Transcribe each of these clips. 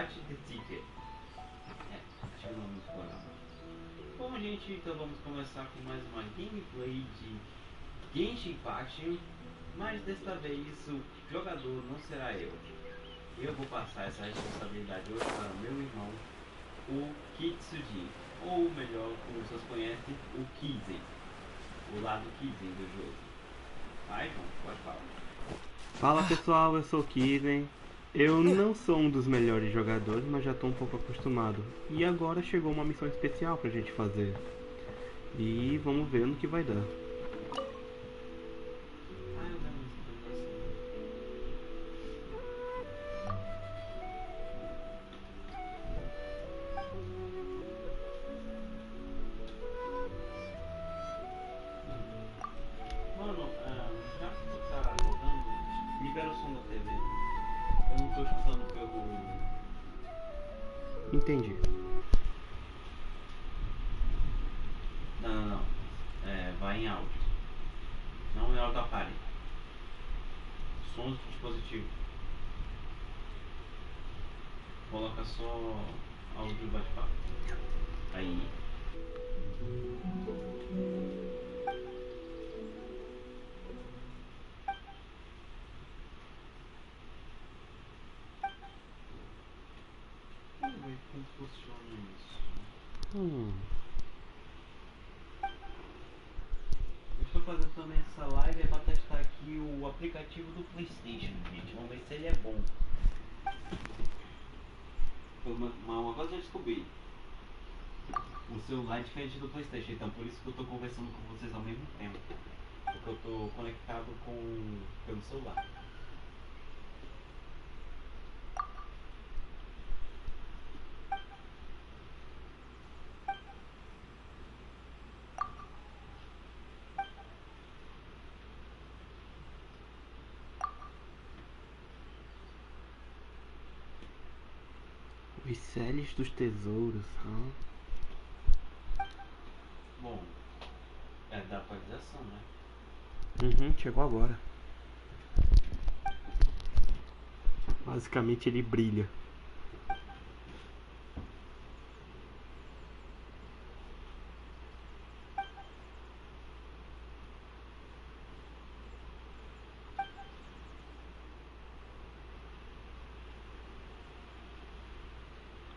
Fight the Ticket. Acho que o nome ficou legal. Bom, gente, então vamos começar com mais uma gameplay de Genshin Impact, mas desta vez o jogador não será eu. Eu vou passar essa responsabilidade hoje para o meu irmão, o Kitsuji, ou melhor, como vocês conhecem, o Kizen, o lado Kizen do jogo. Vai, João, pode falar. Fala pessoal, eu sou o Kizen. Eu não sou um dos melhores jogadores, mas já estou um pouco acostumado. E agora chegou uma missão especial pra gente fazer. E vamos ver no que vai dar. Mano, já que tu tá jogando, libera o som da TV. Eu não tô escutando pelo... Entendi. Não. Vai em áudio. Não em áudio da parede. Sons do dispositivo. Coloca só áudio do bate-papo. Aí. Vamos ver como funciona isso. Eu estou fazendo também essa live para testar aqui o aplicativo do PlayStation, gente. Vamos ver se ele é bom. Uma coisa eu descobri. O celular é diferente do PlayStation, então por isso que eu estou conversando com vocês ao mesmo tempo. Porque eu estou conectado pelo celular. Os Celes dos Tesouros. Bom, é da atualização, né? Chegou agora. Basicamente ele brilha.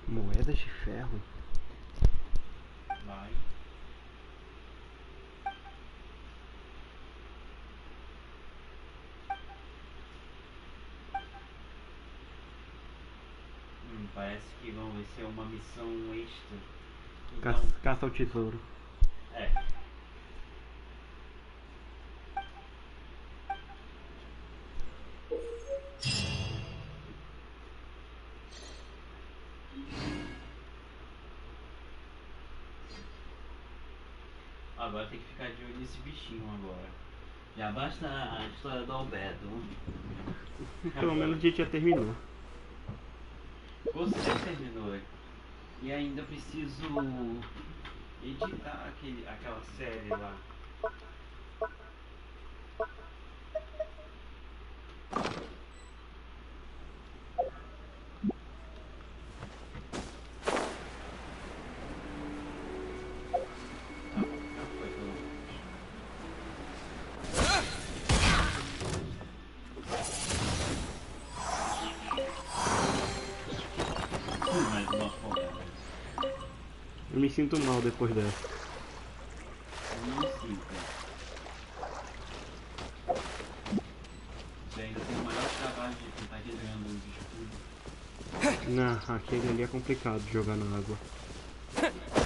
Moedas de ferro. Vai. Parece que vai ser uma missão extra. Então, Caça ao tesouro. é. Agora tem que ficar de olho nesse bichinho agora. Já basta a história do Alberto. Pelo menos a gente já terminou. Você terminou. E ainda preciso editar aquela série lá. Eu me sinto mal depois dessa. Não sinto. Você ainda tem o maior trabalho de tentar reganhando os escudos. Não, aquele ali é complicado de jogar na água.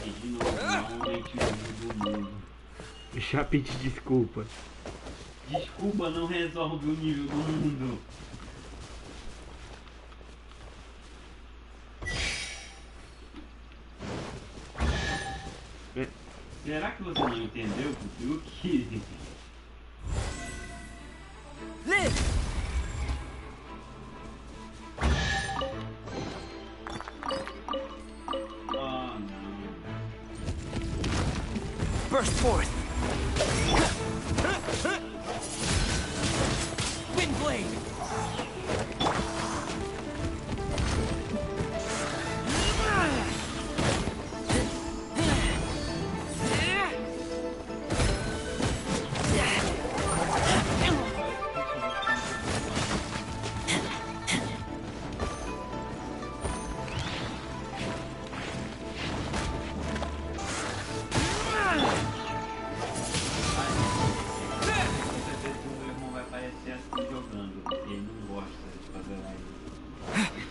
E de novo, normalmente o mundo. Já pedi desculpa. Desculpa não resolve o nível do mundo. Será que você não entendeu o truque? Oh, não. Burst forth! Wind blade!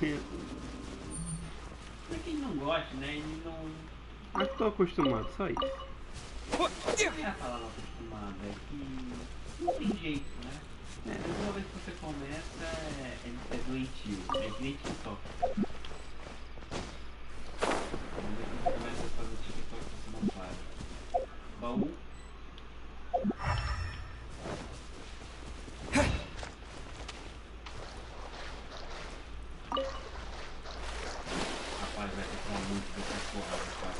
Não é que ele não gosta, né? Ele não. Mas tô acostumado, só isso. Não é a palavra acostumada, é que não tem jeito, né? Uma vez que você começa, é doentio, é que nem TikTok. Uma vez que você começa a fazer TikTok, você não para. Baú. Rapaz, vai ter que tomar muito dessa porrada pra.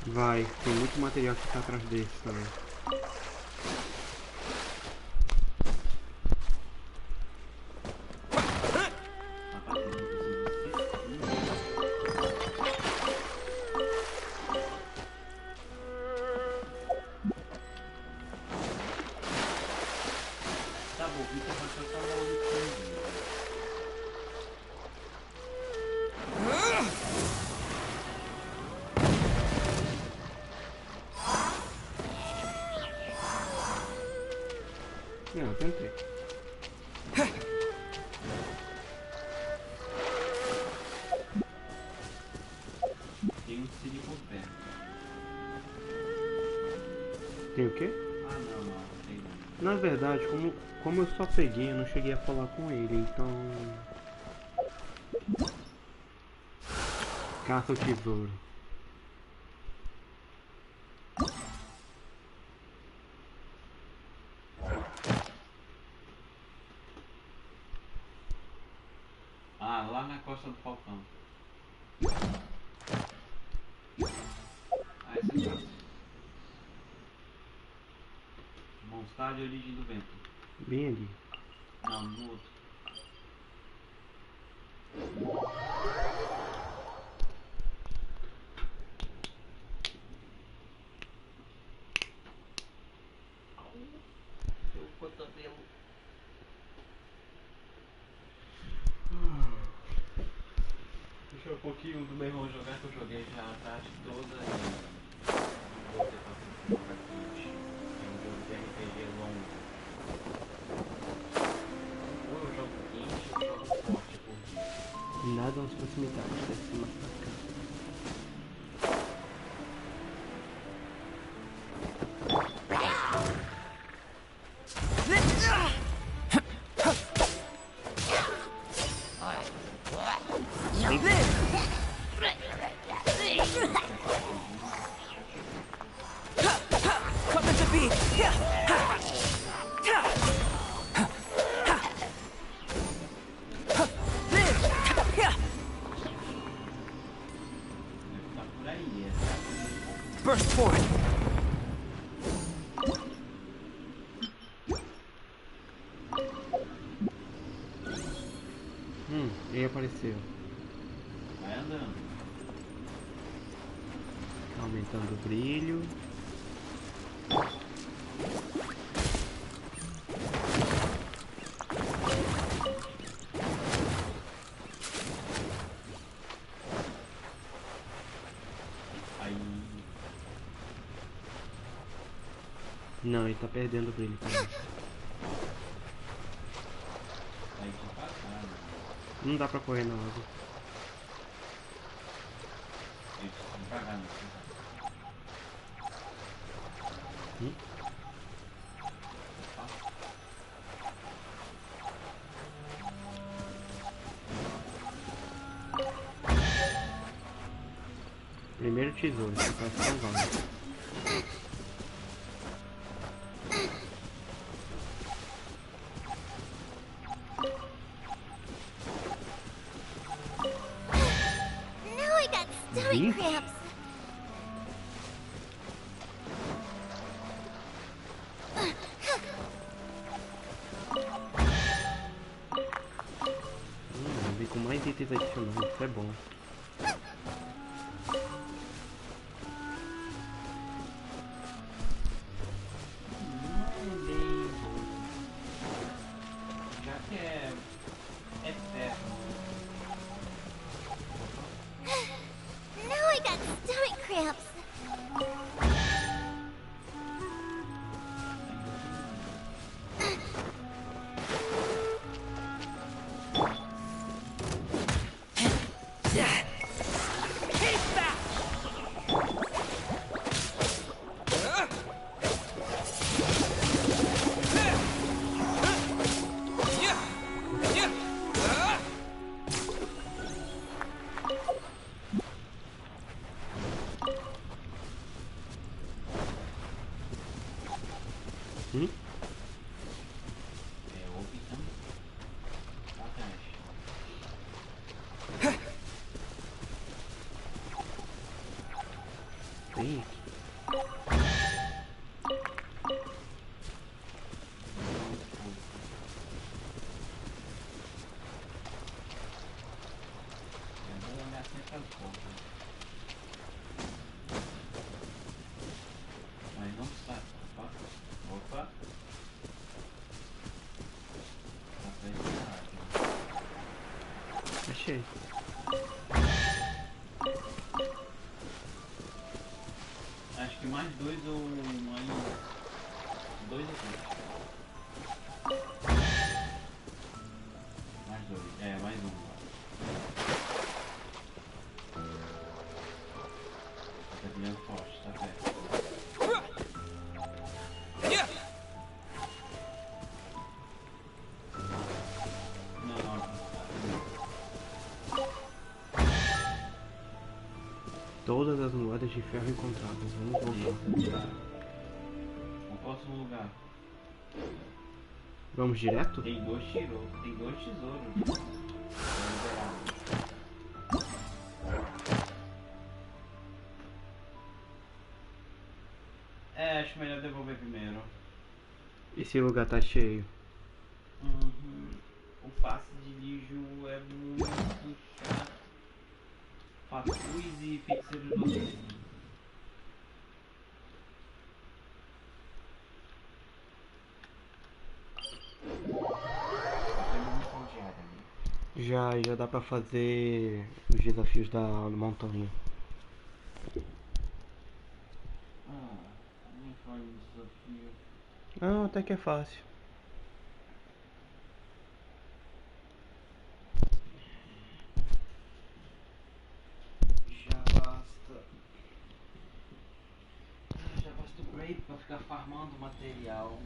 Vai, tem muito material que tá atrás desse também. Tá bom, então vai ser só uma lutinha. Não, eu tentei. Tem um Siri por perto. Tem o quê? Ah, não, sei não. Na verdade, como eu só peguei, eu não cheguei a falar com ele, então... Caça o tesouro. Ah, lá na Costa do Falcão. Ah, essa é fácil. Mostrar de origem do vento. Bem ali. Não, no outro. Meu cotovelo. Deixa um pouquinho do meu irmão jogar, que eu joguei já a tarde toda e não vou ter paciência pra jogar aqui hoje. É um jogo de RPG longo. Ou eu jogo Genshin ou eu jogo forte por dia. Nada nas proximidades, deve ser mais pra cá. Tá por aí, essa. Burst forward. Ele apareceu. Vai andando. Aumentando o brilho. Aí. Não, ele tá perdendo o brilho também. Aí de passar, né? Não dá pra correr na água. Eles estão devagar, né? Hum? Primeiro tesouro, que parece tão válido. Now I got stomach Beef? cramps. Vem com mais itens adicionais, isso é bom. Já que é eterno. Now I got stomach cramps. achei. Acho que mais 2 ou mais 2 ou 3. Mais 2, mais um. Tá virando forte, tá perto. Todas as moedas de ferro encontradas. Vamos voltar. No próximo lugar. Vamos direto? Tem 2 tesouros. Acho melhor devolver primeiro. Esse lugar tá cheio. O passe de lixo é muito chato. Facuz e feiticeiro do outro. Já dá pra fazer os desafios da montanha. Nem foi um desafio. Ah, até que é fácil. Já basta o break pra ficar farmando material.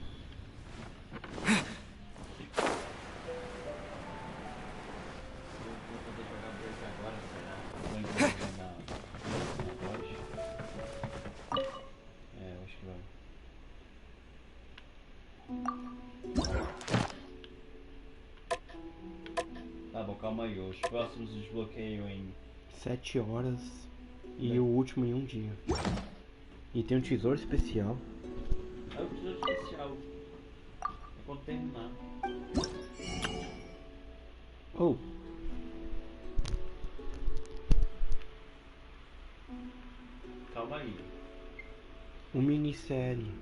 Eu vou poder jogar break agora, será? Vou incluir na loja. Eu acho que vai. Tá bom, calma aí. Os próximos desbloqueiam em 7 horas e o último em um dia. E tem um tesouro especial. É o tesouro especial. É quando terminar. Oh, Calma aí. uma minissérie.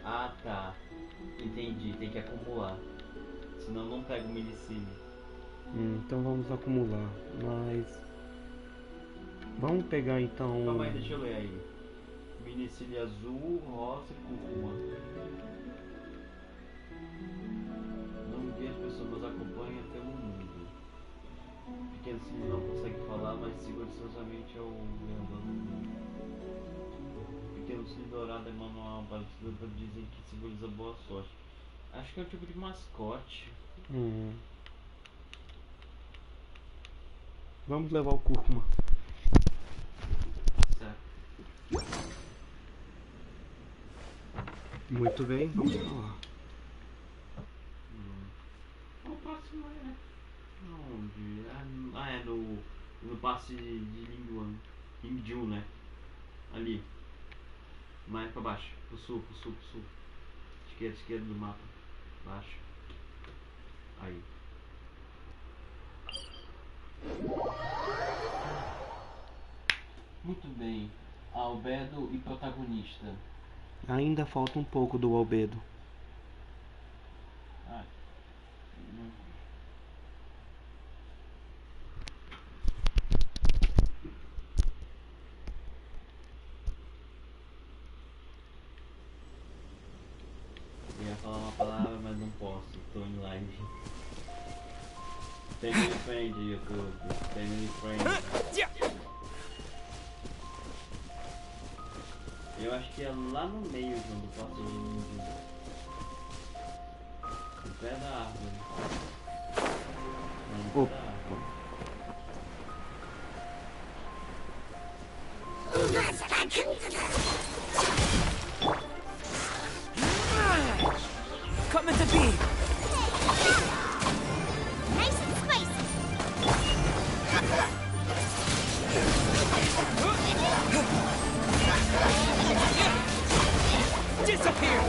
Ah, tá. Entendi. Tem que acumular. Senão não pega o minicine. Então vamos acumular. Mas vamos pegar então. Calma aí, deixa eu ler aí. Minicine azul, rosa e cúrcuma. Não guia as pessoas, mas acompanha pelo mundo. Pequeno Cine não consegue falar, mas silenciosamente é o guiador do mundo. Pequeno Cine dourado é manual para dizem que simboliza boa sorte. Acho que é um tipo de mascote. Vamos levar o cúrcuma. Certo. Muito bem, vamos lá. O próximo é. Onde? É no passe de Lingju, né? Ali. Mais pra baixo. Pro sul. Esquerda do mapa. Baixo. Aí. Muito bem. Albedo e protagonista. Ainda falta um pouco do albedo. Eu ia falar uma palavra, mas não posso. Tô em live. Family friend, YouTube. Family friend. Eu acho que é lá no meio, João, do passo de ninja. No pé da árvore. Não, no pé da árvore. Coming to be. Nice and spicy. Disappear.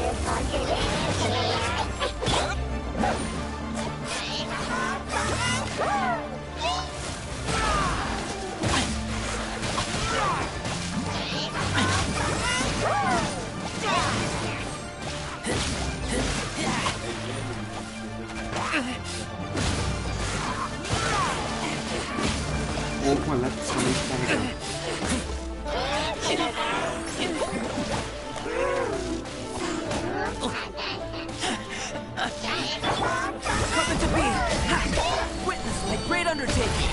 eletricamente carregado. Coming to be! Witness my great undertaking!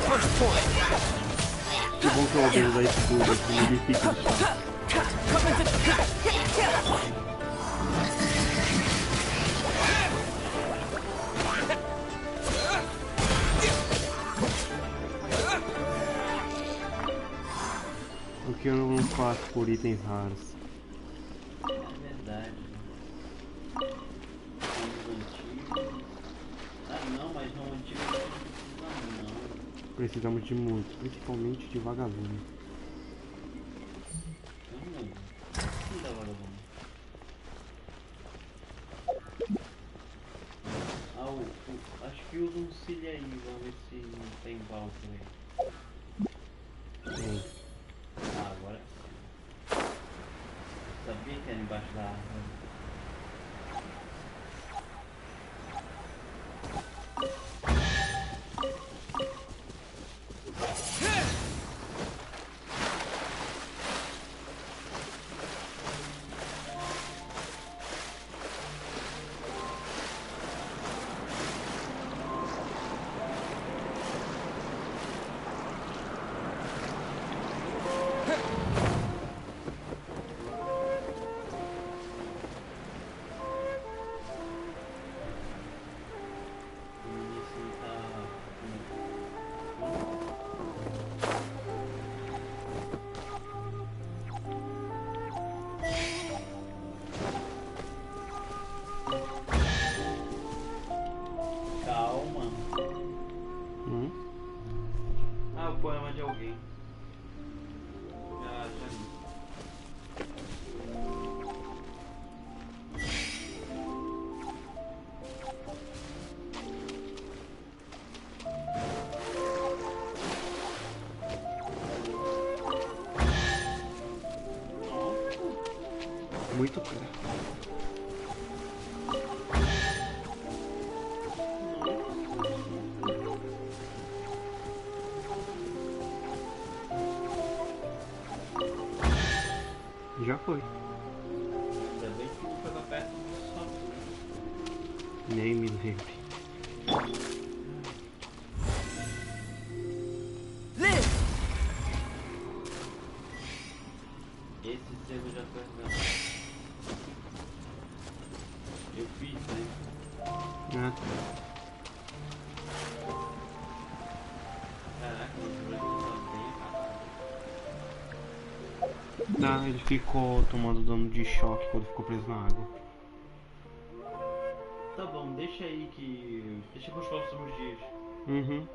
First point! Que bom que eu ouvi usar escudo, que me difícil de falar. Coming to... O que eu não faço por itens raros. É verdade. Os antigos. Ah não, mas no antigo não. Precisamos de muito, principalmente de vagalume. Não, não dá vagabundo. Acho que usa um cílio aí, vamos ver se tem balsa aí. Tem. Ah, agora sim. Sabia que era embaixo da árvore. Calma. Ah, o poema de alguém. Já li. Muito perto. Já foi. Ainda bem que não pega perto do sol. Nem me lembre. Live! Esse selo já foi revelado. Eu fiz, né? Ah, Caraca, esse Brasil tá bem acabado. tá, ele ficou tomando dano de choque quando ficou preso na água. Tá bom, deixa aí que. Deixa pros próximos dias. Uhum.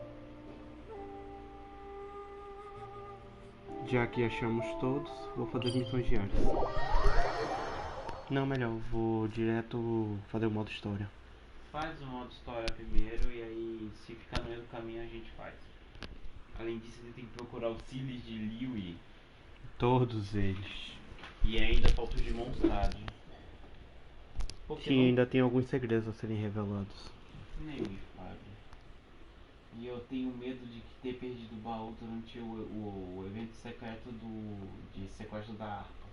Já que achamos todos, vou fazer as missões diárias. Não, melhor, vou direto fazer o modo história. Faz o modo história primeiro e aí se ficar no meio do caminho a gente faz. Além disso, você tem que procurar os cílios de Liu Todos eles. e ainda falta os de Monstade. Porque Sim, ainda tem alguns segredos a serem revelados. nem me fale. E eu tenho medo de ter perdido o baú durante o evento secreto de sequestro da harpa.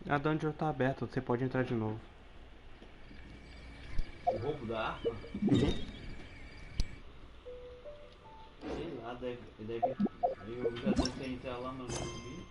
A dungeon tá aberta, você pode entrar de novo. O roubo da harpa? Uhum. Sei lá, deve. Eu já tentei entrar lá, mas não vi.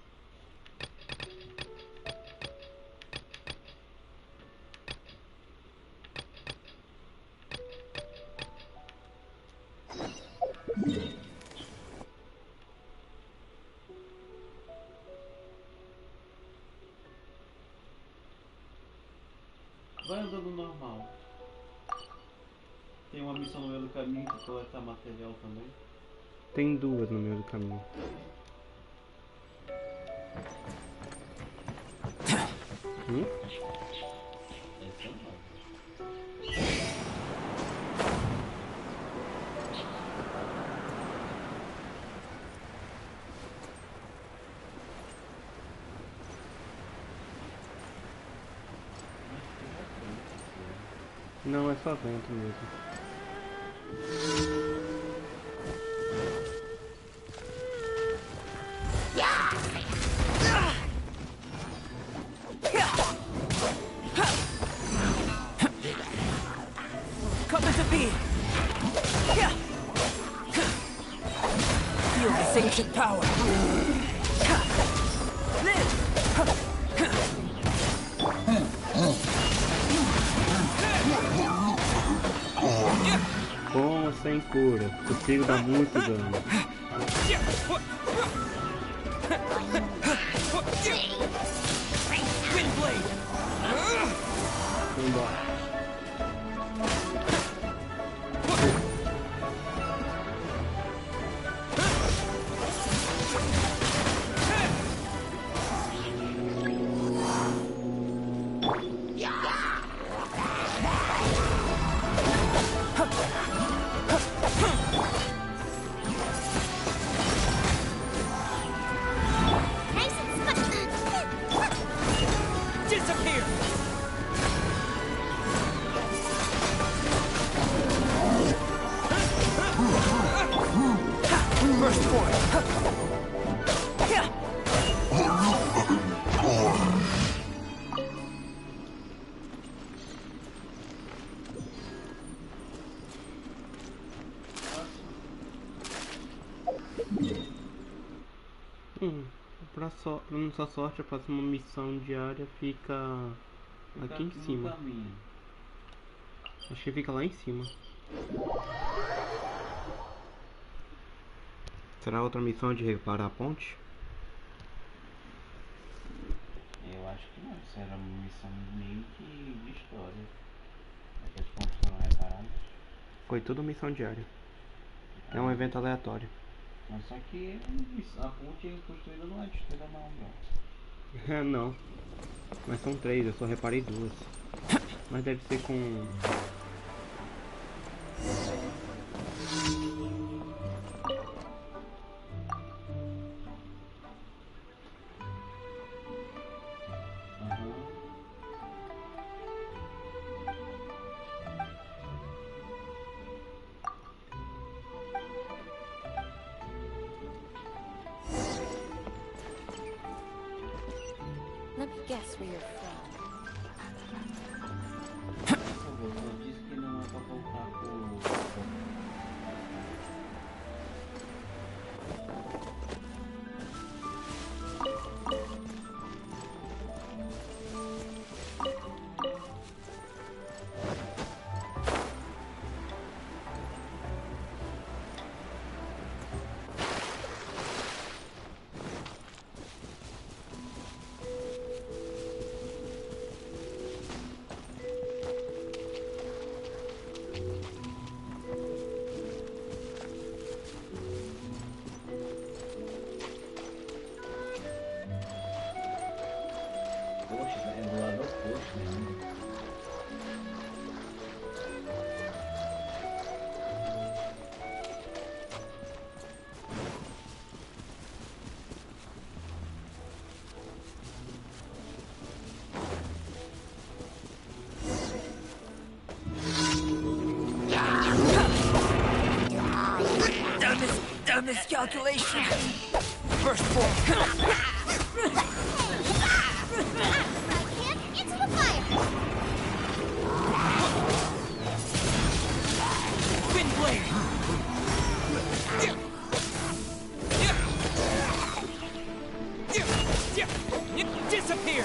Vai andando normal. Tem uma missão no meio do caminho de coletar material também. Tem duas no meio do caminho. Essa não. Não, é só vento mesmo. Come into being. Feel this ancient power. Live. Com ou sem cura, consigo dar muito dano. Windblade. Vambora. Nice and Disappear. First form. Pra nossa sorte, a próxima missão diária fica aqui em cima. Caminho. Acho que fica lá em cima. Será outra missão de reparar a ponte? Eu acho que não, isso era uma missão meio que de história. As pontos foram reparadas. Foi tudo missão diária. É um evento aleatório. Mas só que a ponte construída não é destruída não, bro. Não. Mas são 3, eu só reparei 2. Mas deve ser com... Let me guess where you're from. Por favor, ela disse que não é pra voltar pro... Poxa, é do lado oposto ainda. Done miscalculation. First form. Right hand into the fire. Windblade. Disappear.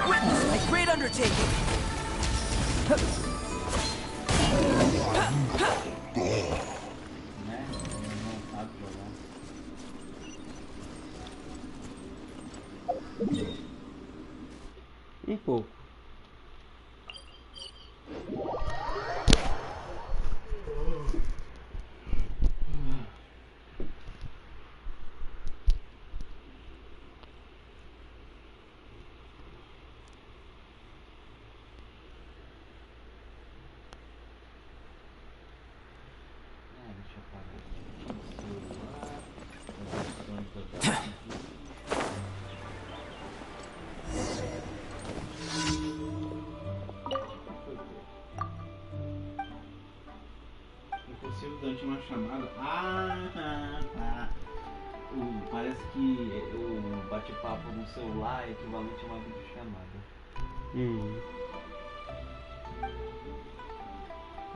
Witness my great undertaking. Né? Não sabe jogar. Um pouco. Deixa eu apagar. importante uma chamada. Tá. Parece que o bate-papo no celular é equivalente a uma videochamada.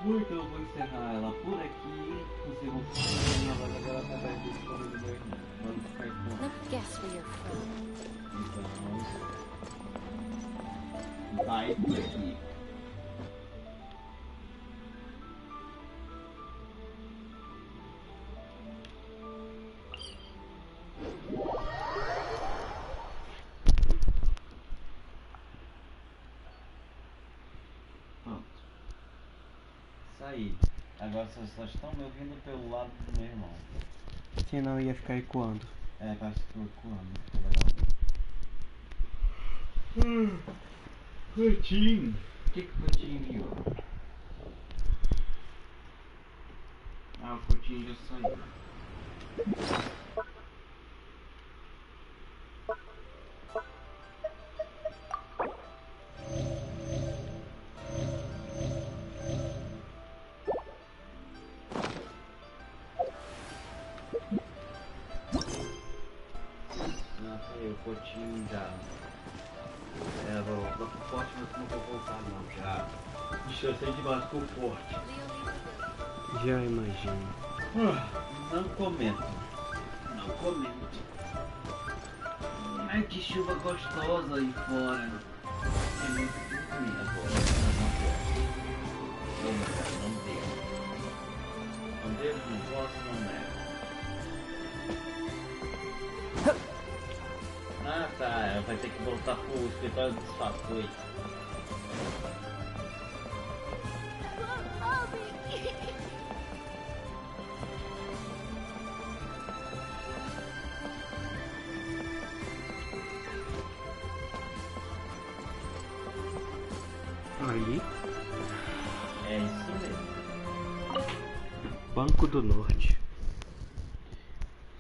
Então eu vou encerrar ela por aqui. Você vai ficar agora através do escolha do meu irmão. Vamos ficar com. Let me guess where you're from. Então, vai por aqui. Aí, agora vocês só estão me ouvindo pelo lado do meu irmão. Senão ia ficar ecoando. É, parece que ficou ecoando. Coutinho. O que o Coutinho viu? Ah, o Coutinho já saiu. O Coutinho já era o próprio forte, mas não vou voltar não, já distanciei demais com o forte. Já imagino. Não comento. Ai, que chuva gostosa aí fora. É muito dormir agora. Não devo, não posso, não nego. Ah tá, vai ter que voltar pro escritório dos fatores. Ali, É isso mesmo. Banco do Norte.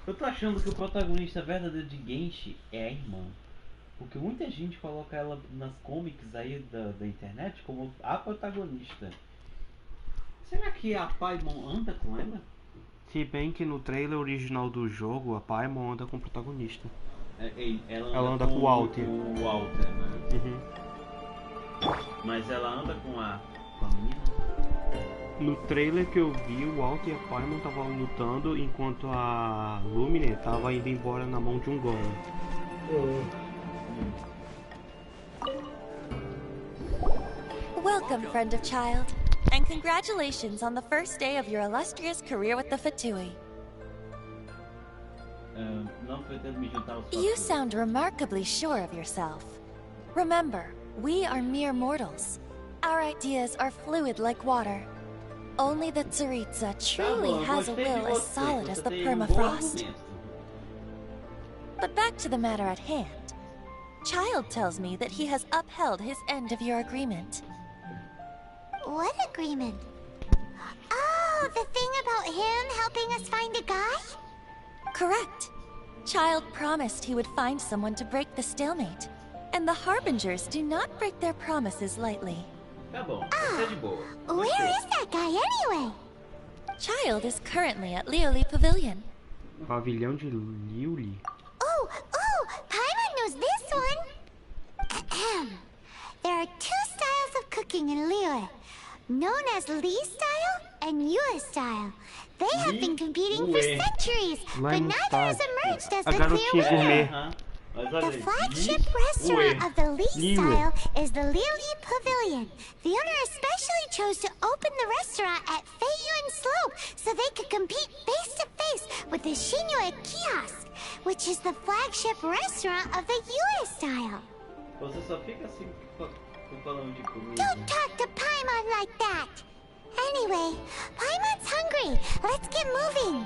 Eu tô achando que o protagonista verdadeiro de Genshin é a irmã. Porque muita gente coloca ela nas comics aí da internet como a protagonista. Será que a Paimon anda com ela? Se bem que no trailer original do jogo, a Paimon anda com o protagonista. Ela anda com o Walter. O Walter, né? Uhum. Mas ela anda com a menina? No trailer que eu vi, o Walter e a Paimon estavam lutando enquanto a Lumine estava indo embora na mão de um golem. Welcome, friend of child, and congratulations on the first day of your illustrious career with the Fatui. Não pretendo me juntar aos You fatores. sound remarkably sure of yourself. Remember, we are mere mortals. Our ideas are fluid like water. Only the Tsaritsa truly Tá bom, has a gostei de will as você. solid as Você the tem bom permafrost. argumento. But back to the matter at hand. Child tells me that he has upheld his end of your agreement. What agreement? Oh, the thing about him helping us find a guy? Correct. Child promised he would find someone to break the stalemate. And the Harbingers do not break their promises lightly. Tá bom, você é de boa. Where is that guy anyway? Child is currently at Lioli Pavilion. Pavilhão de Liuli. Oh, Paimon knows this one. Ahem. There are two styles of cooking in Liyue, known as Li style and Yue style. They have been competing for Yue. centuries, Lá but em neither has Stade, emerged as a the garotinha clear winner. gourmet. Mas olha The aí, flagship Li- restaurant Ue. of the Li Liyue. style is the Lili Pavilion. The owner especially chose to open the restaurant at Feiyuan Slope so they could compete face to face with the Shinyue Kiosk, which is the flagship restaurant of the Yue style. Você só fica assim falando de comida. Don't talk to Paimon like that. Anyway, Paimon's hungry. Let's get moving.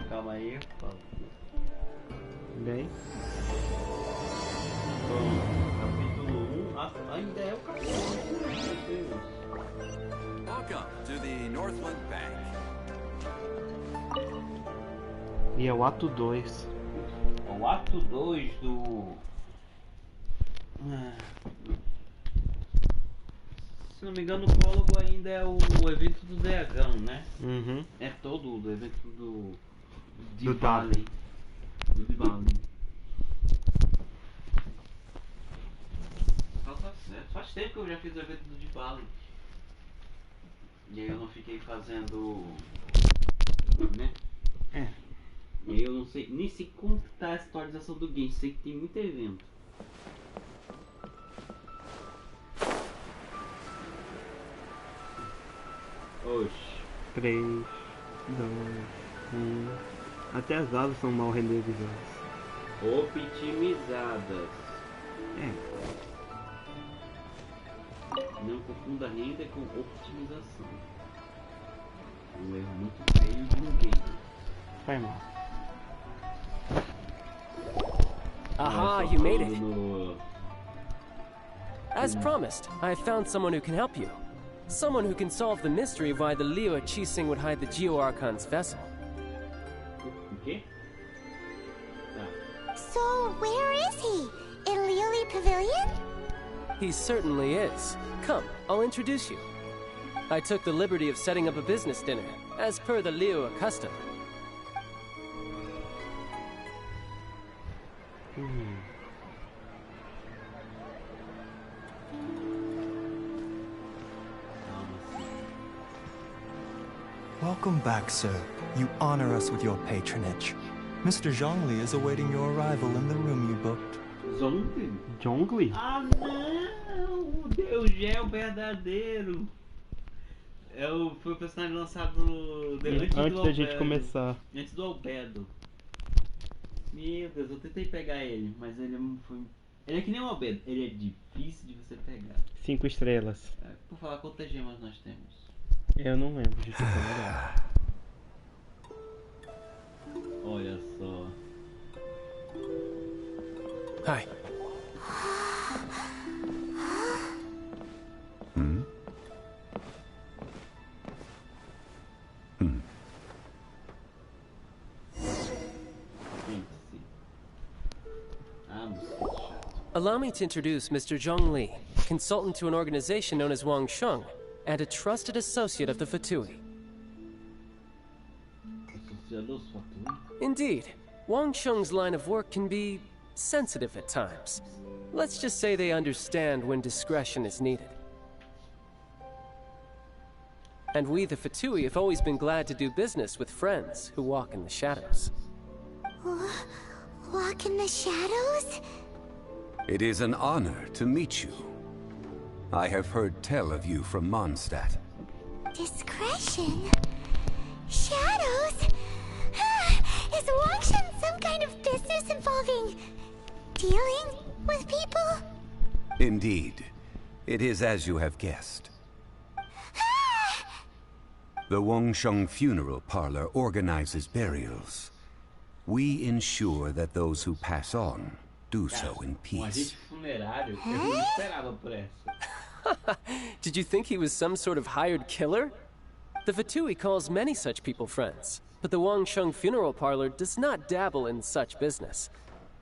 Calma aí, fala. Bem, Bom, capítulo 1 ainda é o capítulo 1, meu Deus. Welcome to the Northland Bank. e é o ato 2. O ato 2 do... não me engano, o prólogo ainda é o evento do dragão, né? Uhum. É todo o evento do Do Valley. Do Valley. Tá certo. Faz tempo que eu já fiz o evento do Valley. E aí eu não fiquei fazendo. Né? É. E aí eu não sei, nem sei como tá a atualização do game, sei que tem muito evento. Oxi. 3, 2, 1. Até as aves são mal renderizadas. Optimizadas. É. Não confunda renda com optimização. Um erro muito feio de ninguém. Vai mal. Aha, you made it. As promised, I found someone who can help you. Someone who can solve the mystery of why the Liu Qixing would hide the Geo Archon's vessel. O quê? Tá. So, where is he? In Lioli Pavilion? He certainly is. Come, I'll introduce you. I took the liberty of setting up a business dinner, as per the Liu custom. Welcome back, sir. You honor us with your patronage. Mr. Zhongli is awaiting your arrival in the room you booked. Zongli? Zhongli? Ah não! O Deus Gel verdadeiro! Foi o personagem lançado Antes da gente começar. Antes do Albedo. Meu Deus, eu tentei pegar ele, mas ele não foi. Ele é que nem o Albedo, ele é difícil de você pegar. 5 estrelas. Por falar, quantas gemas nós temos? Eu não lembro, deixa eu olhar. Olha só. Hi. Allow me to introduce Mr. Zhong Li, consultant to an organization known as Wang Sheng, and a trusted associate of the Fatui. Indeed, Wang Sheng's line of work can be sensitive at times. Let's just say they understand when discretion is needed. And we, the Fatui, have always been glad to do business with friends who walk in the shadows. Walk in the shadows? It is an honor to meet you. I have heard tell of you from Mondstadt. Discretion? Shadows? Is Wangshan some kind of business involving dealing with people? Indeed. It is as you have guessed. The Wangsheng Funeral Parlor organizes burials. We ensure that those who pass on do so in peace. Funerário, eu não esperava por essa. Did you think he was some sort of hired killer? The Fatui calls many such people friends, but the Wangsheng Funeral Parlor does not dabble in such business.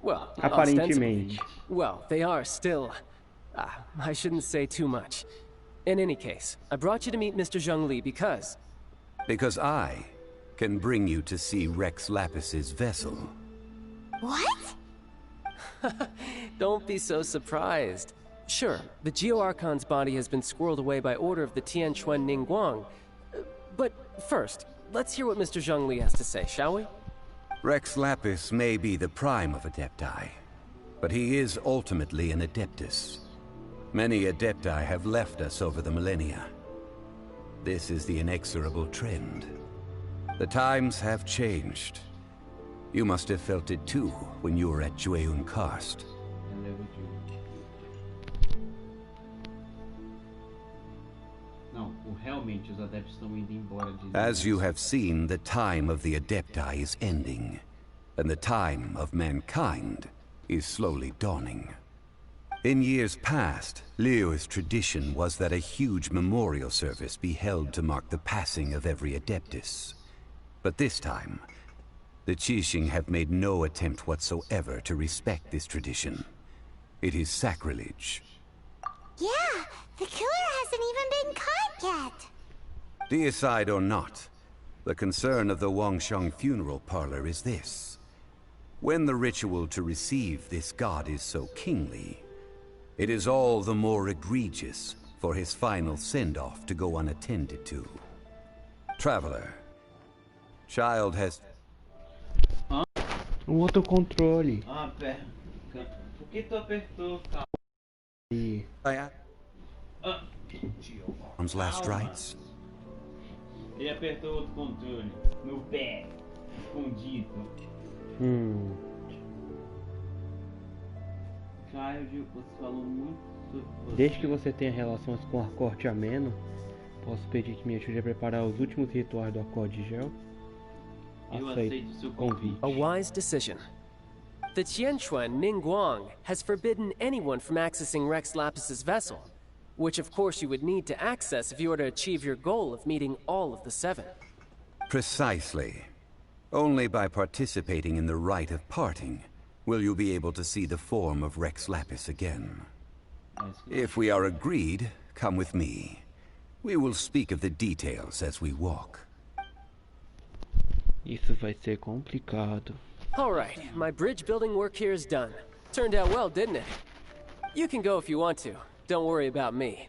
Well, ostensibly. Aparentemente. Well, they are still... I shouldn't say too much. In any case, I brought you to meet Mr. Zhong Li because... Because I can bring you to see Rex Lapis's vessel. What? Don't be so surprised. Sure, the Geo Archon's body has been squirreled away by order of the Tianquan Ningguang. But first, let's hear what Mr. Zhong Li has to say, shall we? Rex Lapis may be the prime of Adepti, but he is ultimately an Adeptus. Many Adepti have left us over the millennia. This is the inexorable trend. The times have changed. You must have felt it too when you were at Jueyun Karst. Não, realmente os adeptos estão indo embora de... As you have seen, the time of the Adepti is ending, and the time of mankind is slowly dawning. In years past, Leo's tradition was that a huge memorial service be held to mark the passing of every Adeptus. But this time, the Qixing have made no attempt whatsoever to respect this tradition. It is sacrilege. Yeah, The killer hasn't even been caught yet. Deicide or not, the concern of the Wangsheng funeral parlor is this. When the ritual to receive this god is so kingly, it is all the more egregious for his final send-off to go unattended to. Traveler, child has... Outro controle. Ah, pera. Por que tu apertou, cara? E... Arm's last Calma. rites. Ele apertou outro controle. No pé. Escondido. Cláudio, você falou muito sobre você. Desde que você tenha relações com a corte ameno, posso pedir que me ajude a preparar os últimos rituais do acorde de gel? Eu aceito seu convite. A wise decision. The Tianquan Ningguang has forbidden anyone from accessing Rex Lapis's vessel, which of course you would need to access if you were to achieve your goal of meeting all of the 7. Precisely. Only by participating in the rite of parting will you be able to see the form of Rex Lapis again. If we are agreed, come with me. We will speak of the details as we walk. Isso vai ser complicado. Alright, my bridge building work here is done. Turned out well, didn't it? You can go if you want to. Don't worry about me.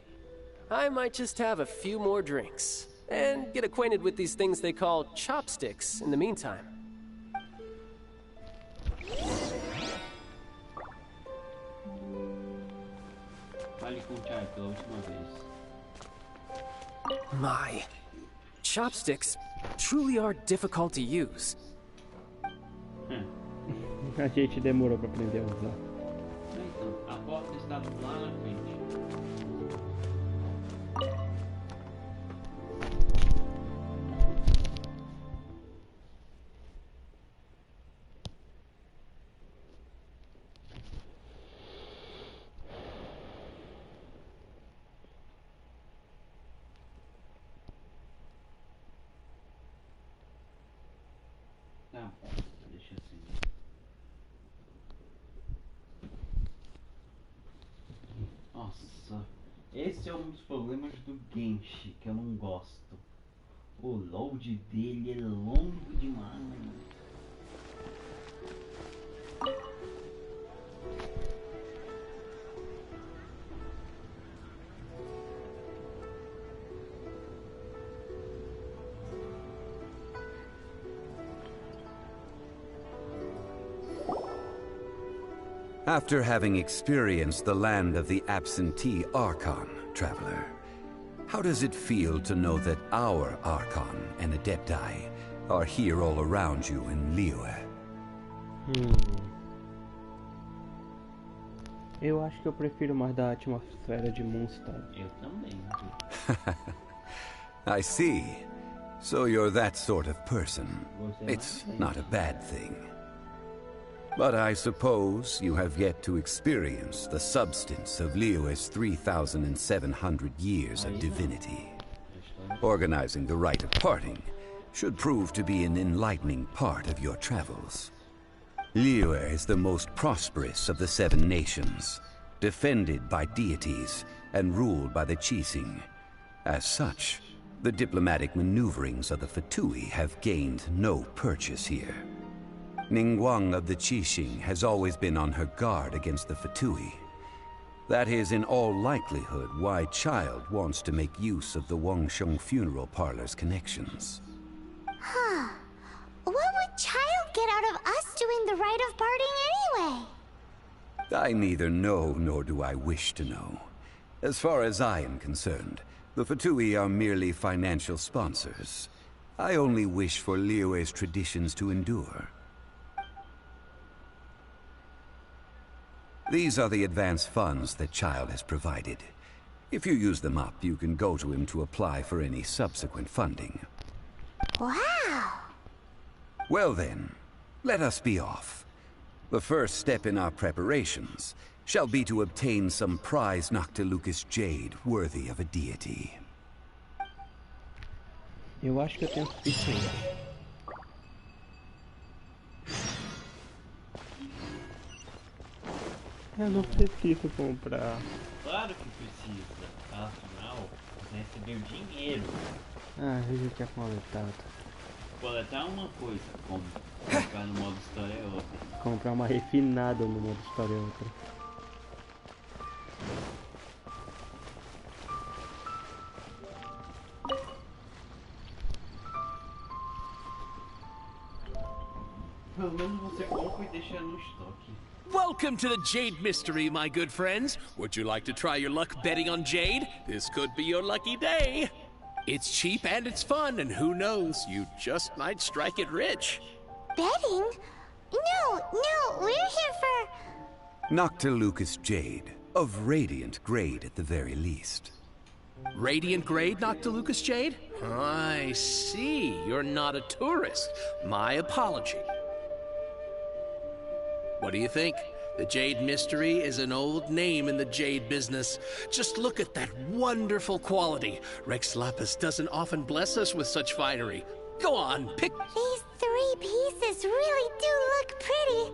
I might just have a few more drinks. And get acquainted with these things they call chopsticks in the meantime. Fale com o Thiago pela última vez. My. Chopsticks truly are difficult to use. A gente demorou pra aprender a usar. Então, a porta está lá na frente. Tá, deixa assim. Nossa, esse é um dos problemas do Genshin que eu não gosto. O load dele é longo demais. After having experienced the land of the absentee Archon, traveler, how does it feel to know that our Archon and Adepti are here all around you in Liyue? Eu acho que eu prefiro mais da atmosfera de Mondstadt. Eu também. I see. So you're that sort of person. It's not a bad thing. But I suppose you have yet to experience the substance of Liyue's 3,700 years of divinity. Organizing the rite of parting should prove to be an enlightening part of your travels. Liyue is the most prosperous of the 7 nations, defended by deities and ruled by the Qixing. As such, the diplomatic maneuverings of the Fatui have gained no purchase here. Ningguang of the Qixing has always been on her guard against the Fatui. That is in all likelihood why Child wants to make use of the Wangsheng funeral parlor's connections. Huh. What would Child get out of us doing the rite of parting anyway? I neither know nor do I wish to know. As far as I am concerned, the Fatui are merely financial sponsors. I only wish for Liyue's traditions to endure. These are the advance funds that Child has provided. If you use them up, you can go to him to apply for any subsequent funding. Wow! Well then, let us be off. The first step in our preparations shall be to obtain some prize Noctilucous jade worthy of a deity. Eu acho que eu tenho suficiente. Eu não preciso comprar. claro que precisa. Afinal, você recebeu dinheiro. Ah, a gente tinha coletado. Coletar é uma coisa, como colocar no modo história é outra. Comprar uma refinada no modo história é outra. Pelo menos você compra e deixa no estoque. Welcome to the Jade Mystery, my good friends. Would you like to try your luck betting on Jade? This could be your lucky day. It's cheap and it's fun, and who knows, you just might strike it rich. Betting? No, we're here for... Noctilucous Jade, of radiant grade at the very least. Radiant grade, Noctilucous Jade? I see. You're not a tourist. My apology. What do you think? The Jade Mystery is an old name in the jade business. Just look at that wonderful quality. Rex Lapis doesn't often bless us with such finery. Go on, pick... These 3 pieces really do look pretty.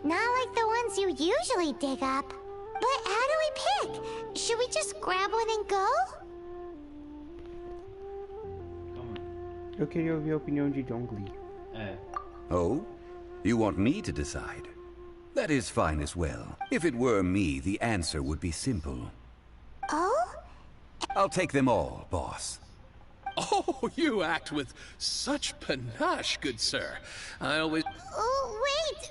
Not like the ones you usually dig up. But how do we pick? Should we just grab one and go? Eu queria ouvir a opinião de Zhongli. Oh? You want me to decide? That is fine as well. If it were me, the answer would be simple. Oh? I'll take them all, boss. Oh, you act with such panache, good sir. I always... Oh, wait,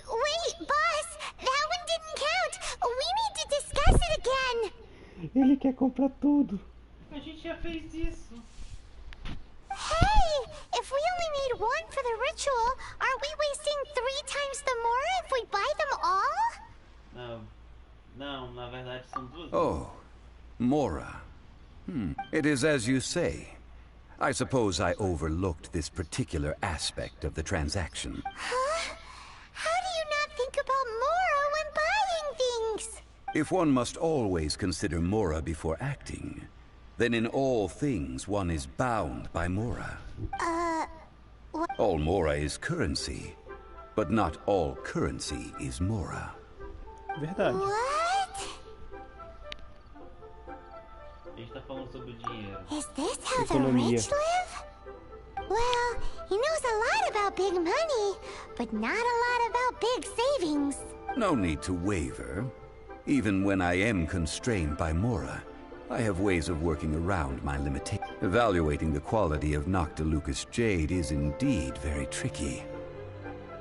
boss! That one didn't count! We need to discuss it again! Ele quer comprar tudo. A gente já fez isso. Hey! If we only need one for the ritual, aren't we wasting 3 times the more if we buy them all? Não, na verdade são 2. Oh, Mora. It is as you say. I suppose I overlooked this particular aspect of the transaction. Huh? How do you not think about Mora when buying things? If one must always consider Mora before acting, then in all things one is bound by Mora. What? All Mora is currency, but not all currency is Mora. Verdade. What? A gente tá falando sobre o dinheiro. Is this how the Economia. rich live? Well, he knows a lot about big money, but not a lot about big savings. No need to waver. Even when I am constrained by Mora, I have ways of working around my limitations. Evaluating the quality of Noctilucous Jade is indeed very tricky.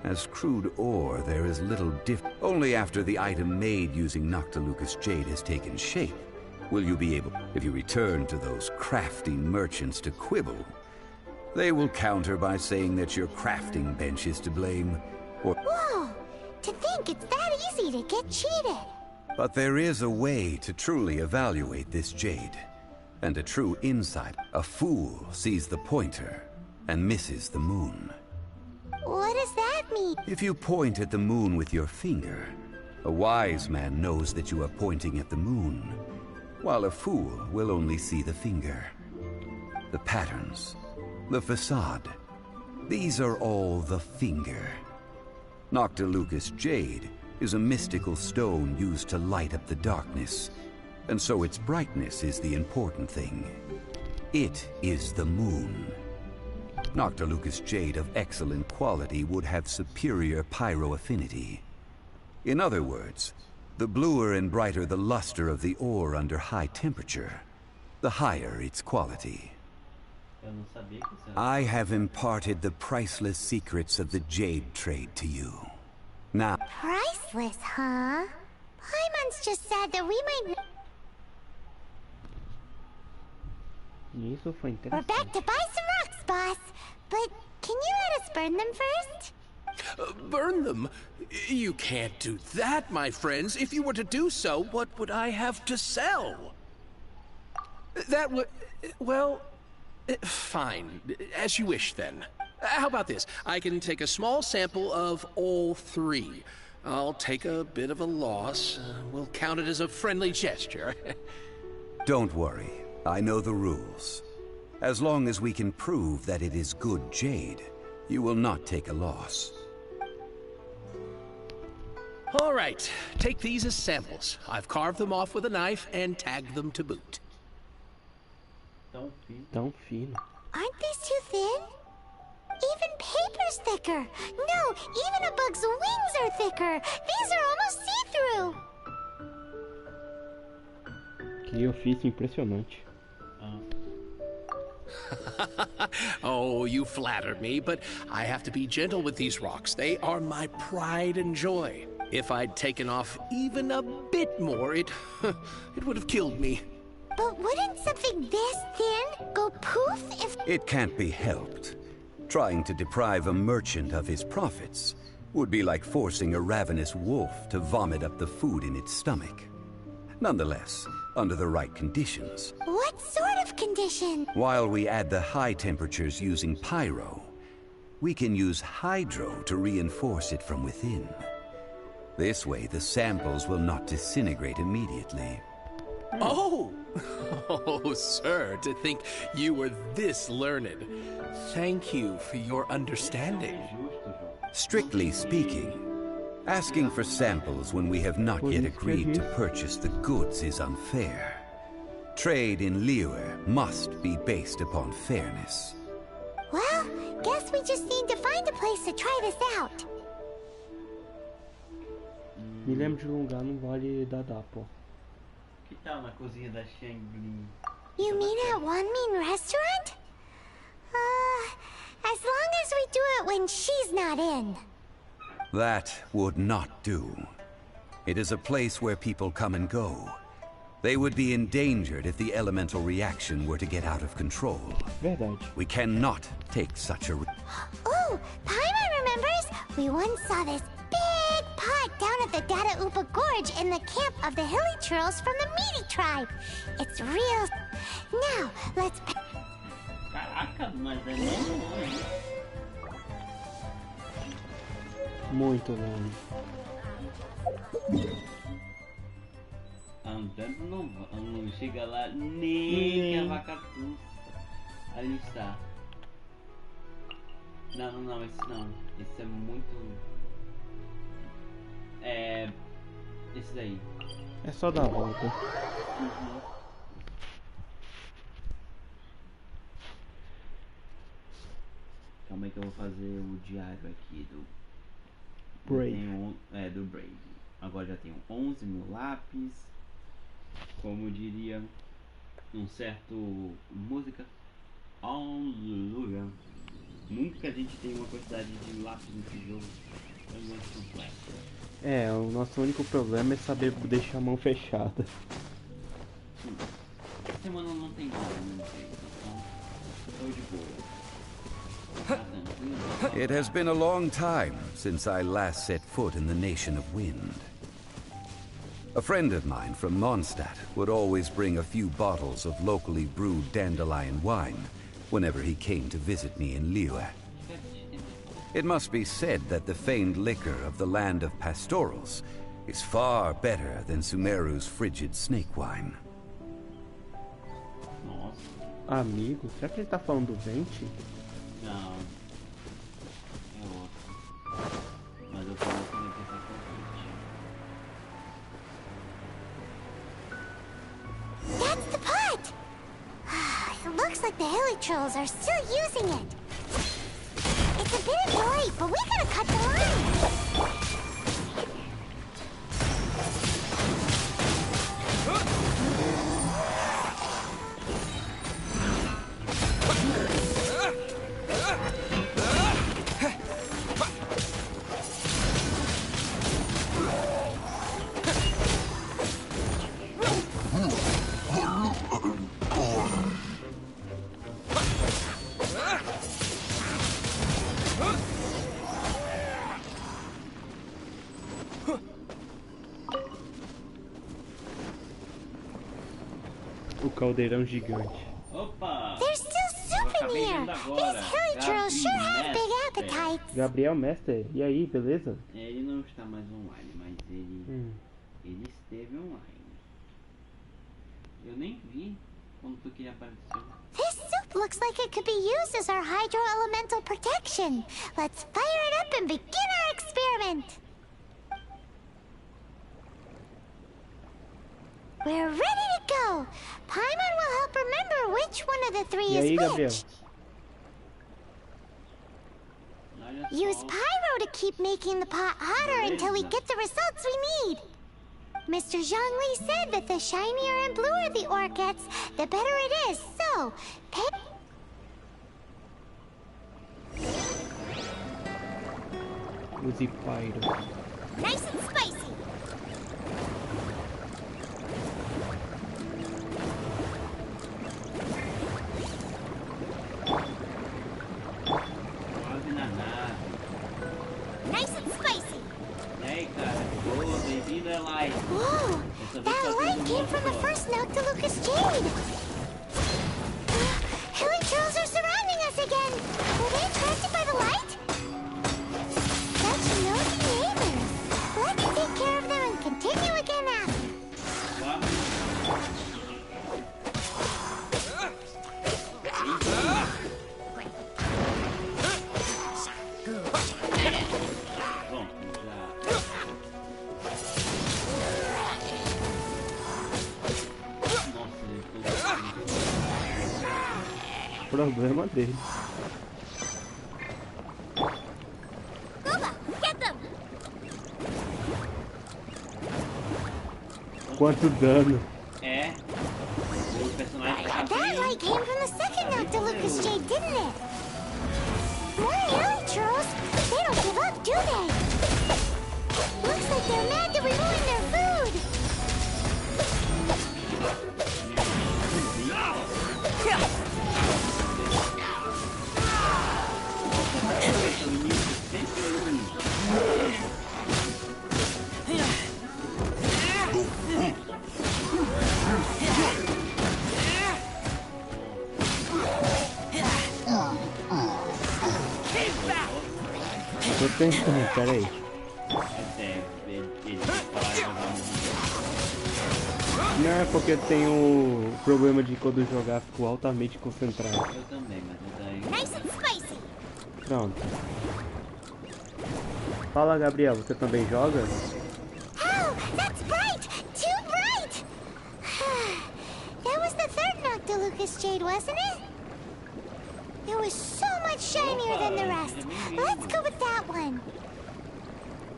As crude ore, there is little Only after the item made using Noctilucous Jade has taken shape will you be able... If you return to those crafty merchants to quibble, they will counter by saying that your crafting bench is to blame, or... Whoa! To think it's that easy to get cheated. But there is a way to truly evaluate this jade. And a true insight. A fool sees the pointer and misses the moon. What does that mean? If you point at the moon with your finger, a wise man knows that you are pointing at the moon, while a fool will only see the finger. The patterns, the facade, these are all the finger. Noctilucous Jade is a mystical stone used to light up the darkness, and so its brightness is the important thing. It is the moon. Noctilucous Jade of excellent quality would have superior pyro-affinity. In other words, the bluer and brighter the luster of the ore under high temperature, the higher its quality. Eu não sabia que isso era. I have imparted the priceless secrets of the jade trade to you. Now... Priceless, huh? Paimon's just said that we might... Isso foi We're back interessante. to buy some rocks, boss. But can you let us burn them first? Burn them? You can't do that, my friends. If you were to do so, what would I have to sell? That would... well... fine. As you wish, then. How about this? I can take a small sample of all 3. I'll take a bit of a loss. We'll count it as a friendly gesture. Don't worry. I know the rules. As long as we can prove that it is good jade, you will not take a loss. All right, take these as samples. I've carved them off with a knife and tagged them to boot. Tão fino. Aren't these too thin? Even paper's thicker. No, even a bug's wings are thicker. These are almost see-through. Que ofício impressionante. Oh, you flatter me, but I have to be gentle with these rocks. They are my pride and joy. If I'd taken off even a bit more, it would have killed me. But wouldn't something this thin go poof if... It can't be helped. Trying to deprive a merchant of his profits would be like forcing a ravenous wolf to vomit up the food in its stomach. Nonetheless, under the right conditions. What sort of condition? While we add the high temperatures using pyro, we can use hydro to reinforce it from within. This way, the samples will not disintegrate immediately. Oh! Oh, sir, to think you were this learned. Thank you for your understanding. Strictly speaking, asking for samples when we have not yet agreed to purchase the goods is unfair. Trade in Liyue must be based upon fairness. Well, guess we just need to find a place to try this out. Me lembro de um lugar no Vale da Dapo. Que tal na cozinha da Shangri? You mean at Wanmin Restaurant? As long as we do it when she's not in. That would not do. It is a place where people come and go. They would be endangered if the elemental reaction were to get out of control. Verdade. We cannot take such a Ooh, Paimon remembers! We once saw this big pot down at the Dada Upa Gorge in the camp of the Hilly Churls from the Meaty tribe. It's real... Now, let's... Caraca, mas é muito longe. Muito longe. Andando não chega lá nem que a vaca tussa. Ali está. Não, esse não. Esse é muito... Esse daí. É só dar a volta. Uhum. Calma aí que eu vou fazer o diário aqui do... Brave. Do Brave. Agora já tenho 11 mil lápis. Como diria um certo música. Aleluia. Nunca a gente tem uma quantidade de lápis nesse jogo. É muito complexo. É, o nosso único problema é saber deixar a mão fechada. Essa semana não tem nada, não sei. Então, tô de boa. It has been a long time since I last set foot in the Nation of Wind. A friend of mine from Mondstadt would always bring a few bottles of locally brewed dandelion wine whenever he came to visit me in Liyue. It must be said that the famed liquor of the land of pastorals is far better than Sumeru's frigid snake wine. Nossa. Amigo, será que ele tá falando do Vente? Não. É outro. Mas eu tô começando a pensar com o That's the pot! It looks like the Hilly Trolls are still using it. It's a bit annoying, but we gotta cut the line. O caldeirão gigante. Opa! There's still soup in here. These Hilly Trolls sure have big appetites. Gabriel Mestre, e aí, beleza? Ele não está mais online, mas ele esteve online. Eu nem vi quando que ele apareceu. This soup looks like it could be used as our hydro-elemental protection. Let's fire it up and begin our experiment. We're ready to go. Paimon will help remember which one of the three E aí, is Gabriel? which. Olha Use só. pyro to keep making the pot hotter until we get the results we need. Mr. Zhongli said that the shinier and bluer the ore gets, the better it is. So, pay... Use pyro. Nice and spicy. Quase na nave. Nice and spicy. E aí, cara? Boa, bem-vindo, Eli. Whoa! That light came from the first Noctilucous Jade. Hilly trolls are surrounding us again. Were they attracted by the light? Such nosy neighbors. Let's take care of them and continue again after. Problema dele. Gooba, get them! Quanto dano. É. O personagem tá That light came from the second Noctilucous Jade, didn't it? More hilly trolls. They don't give up, do they? Looks like they're mad that we ruined their food. Tô tentando, peraí. Não é porque eu tenho problema de quando jogar fico altamente concentrado. Eu também, mas Nice and spicy. Pronto. Fala, Gabriel, você também joga? Oh, that's bright! Too bright! That was the third Noctilucous Jade, wasn't it? It was so much shinier than the rest. Let's go with that one.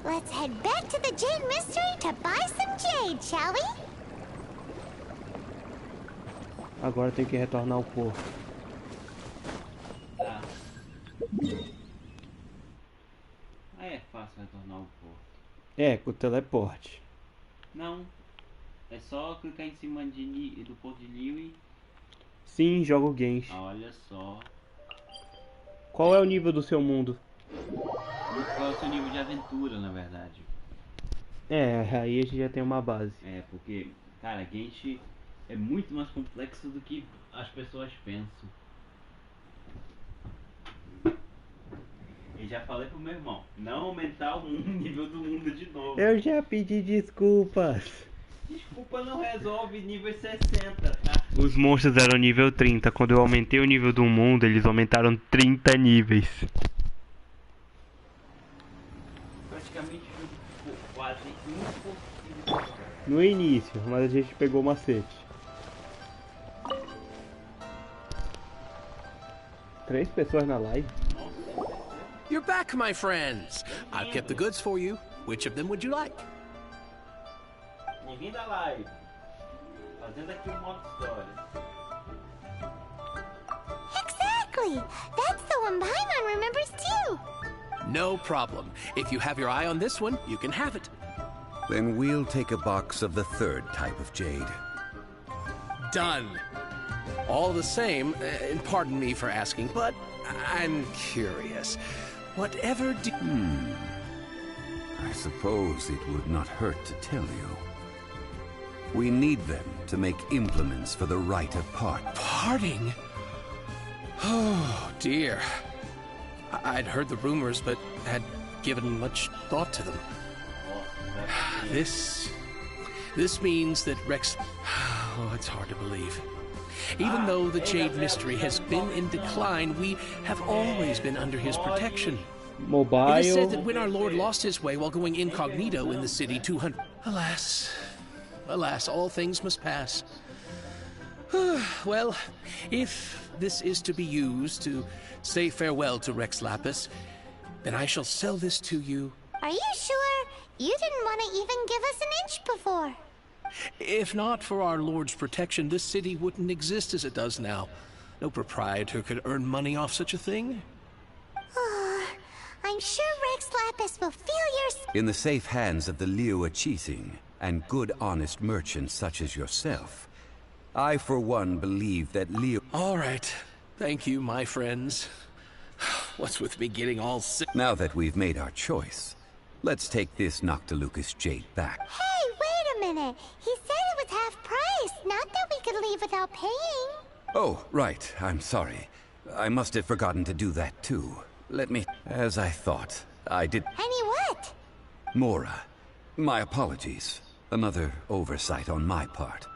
Let's head back to the Jade Mystery to buy some jade, shall we? Agora eu tenho que retornar ao porto. tá. Aí é fácil retornar ao porto. É, com o teleporte. Não. É só clicar em cima do porto de Liu. Sim, jogo Genshin. Olha só. Qual é o nível do seu mundo? Qual é o seu nível de aventura, na verdade? É, aí a gente já tem uma base. É, porque, cara, Genshin é muito mais complexo do que as pessoas pensam. E já falei pro meu irmão, não aumentar o nível do mundo de novo. Eu já pedi desculpas. Desculpa, não resolve nível 60, tá? Os monstros eram nível 30. Quando eu aumentei o nível do mundo, eles aumentaram 30 níveis. Praticamente o jogo ficou quase impossível. No início, mas a gente pegou o macete. 3 pessoas na live? You're back, my friends. I've kept the goods for you. Which of them would you like? Bem-vindo à live. Fazendo aqui um modo história. Exactly! That's the one Paimon remembers too! No problem. If you have your eye on this one, you can have it. Then we'll take a box of the third type of jade. Done. All the same, and pardon me for asking, but I'm curious. Whatever do... I suppose it would not hurt to tell you. We need them to make implements for the rite of part. Parting? Oh, dear. I'd heard the rumors, but had given much thought to them. This means that Rex... Oh, it's hard to believe. Even though the Jade Mystery has been in decline, we have always been under his protection. Mobile. It is said that when our Lord lost his way while going incognito in the city 200... Alas, alas, all things must pass. Well, if this is to be used to say farewell to Rex Lapis, then I shall sell this to you. Are you sure? You didn't want to even give us an inch before. If not for our Lord's protection, this city wouldn't exist as it does now. No proprietor could earn money off such a thing. I'm sure Rex Lapis will feel your... In the safe hands of the Liyue Qixing and good honest merchants such as yourself, I for one believe that Liyue... All right. Thank you, my friends. What's with me getting all sick? Now that we've made our choice, let's take this Noctilucus jade back. Hey, wait a minute. He said it was half price, not that we could leave without paying. Oh, right. I'm sorry. I must have forgotten to do that too. Let me... As I thought, I did... Any what? Mora, my apologies. Another oversight on my part.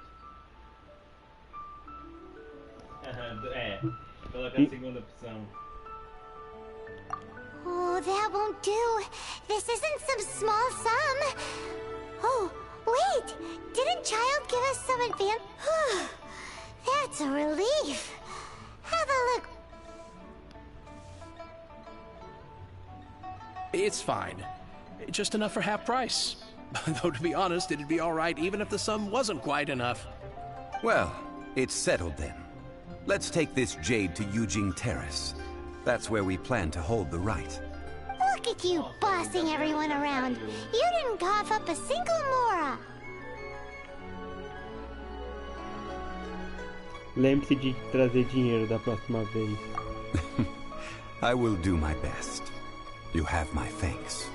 Coloca a segunda opção. Oh, that won't do. This isn't some small sum. Oh, wait. Didn't Child give us some advance? That's a relief. Have a look. It's fine. Just enough for half price. Though, to be honest, it'd be all right even if the sum wasn't quite enough. Well, it's settled then. Let's take this jade to Yujing Terrace. That's where we plan to hold the rite. Look at you bossing everyone around. You didn't cough up a single mora. Lembre-se de trazer dinheiro da próxima vez. I will do my best. You have my thanks.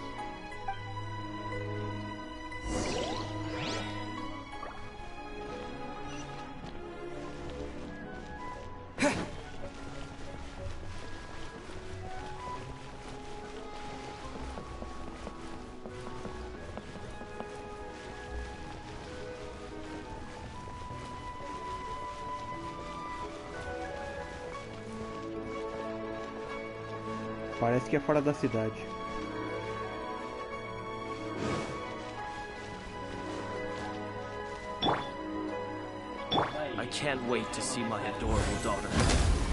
Parece que é fora da cidade. I can't wait to see my adorable daughter.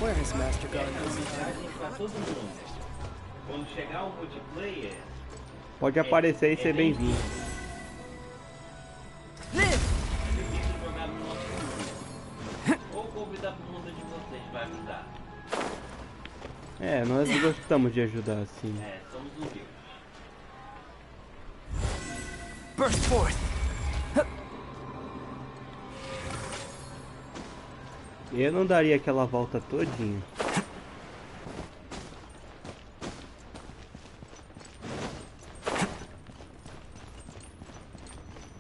Where has Master gone? Pra todo mundo. Quando chegar o multiplayer, Pode aparecer e ser bem-vindo. eu tenho que jogar no nosso mundo. Ou convidar pro mundo de vocês pra ajudar. É, nós gostamos de ajudar assim. É, somos humildes. Burst forth! Eu não daria aquela volta todinha.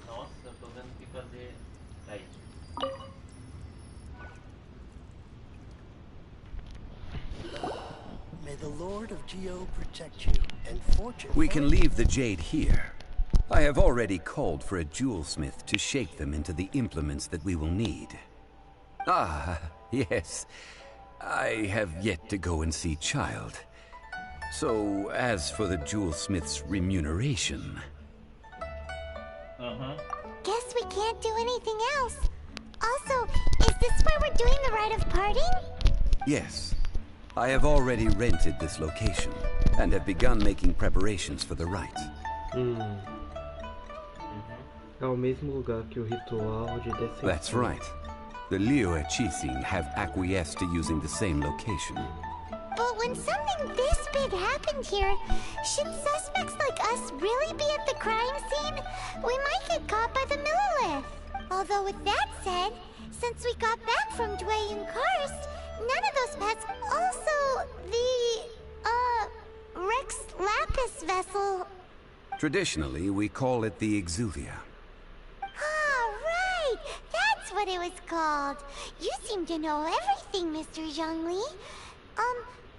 Nossa, eu tô vendo o que fazer. Aí. May the Lord of Geo protect you and fortune. We can leave the jade here. I have already called for a jewelsmith to shape them into the implements that we will need. Ah, yes. I have yet to go and see Child. So, as for the jewelsmith's remuneration... Guess we can't do anything else. Also, is this where we're doing the rite of parting? Yes. I have already rented this location, and have begun making preparations for the rite. É o mesmo lugar que o ritual de descensão. That's right. The Liyue Qixing have acquiesced to using the same location. But when something this big happened here, should suspects like us really be at the crime scene? We might get caught by the Millilith. Although with that said, since we got back from Dwayne Karst, none of those pets... Also, the, Rex Lapis vessel... Traditionally, we call it the Exuvia. Ah, right! That's what it was called. You seem to know everything, Mr. Zhongli.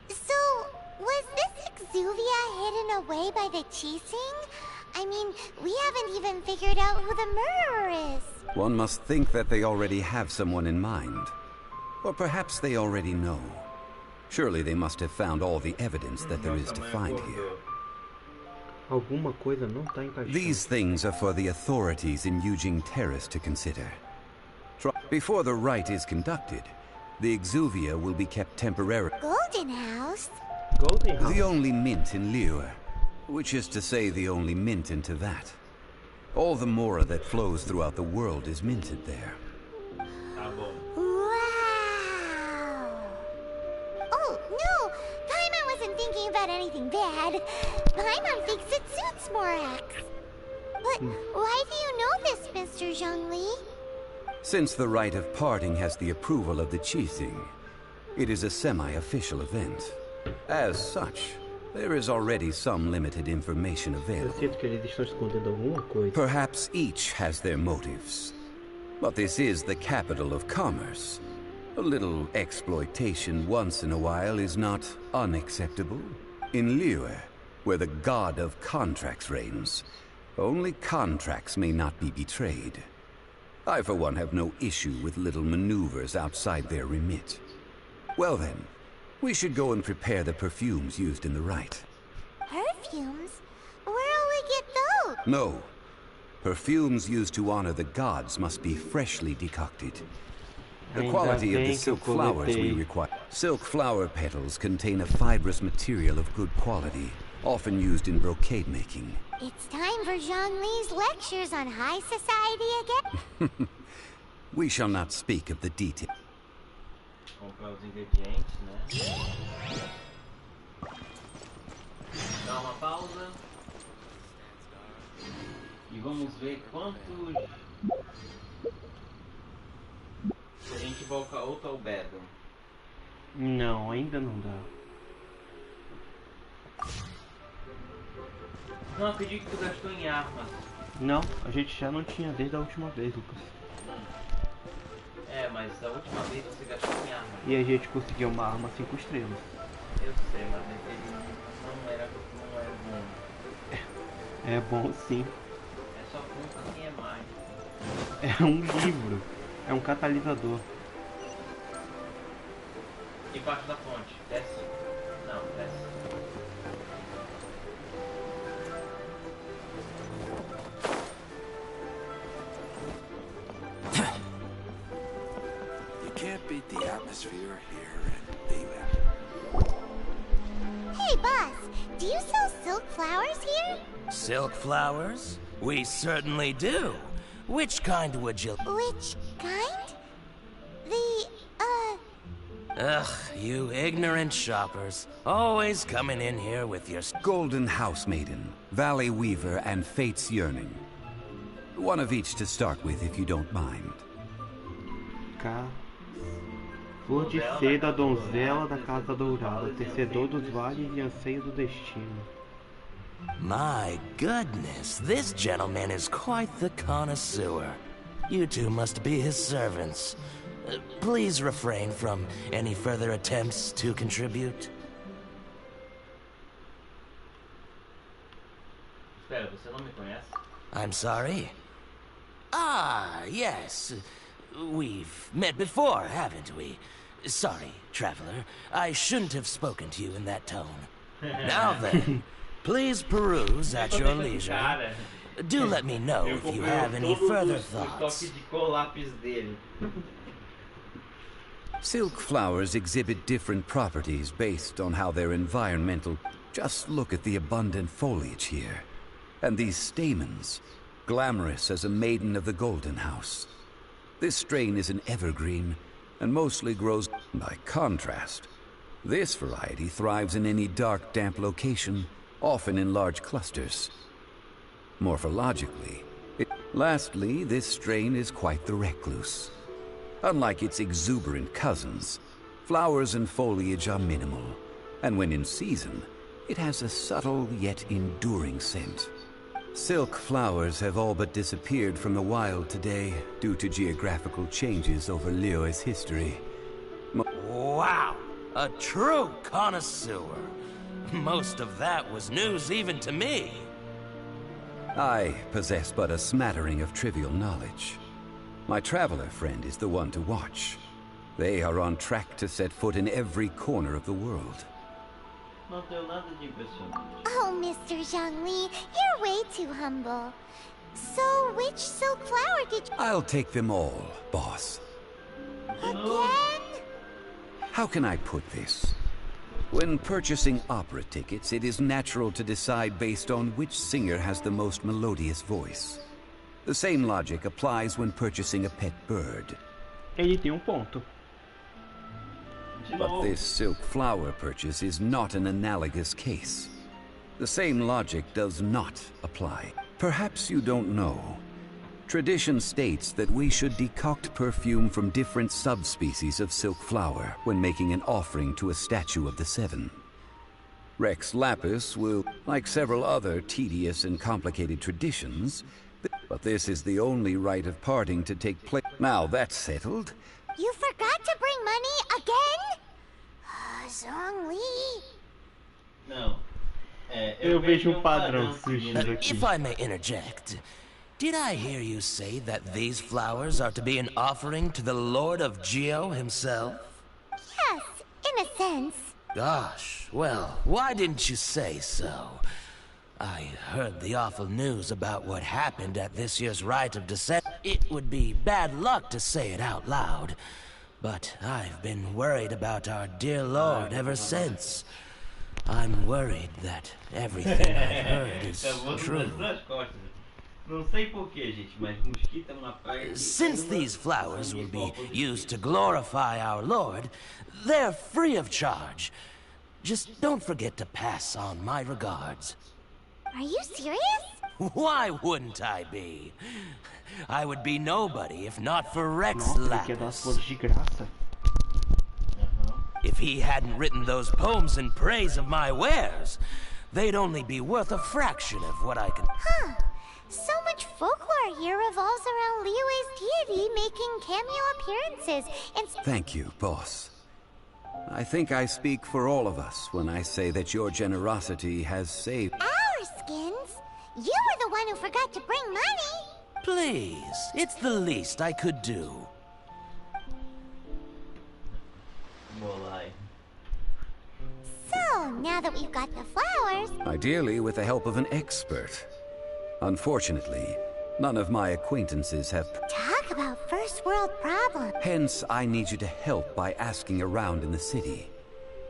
So, was this Exuvia hidden away by the Qixing? I mean, we haven't even figured out who the murderer is. One must think that they already have someone in mind. Or perhaps they already know. Surely they must have found all the evidence that there is to find here. Alguma coisa não tá encaixando. These things are for the authorities in Eugene Terrace to consider. Before the rite is conducted, the exuvia will be kept temporarily. Golden House? Golden House. The only mint in Liyue, which is to say the only mint into that. All the mora that flows throughout the world is minted there. Tá bom. Wow! Oh, no! Paimon wasn't thinking about anything bad. Paimon thinks it suits Morax. But why do you know this, Mr. Zhongli? Since the rite of parting has the approval of the Qixing, it is a semi-official event. As such, there is already some limited information Eu available. sinto que eles estão escondendo alguma coisa. Perhaps each has their motives. But this is the capital of commerce. A little exploitation once in a while is not unacceptable. In Liyue, where the god of contracts reigns, only contracts may not be betrayed. I, for one, have no issue with little maneuvers outside their remit. Well then, we should go and prepare the perfumes used in the rite. Perfumes? Where'll we get those? No. Perfumes used to honor the gods must be freshly decocted. The Ainda quality of bem the que silk eu flowers we coletei. require. Silk flower petals contain a fibrous material of good quality, often used in brocade making. It's time for Zhongli's lectures on high society again. We shall not speak of the details. Comprar os ingredientes, né? Dá uma pausa. E vamos ver quanto... Se a gente volta outro albedo. Não, ainda não dá. Não acredito que tu gastou em armas. Não, a gente já não tinha desde a última vez, Lucas. É, mas da última vez você gastou em armas. E a gente conseguiu uma arma 5 estrelas. Eu sei, mas ele não era bom. É bom sim. É só conta quem é mais. É um livro. É um catalisador. Debaixo da ponte. Desce. Não, desce. You can't beat the atmosphere here in Liyue. Hey, boss, do you sell silk flowers here? Silk flowers? We certainly do. Which kind would you... Which kind? Ugh, you ignorant shoppers. Always coming in here with your... Golden House Maiden, Valley Weaver, and Fate's Yearning. One of each to start with, if you don't mind. Flor de seda, donzela da Casa Dourada, tecedor dos vales e anseio do destino. My goodness, this gentleman is quite the connoisseur. You two must be his servants. Please refrain from any further attempts to contribute. Espera, você não me conhece? I'm sorry? Ah, yes. We've met before, haven't we? Sorry, traveler. I shouldn't have spoken to you in that tone. Now then, please peruse at your leisure. Do let me know if you have any further thoughts. Toque de cor lápis dele. Silk flowers exhibit different properties based on how their environmental... Just look at the abundant foliage here. And these stamens, glamorous as a maiden of the Golden House. This strain is an evergreen, and mostly grows by contrast. This variety thrives in any dark, damp location, often in large clusters. Morphologically, lastly, this strain is quite the recluse. Unlike its exuberant cousins, flowers and foliage are minimal, and when in season, it has a subtle yet enduring scent. Silk flowers have all but disappeared from the wild today due to geographical changes over Liyue's history. Wow, a true connoisseur. Most of that was news even to me. I possess but a smattering of trivial knowledge. My traveler friend is the one to watch. They are on track to set foot in every corner of the world. Não tenho nada de impressionante. Oh, Mr. Zhongli, you're way too humble. So, which silk flower did you... I'll take them all, boss. Again? How can I put this? When purchasing opera tickets, it is natural to decide based on which singer has the most melodious voice. The same logic applies when purchasing a pet bird. Ele tem ponto. But this silk flower purchase is not an analogous case. The same logic does not apply. Perhaps you don't know. Tradition states that we should decoct perfume from different subspecies of silk flower when making an offering to a statue of the Seven. Rex Lapis will, like several other tedious and complicated traditions, but this is the only rite of parting to take place. Now that's settled. You forgot to bring money again? Zhongli. Não. Eu vejo padrão surgindo aqui. If I may interject, did I hear you say that these flowers are to be an offering to the Lord of Geo himself? Yes, in a sense. Gosh, well, why didn't you say so? I heard the awful news about what happened at this year's Rite of Descent. It would be bad luck to say it out loud, but I've been worried about our dear Lord ever since. I'm worried that everything I've heard is true. Não sei porquê, gente, mas mosquito na praia. Since these flowers will be used to glorify our Lord, they're free of charge. Just don't forget to pass on my regards. Are you serious? Why wouldn't I be? I would be nobody if not for Rex Nossa, ele quer dar as Lapis. flores de graça. If he hadn't written those poems in praise of my wares, they'd only be worth a fraction of what I can... Huh. So much folklore here revolves around Liyue's deity making cameo appearances and... Thank you, boss. I think I speak for all of us when I say that your generosity has saved... Our skins? You were the one who forgot to bring money. Please, it's the least I could do. So, now that we've got the flowers... Ideally with the help of an expert. Unfortunately, none of my acquaintances have... Talk about first world problems. Hence, I need you to help by asking around in the city.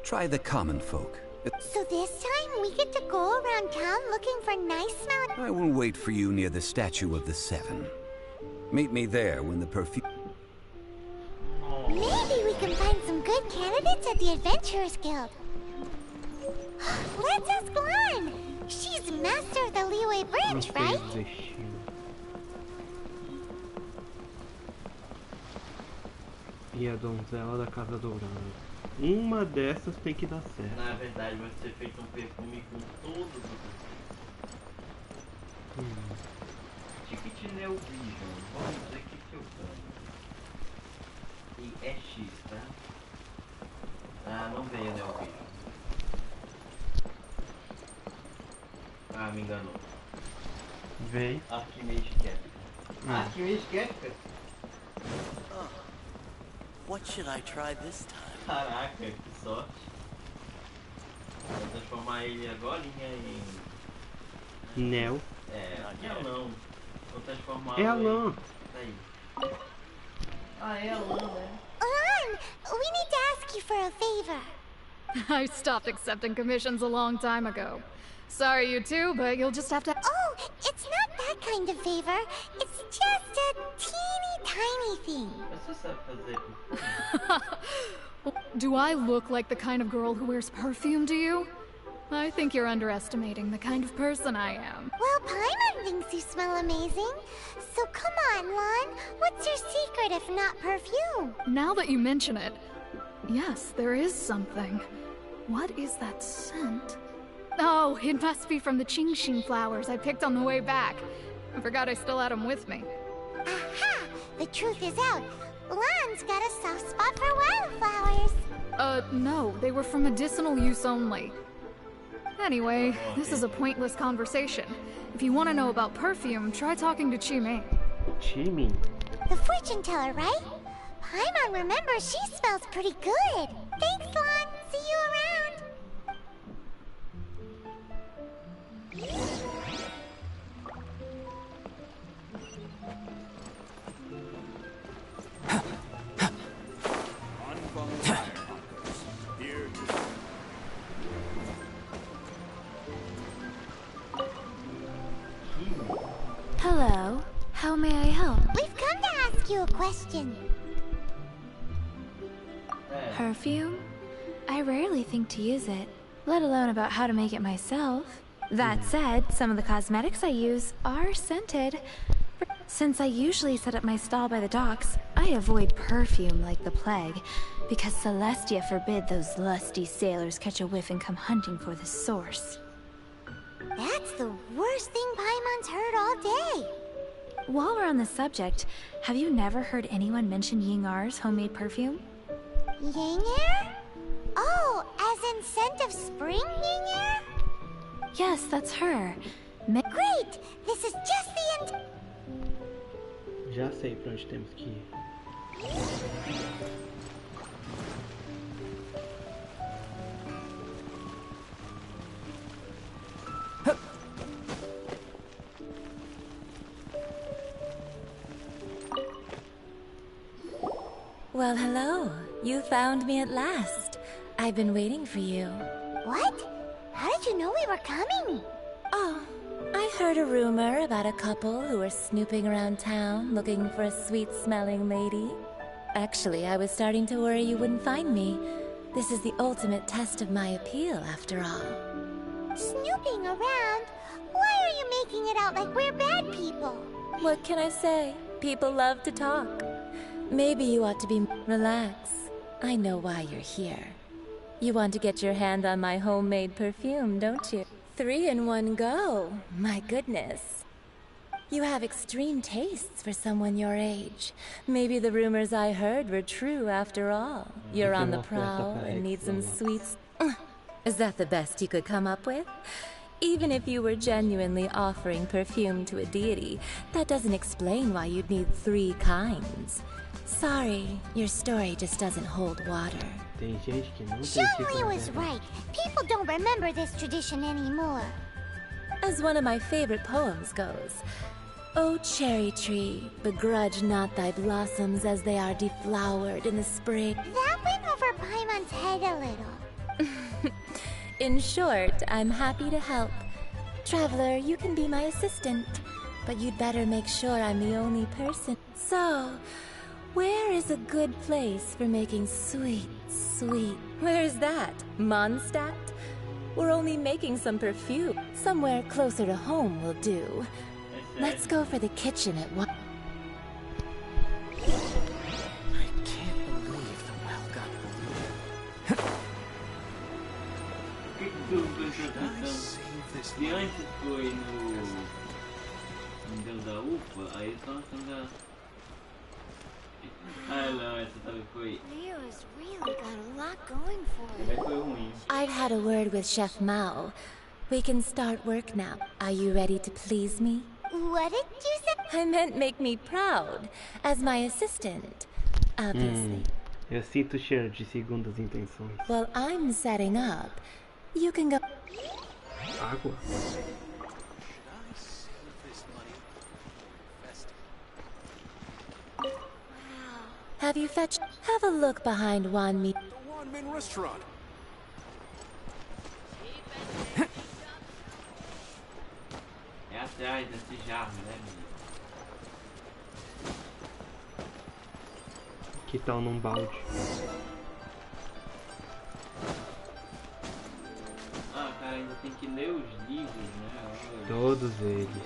Try the common folk. So this time we get to go around town looking for nice smelling... I will wait for you near the statue of the Seven. Meet me there when the perfume... Maybe we can find some good candidates at the Adventurers Guild. Let's ask Lan. She's master of the Liyue branch, right? E a donzela da Casa Dourada. Uma dessas tem que dar certo. Na verdade, vai ser feito um perfume com todos os... Ticket Neo Vision. Vamos ver o que eu ganho. E é X, tá? Ah, não veio Neo Vision. Ah, me enganou. Vem. Archimage Capital. Archimage Capital? Oh. What should I try this time? Caraca, que sorte. Vou transformar ele agora em... Neo. Neo não. Vou transformar... É a Lan. Tá aí. Ah, é a Lan, né? Lan, we need to ask you for a favor. I stopped accepting commissions a long time ago. Sorry, you two, but you'll just have to... Oh, it's not that kind of favor. It's just a teeny tiny thing. Mas você sabe fazer... Do I look like the kind of girl who wears perfume to you? I think you're underestimating the kind of person I am. Well, Paimon thinks you smell amazing. So come on, Lan. What's your secret if not perfume? Now that you mention it, yes, there is something. What is that scent? Oh, it must be from the Qingxing flowers I picked on the way back. I forgot I still had them with me. Aha! The truth is out. Lan's got a soft spot for wildflowers. No, they were for medicinal use only. Anyway, this is a pointless conversation. If you want to know about perfume, try talking to Qiming. Qiming? The fortune teller, right? Paimon remembers she smells pretty good. Thanks, Lan. See you around. question. Perfume? I rarely think to use it, let alone about how to make it myself. That said, some of the cosmetics I use are scented. Since I usually set up my stall by the docks, I avoid perfume like the plague, because Celestia forbid those lusty sailors catch a whiff and come hunting for the source. That's the worst thing Paimon's heard all day. While we're on the subject, have you never heard anyone mention Yingar's homemade perfume? Yingar? Oh, as in scent of spring, Yingar? Yes, that's her. Great! This is just the end. Já sei pra onde temos que ir. Well, hello. You found me at last. I've been waiting for you. What? How did you know we were coming? Oh, I heard a rumor about a couple who were snooping around town looking for a sweet-smelling lady. Actually, I was starting to worry you wouldn't find me. This is the ultimate test of my appeal, after all. Snooping around? Why are you making it out like we're bad people? What can I say? People love to talk. Maybe you ought to be... Relax. I know why you're here. You want to get your hand on my homemade perfume, don't you? 3 in one go. My goodness. You have extreme tastes for someone your age. Maybe the rumors I heard were true after all. You're on the prowl and need some sweets. Is that the best you could come up with? Even if you were genuinely offering perfume to a deity, that doesn't explain why you'd need 3 kinds. Sorry, your story just doesn't hold water. Tem gente que não Zhongli was right. People don't remember this tradition anymore. As one of my favorite poems goes, "O cherry tree, begrudge not thy blossoms as they are deflowered in the spring." That went over Paimon's head a little. In short, I'm happy to help. Traveler, you can be my assistant, but you'd better make sure I'm the only person. So, where is a good place for making sweet... Where's that? Mondstadt? We're only making some perfume. Somewhere closer to home will do. Let's go for the kitchen at one. I can't believe the well got Se antes foi no Deus da UPA, aí estão achando Ah não, essa também foi. Leo's really got a lot going for Também foi ruim. I've had a word with Chef Mao. We can start work now. Are you ready to please me? What did you say? I meant make me proud, as my assistant, obviously. Eu sinto o cheiro de segundas intenções. Well, I'm setting up. You can go... Água? Have you fetched... Have a look behind Wanmin. the Wanmin restaurant. É atrás desse jarro, né, menino? Que tal num balde? Ah, cara, ainda tem que ler os livros, né? Olha. Todos eles.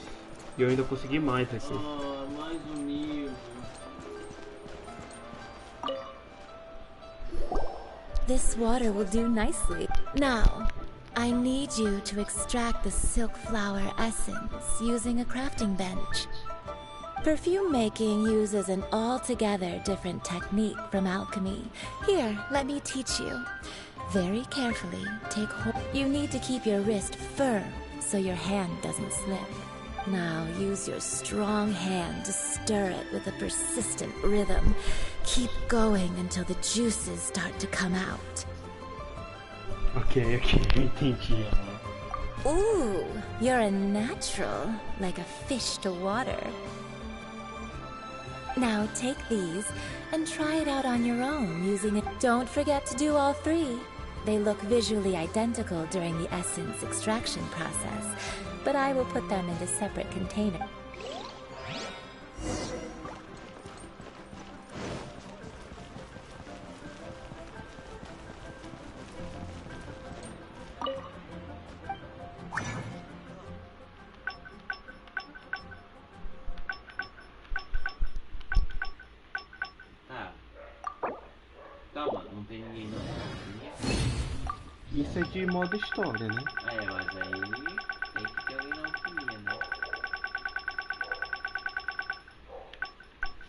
E eu ainda consegui mais aqui. Ah, mais um livro. This water will do nicely. Now, I need you to extract the silk flower essence using a crafting bench. Perfume making uses an altogether different technique from alchemy. Here, let me teach you. Very carefully, take hold. You need to keep your wrist firm so your hand doesn't slip. Now use your strong hand to stir it with a persistent rhythm. Keep going until the juices start to come out. Ok, entendi. Ooh, you're a natural, like a fish to water. Now take these and try it out on your own using it. Don't forget to do all 3. They look visually identical during the essence extraction process, but I will put them into separate containers. tem ninguém não. Isso é de modo história, né? É, mas aí tem que ter alguém na alquimia, né?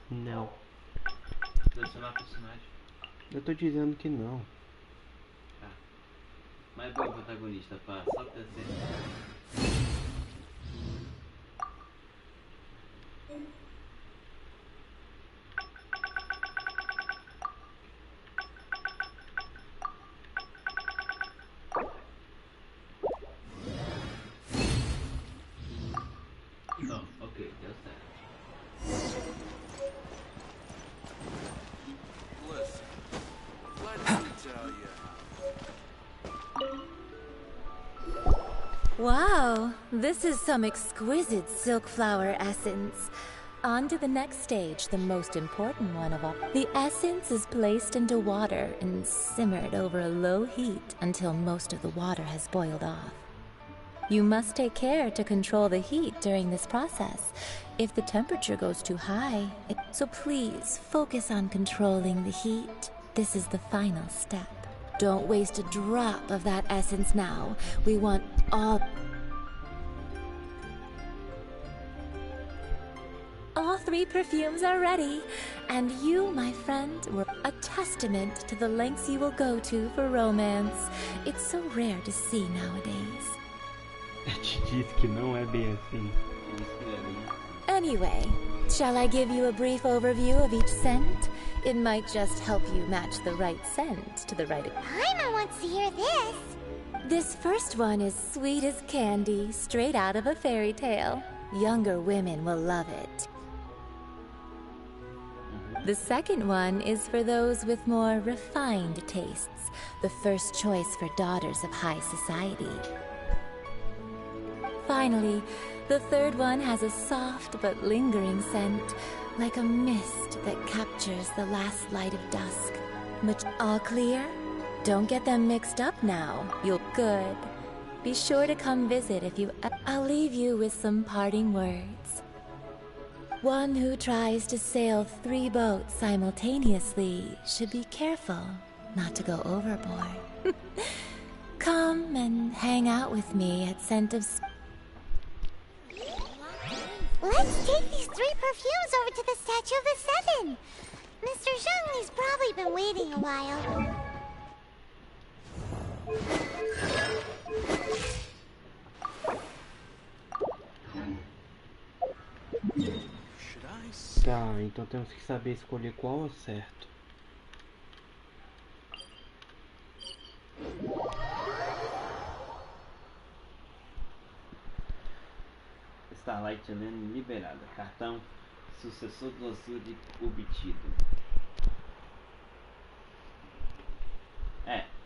Não. Selecionar personagem. Eu tô dizendo que não. Tá. Mas qual é o protagonista, pá? Só pra ser. Não, ok, deu certo. Listen, let me tell you. Wow, this is some exquisite silk flower essence. On to the next stage, the most important one of all. The essence is placed into water and simmered over a low heat until most of the water has boiled off. You must take care to control the heat during this process. If the temperature goes too high, so please focus on controlling the heat. This is the final step. Don't waste a drop of that essence now. We want all 3 perfumes are ready, and you, my friend, were a testament to the lengths you will go to for romance. It's so rare to see nowadays. Eu te disse que não é bem assim. Anyway, shall I give you a brief overview of each scent? It might just help you match the right scent to the right... Paimon wants to hear this. This first one is sweet as candy, straight out of a fairy tale. Younger women will love it. The second one is for those with more refined tastes, the first choice for daughters of high society. Finally, the third one has a soft but lingering scent, like a mist that captures the last light of dusk. All clear? Don't get them mixed up now. You'll good. Be sure to come visit if you... I'll leave you with some parting words. One who tries to sail 3 boats simultaneously should be careful not to go overboard. Come and hang out with me at Scent of... Let's take these 3 perfumes over to the Statue of the Seven. Mr. Zhongli's probably been waiting a while. Tá, então temos que saber escolher qual é o certo. Starlight Lane liberada. Cartão sucessor do azul obtido.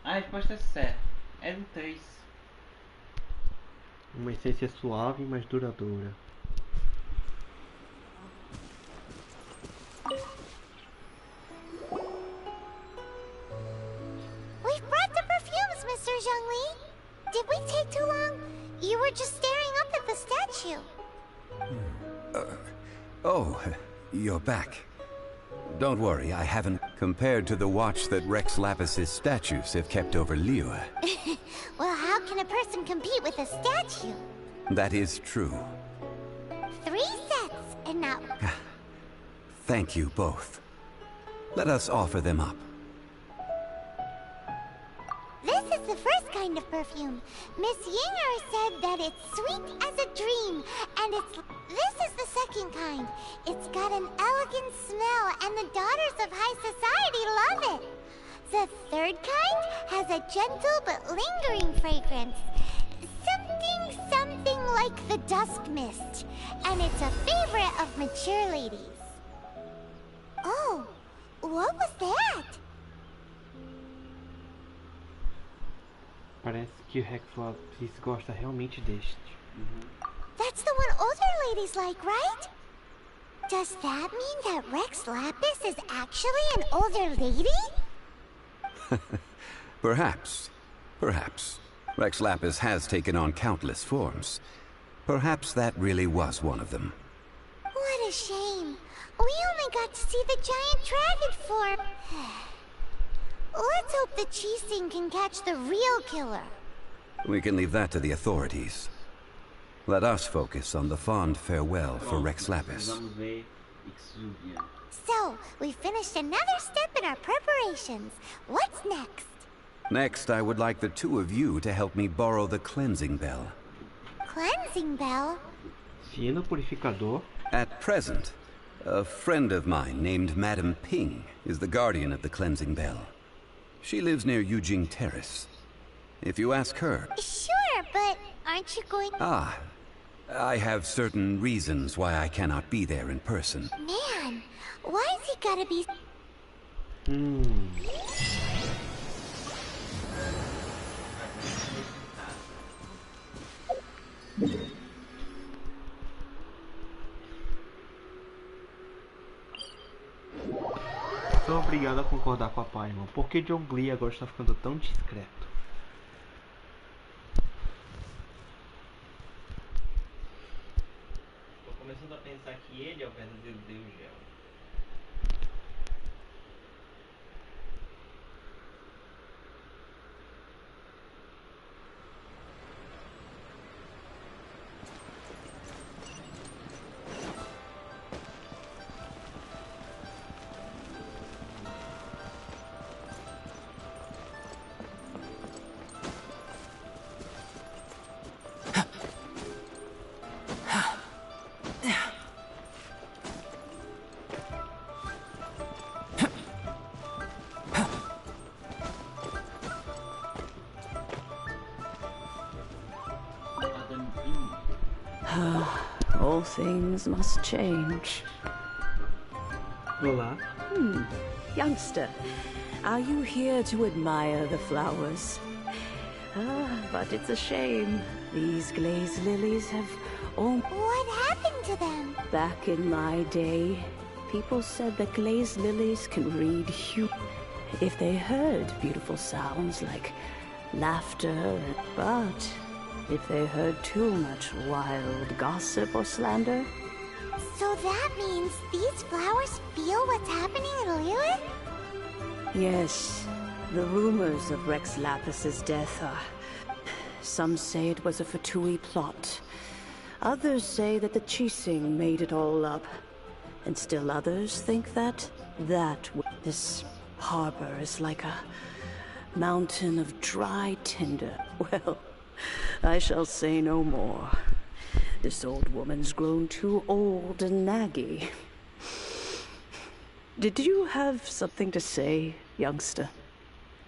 A resposta é certa. É do 3. Uma essência suave, mas duradoura. We've brought the perfumes, Mr. Zhongli. Did we take too long? You were just staring up at the statue. Oh, you're back. Don't worry, I haven't compared to the watch that Rex Lapis's statues have kept over Liyue. Well, how can a person compete with a statue? That is true. 3 sets, and now... Thank you both. Let us offer them up. This is the first kind of perfume. Miss Yinger said that it's sweet as a dream, and this is the second kind. It's got an elegant smell, and the daughters of high society love it. The third kind has a gentle but lingering fragrance. Something like the dusk mist, and it's a favorite of mature ladies. Oh, what was that? Parece que o Rex Lapis gosta realmente deste. That's the one older ladies like, right? Does that mean that Rex Lapis is actually an older lady? Perhaps. Perhaps. Rex Lapis has taken on countless forms. Perhaps that really was one of them. What a shame. We only got to see the giant dragon form. Let's hope the Qixing can catch the real killer. We can leave that to the authorities. Let us focus on the fond farewell for Rex Lapis. Vamos ver Exuvia. So, we finished another step in our preparations. What's next? Next, I would like the two of you to help me borrow the cleansing bell. Cleansing bell? Sino purificador. At present, a friend of mine named Madame Ping is the guardian of the cleansing bell. She lives near Yujing Terrace. If you ask her... Sure, but aren't you going... Ah, I have certain reasons why I cannot be there in person. Man, why's he gotta be... Sou obrigado a concordar com a Paimon. Por que John Glee agora está ficando tão discreto? Tô começando a pensar que ele é o verdadeiro Deus Gel. All things must change. Olá. Youngster, are you here to admire the flowers? But it's a shame. These glazed lilies have all... What happened to them? Back in my day, people said that glazed lilies can read if they heard beautiful sounds like laughter, but if they heard too much wild gossip or slander. So that means these flowers feel what's happening in Liyue? Yes, the rumors of Rex Lapis's death are... Some say it was a Fatui plot. Others say that the Qixing made it all up. And still others think that this harbor is like a mountain of dry tinder. Well, I shall say no more. This old woman's grown too old and naggy. Did you have something to say, youngster?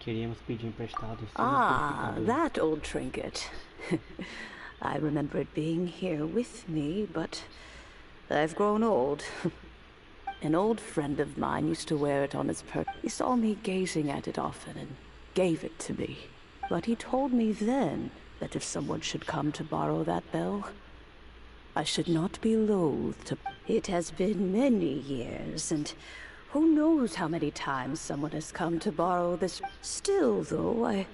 Queríamos pedir emprestado. Ah, that old trinket. I remember it being here with me, but I've grown old. An old friend of mine used to wear it on his person. He saw me gazing at it often and gave it to me. But he told me then that if someone should come to borrow that bell, I should not be loath to... It has been many years, and who knows how many times someone has come to borrow this... Still, though, I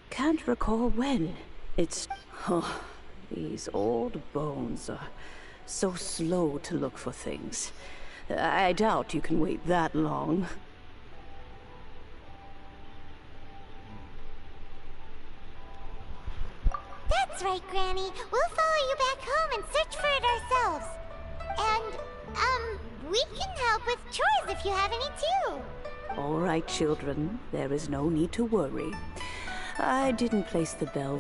can't recall when. It's... Oh, these old bones are so slow to look for things. I doubt you can wait that long. That's right, Granny. We'll follow you back home and search for it ourselves. And, we can help with chores if you have any too. All right, children. There is no need to worry. I didn't place the bell.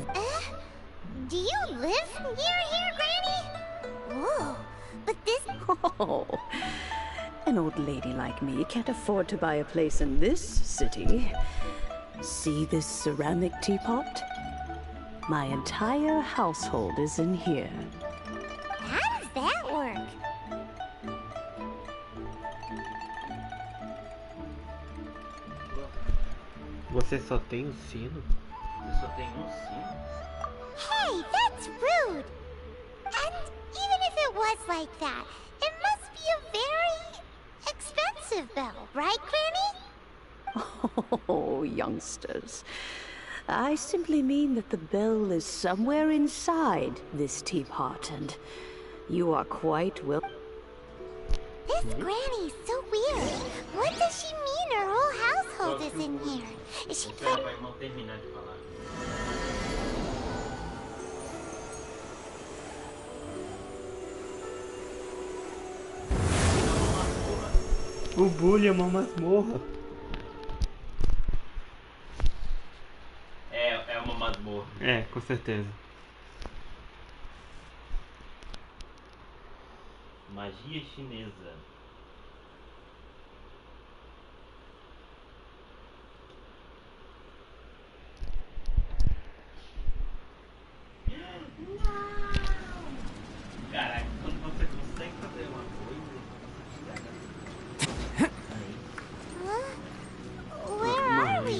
Do you live near here, Granny? Whoa, but this... Oh, an old lady like me can't afford to buy a place in this city. See this ceramic teapot? My entire household is in here. How does that work? Você só tem um sino? Eu só tenho sino? Hey, that's rude! And even if it was like that, it must be a very expensive bell, right, Granny? Oh, youngsters. I simply mean that the bell is somewhere inside this teapot, and you are quite well... This granny is so weird. What does she mean her whole household is in here? Is she Espera pra irmão terminar de falar. O bullying é uma masmorra. É uma masmorra. É, com certeza. Magia chinesa. Caraca, quando você consegue fazer uma coisa. Where are we?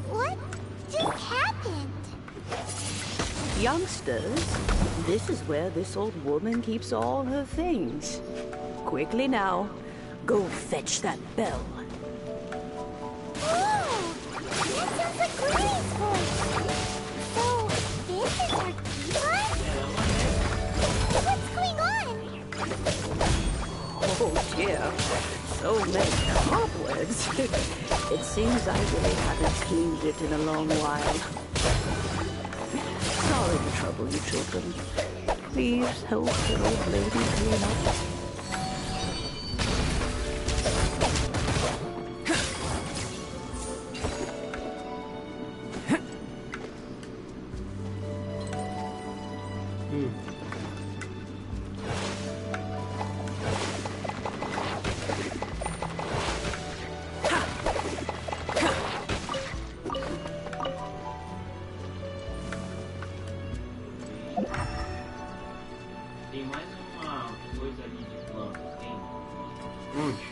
What just happened? Youngsters, this is where this old woman keeps all her things. Quickly now, go fetch that bell. Oh, that sounds like Granny's voice. So, this is her keyboard? What's going on? Oh dear, so many cobwebs. It seems I really haven't cleaned it in a long while. Sorry to trouble you children. Please help the old lady clean up. Tem mais uma coisa ali de plantas, tem? Onde?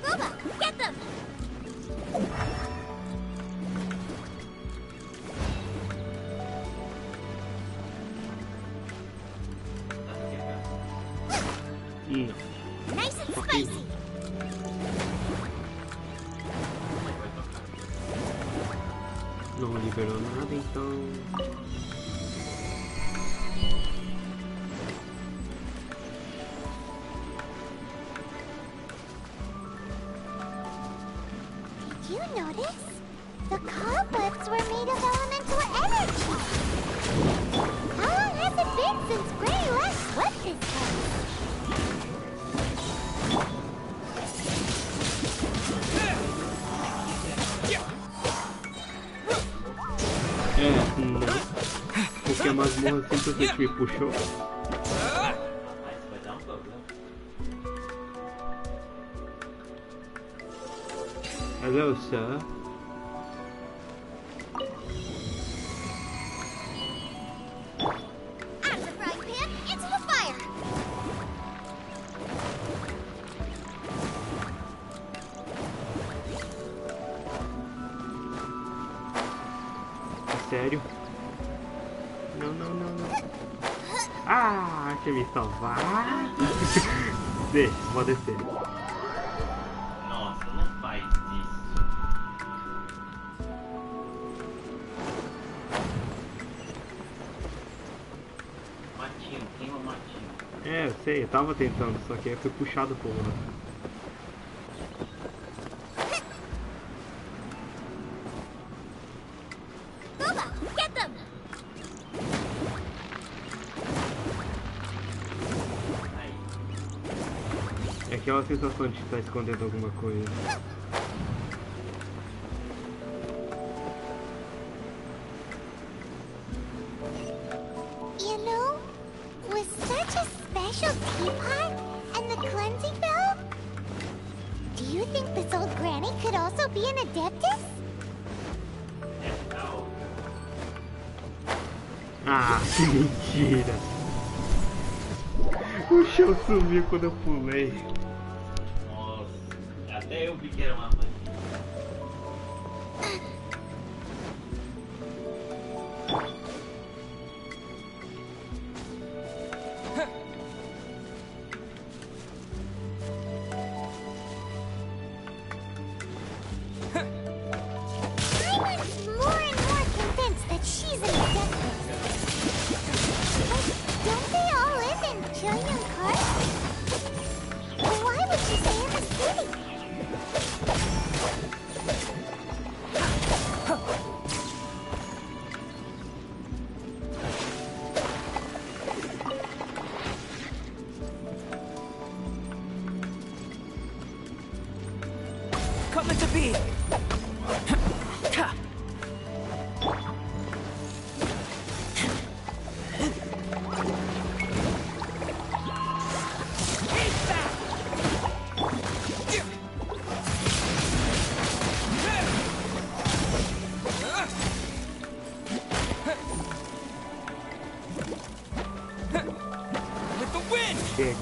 Bubba, get them! Nice and spicy! Não liberou nada, então... Did you notice? The cobwebs were made of elemental energy. How long has it been since Granny last swept this place? Não. Porque a masmorra simplesmente me puxou. Rapaz, vai dar um problema. Hello, sir. Out of the frying pan, into the fire! Sério? Não. Ah, quer me salvar? Deixa, vou descer. Nossa, não faz isso. Matinho, queima o matinho. É, eu sei, eu tava tentando, só que aí eu fui puxado por lá. Bubba, get them! É aquela sensação de estar escondendo alguma coisa. You know, with such a special teapot and the cleansing bell, do you think this old granny could also be an adeptus? Ah, que mentira! O chão sumiu quando eu pulei. Nossa, até eu vi que era uma magia. I'm more and more convinced that she's an adeptus. But don't they all live in coming to be! With the wind! Chega.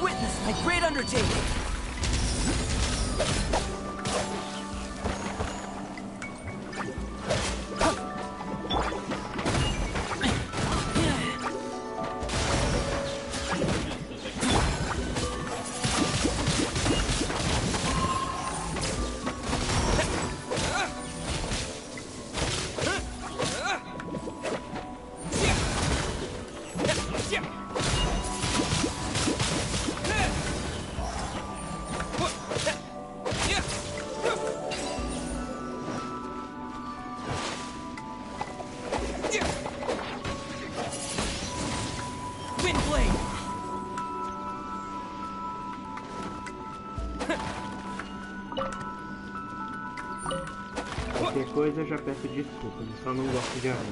Witness my great undertaking! Qualquer coisa eu já peço desculpas, eu só não gosto de arroz.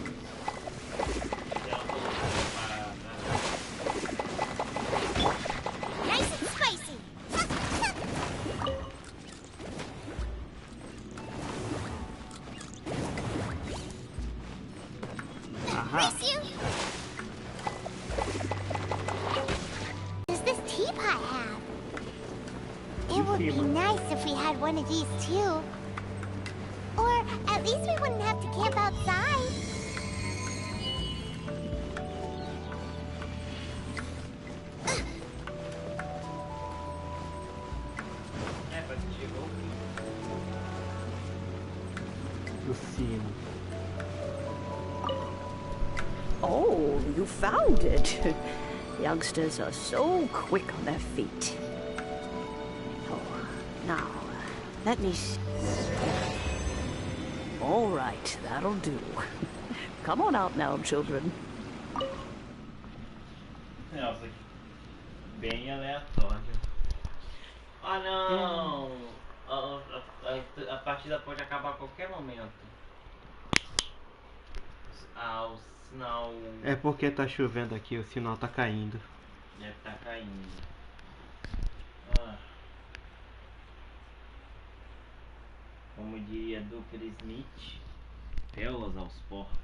Nice and spicy. Aha! Miss you? Does this teapot have? It would be nice if we had one of these too. Or at least we wouldn't have to camp outside. O sino. Oh, you found it. Youngsters are so quick on their feet. Oh, now, let me see. All right, that'll do. Come on out now, children. Nossa, bem aleatório. Ah não! A partida pode acabar a qualquer momento. Ah, o sinal... É porque tá chovendo aqui, o sinal tá caindo. Deve estar caindo. Ah. Como diria Dr. Smith, pérolas aos porcos.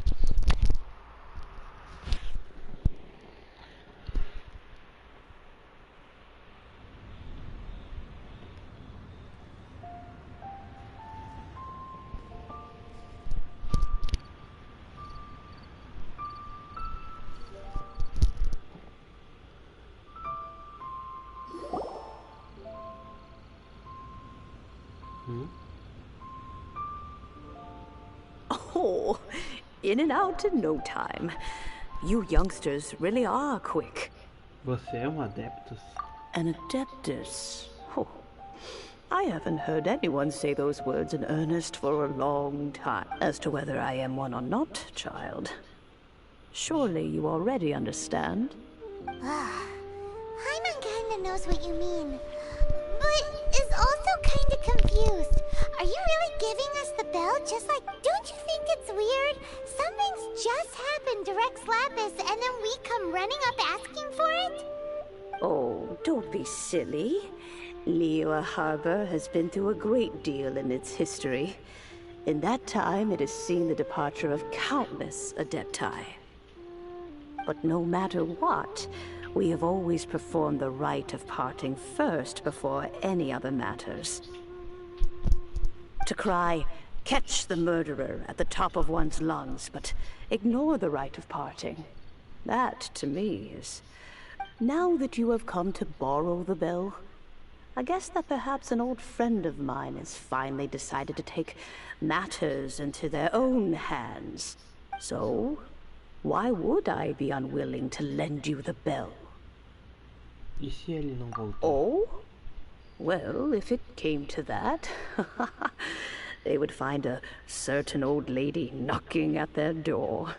Oh, in and out in no time. You youngsters really are quick. Você é adeptus? An adeptus? Oh, I haven't heard anyone say those words in earnest for a long time. As to whether I am one or not, child. Surely you already understand. Hyman kinda knows what you mean, but is also kinda confused. Are you really giving us the bell just like... Don't you think it's weird? Something's just happened to Rex Lapis and then we come running up asking for it? Oh, don't be silly. Liyue Harbor has been through a great deal in its history. In that time, it has seen the departure of countless Adepti. But no matter what, we have always performed the rite of parting first before any other matters. To cry, "Catch the murderer," at the top of one's lungs, but ignore the rite of parting. That, to me, is... Now that you have come to borrow the bell, I guess that perhaps an old friend of mine has finally decided to take matters into their own hands. So, why would I be unwilling to lend you the bell? E se ele não voltar? Oh? Well, if it came to that, they would find a certain old lady knocking at their door.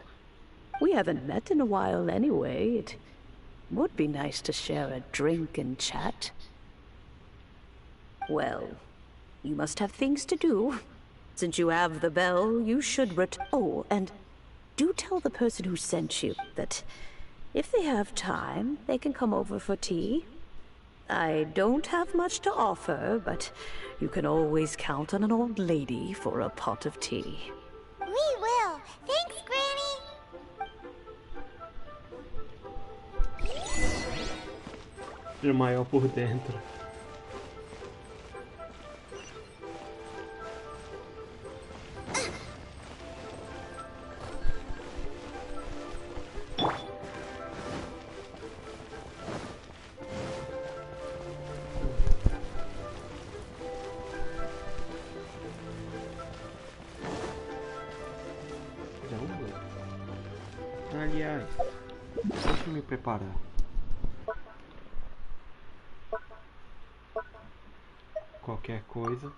We haven't met in a while anyway. It would be nice to share a drink and chat. Well, you must have things to do. Since you have the bell, you should Oh, and do tell the person who sent you that if they have time, they can come over for tea. I don't have much to offer, but you can always count on an old lady for a pot of tea. We will. Thanks, Granny. O maior por dentro. Aliás, deixa eu me preparar. Qualquer coisa.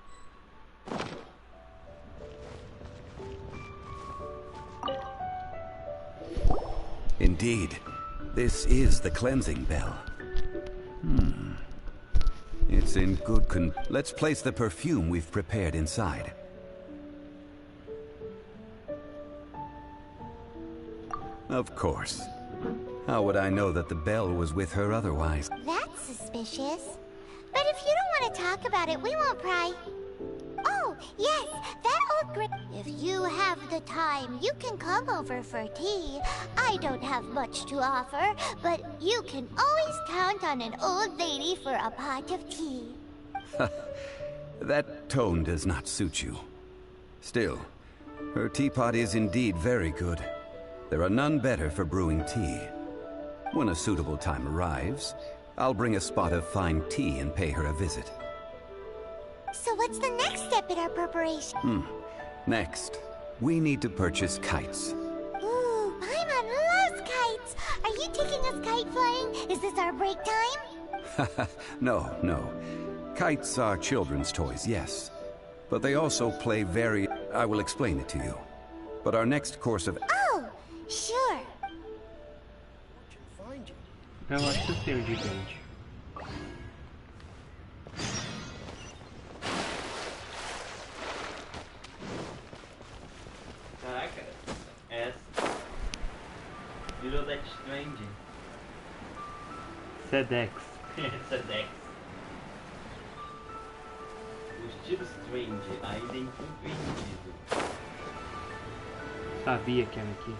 Indeed, this is the cleansing bell. It's in good Let's place the perfume we've prepared inside. Of course. How would I know that the bell was with her otherwise? That's suspicious. But if you don't want to talk about it, we won't pry. Oh, yes, that old If you have the time, you can come over for tea. I don't have much to offer, but you can always count on an old lady for a pot of tea. That tone does not suit you. Still, her teapot is indeed very good. There are none better for brewing tea. When a suitable time arrives, I'll bring a spot of fine tea and pay her a visit. So what's the next step in our preparation? Next, we need to purchase kites. Ooh, Paimon loves kites! Are you taking us kite flying? Is this our break time? No. Kites are children's toys, yes. But they also play very... I will explain it to you. But our next course of... Oh, sure. Eu acho que eu sei onde vende. Caraca, virou Death Stranding. Sedex. Sedex. O estilo Strange ainda é incompreendido. Sabia que era aqui.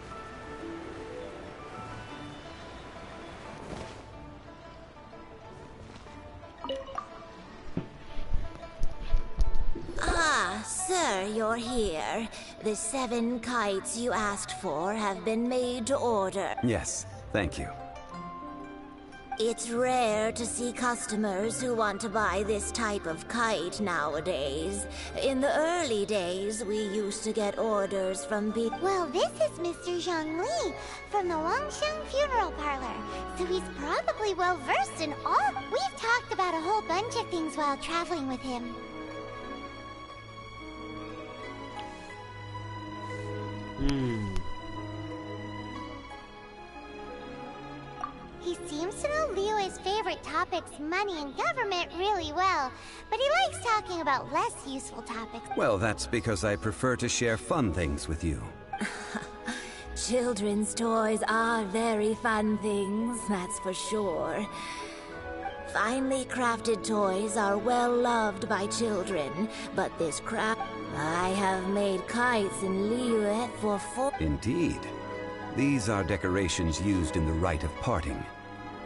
Ah, sir, you're here. The 7 kites you asked for have been made to order. Yes, thank you. It's rare to see customers who want to buy this type of kite nowadays. In the early days, we used to get orders from people. Well, this is Mr. Zhongli from the Wangsheng Funeral Parlor, so he's probably well versed in all. We've talked about a whole bunch of things while traveling with him. He seems to know Liyue's favorite topics, money and government, really well, but he likes talking about less useful topics. Well, that's because I prefer to share fun things with you. Children's toys are very fun things, that's for sure. Finely crafted toys are well loved by children, but this crap... I have made kites in Liyue for 4... Indeed. These are decorations used in the rite of parting.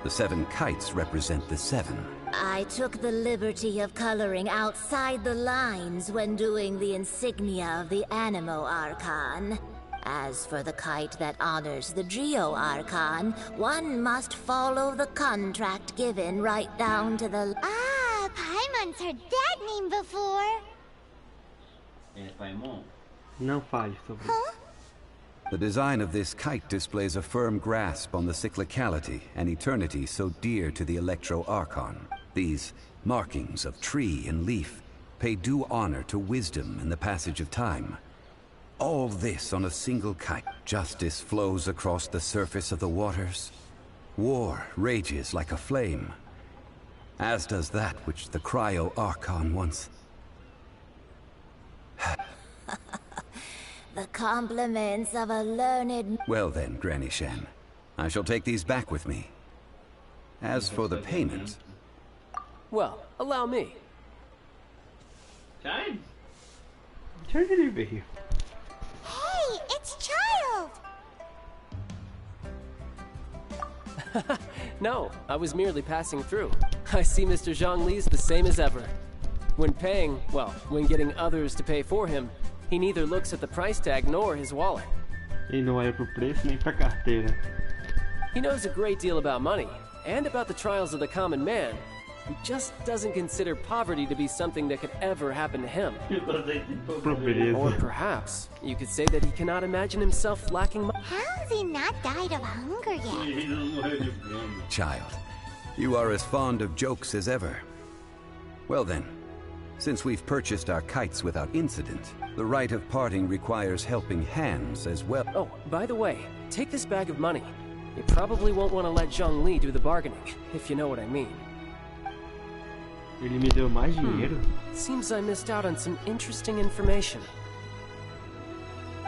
The 7 kites represent the 7. I took the liberty of coloring outside the lines when doing the insignia of the Animo Archon. As for the kite that honors the Geo Archon, one must follow the contract given right down to the... Ah, Paimon's heard that name before. Paimon? Não fale sobre isso. The design of this kite displays a firm grasp on the cyclicality and eternity so dear to the Electro Archon. These markings of tree and leaf pay due honor to wisdom and the passage of time. All this on a single kite. Justice flows across the surface of the waters. War rages like a flame, as does that which the Cryo Archon once. The compliments of a learned... Well then, Granny Shan, I shall take these back with me. As for the payment... Well, allow me. Child? Turn it over here. Hey, it's Child! No, I was merely passing through. I see Mr. Zhongli's the same as ever. When paying, well, when getting others to pay for him, he neither looks at the price tag nor his wallet. Ele não olha pro preço nem pra carteira. He knows a great deal about money, and about the trials of the common man. He just doesn't consider poverty to be something that could ever happen to him. Or perhaps you could say that he cannot imagine himself lacking money. How has he not died of hunger yet? Child, you are as fond of jokes as ever. Well then, since we've purchased our kites without incident, the rite of parting requires helping hands as well. Oh, by the way, take this bag of money. You probably won't want to let Zhongli do the bargaining, if you know what I mean. Ele me deu mais dinheiro? Seems I missed out on some interesting information.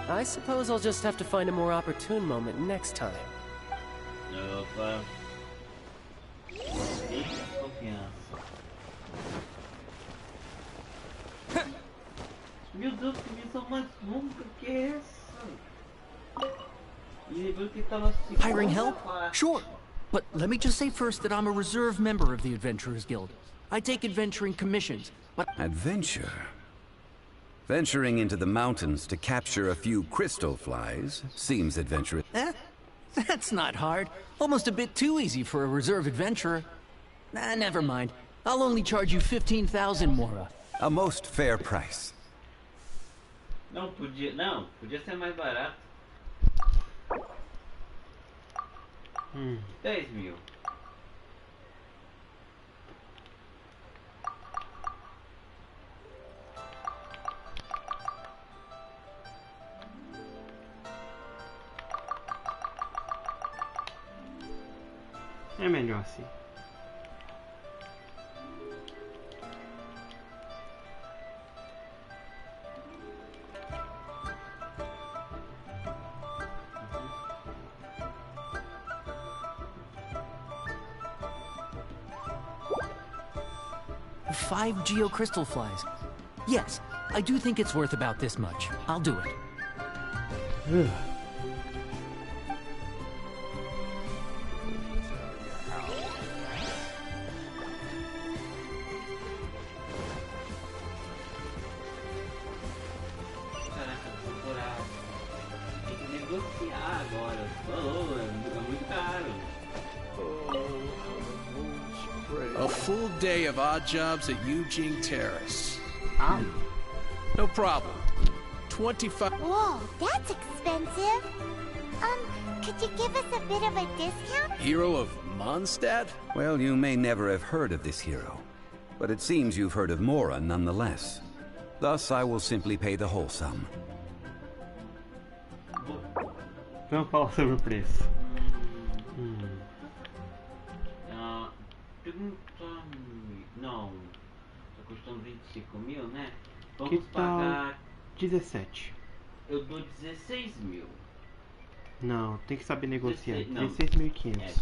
I suppose I'll just have to find a more opportune moment next time. Opa. Confiança. Meu Deus, que missão mais longa que é essa? E ele viu que tava assim. Hiring help? Sure. But let me just say first that I'm a reserve member of the Adventurers Guild. I take adventuring commissions, but... Adventure? Venturing into the mountains to capture a few crystal flies seems adventurous. Eh? That's not hard. Almost a bit too easy for a reserve adventurer. Nah, never mind. I'll only charge you 15,000 Mora. A most fair price. Não, podia ser mais barato. 10.000. É melhor assim. Five geocrystal flies. Yes, I do think it's worth about this much. I'll do it. Ugh. Caraca, temporada. Tem que negociar agora. Falou, é muito caro. A full day of odd jobs at Eugene Terrace. Ow. No problem. 25. Whoa, that's expensive. Could you give us a bit of a discount? Hero of Mondstadt? Well, you may never have heard of this hero, but it seems you've heard of Mora nonetheless. Thus, I will simply pay the whole sum. Vamos falar sobre o preço. Não, tá custando 25.000, né? Que Vamos tal pagar. 17? Eu dou 16.000. Não, tem que saber negociar. 16.500. 16.500. É, 16.500.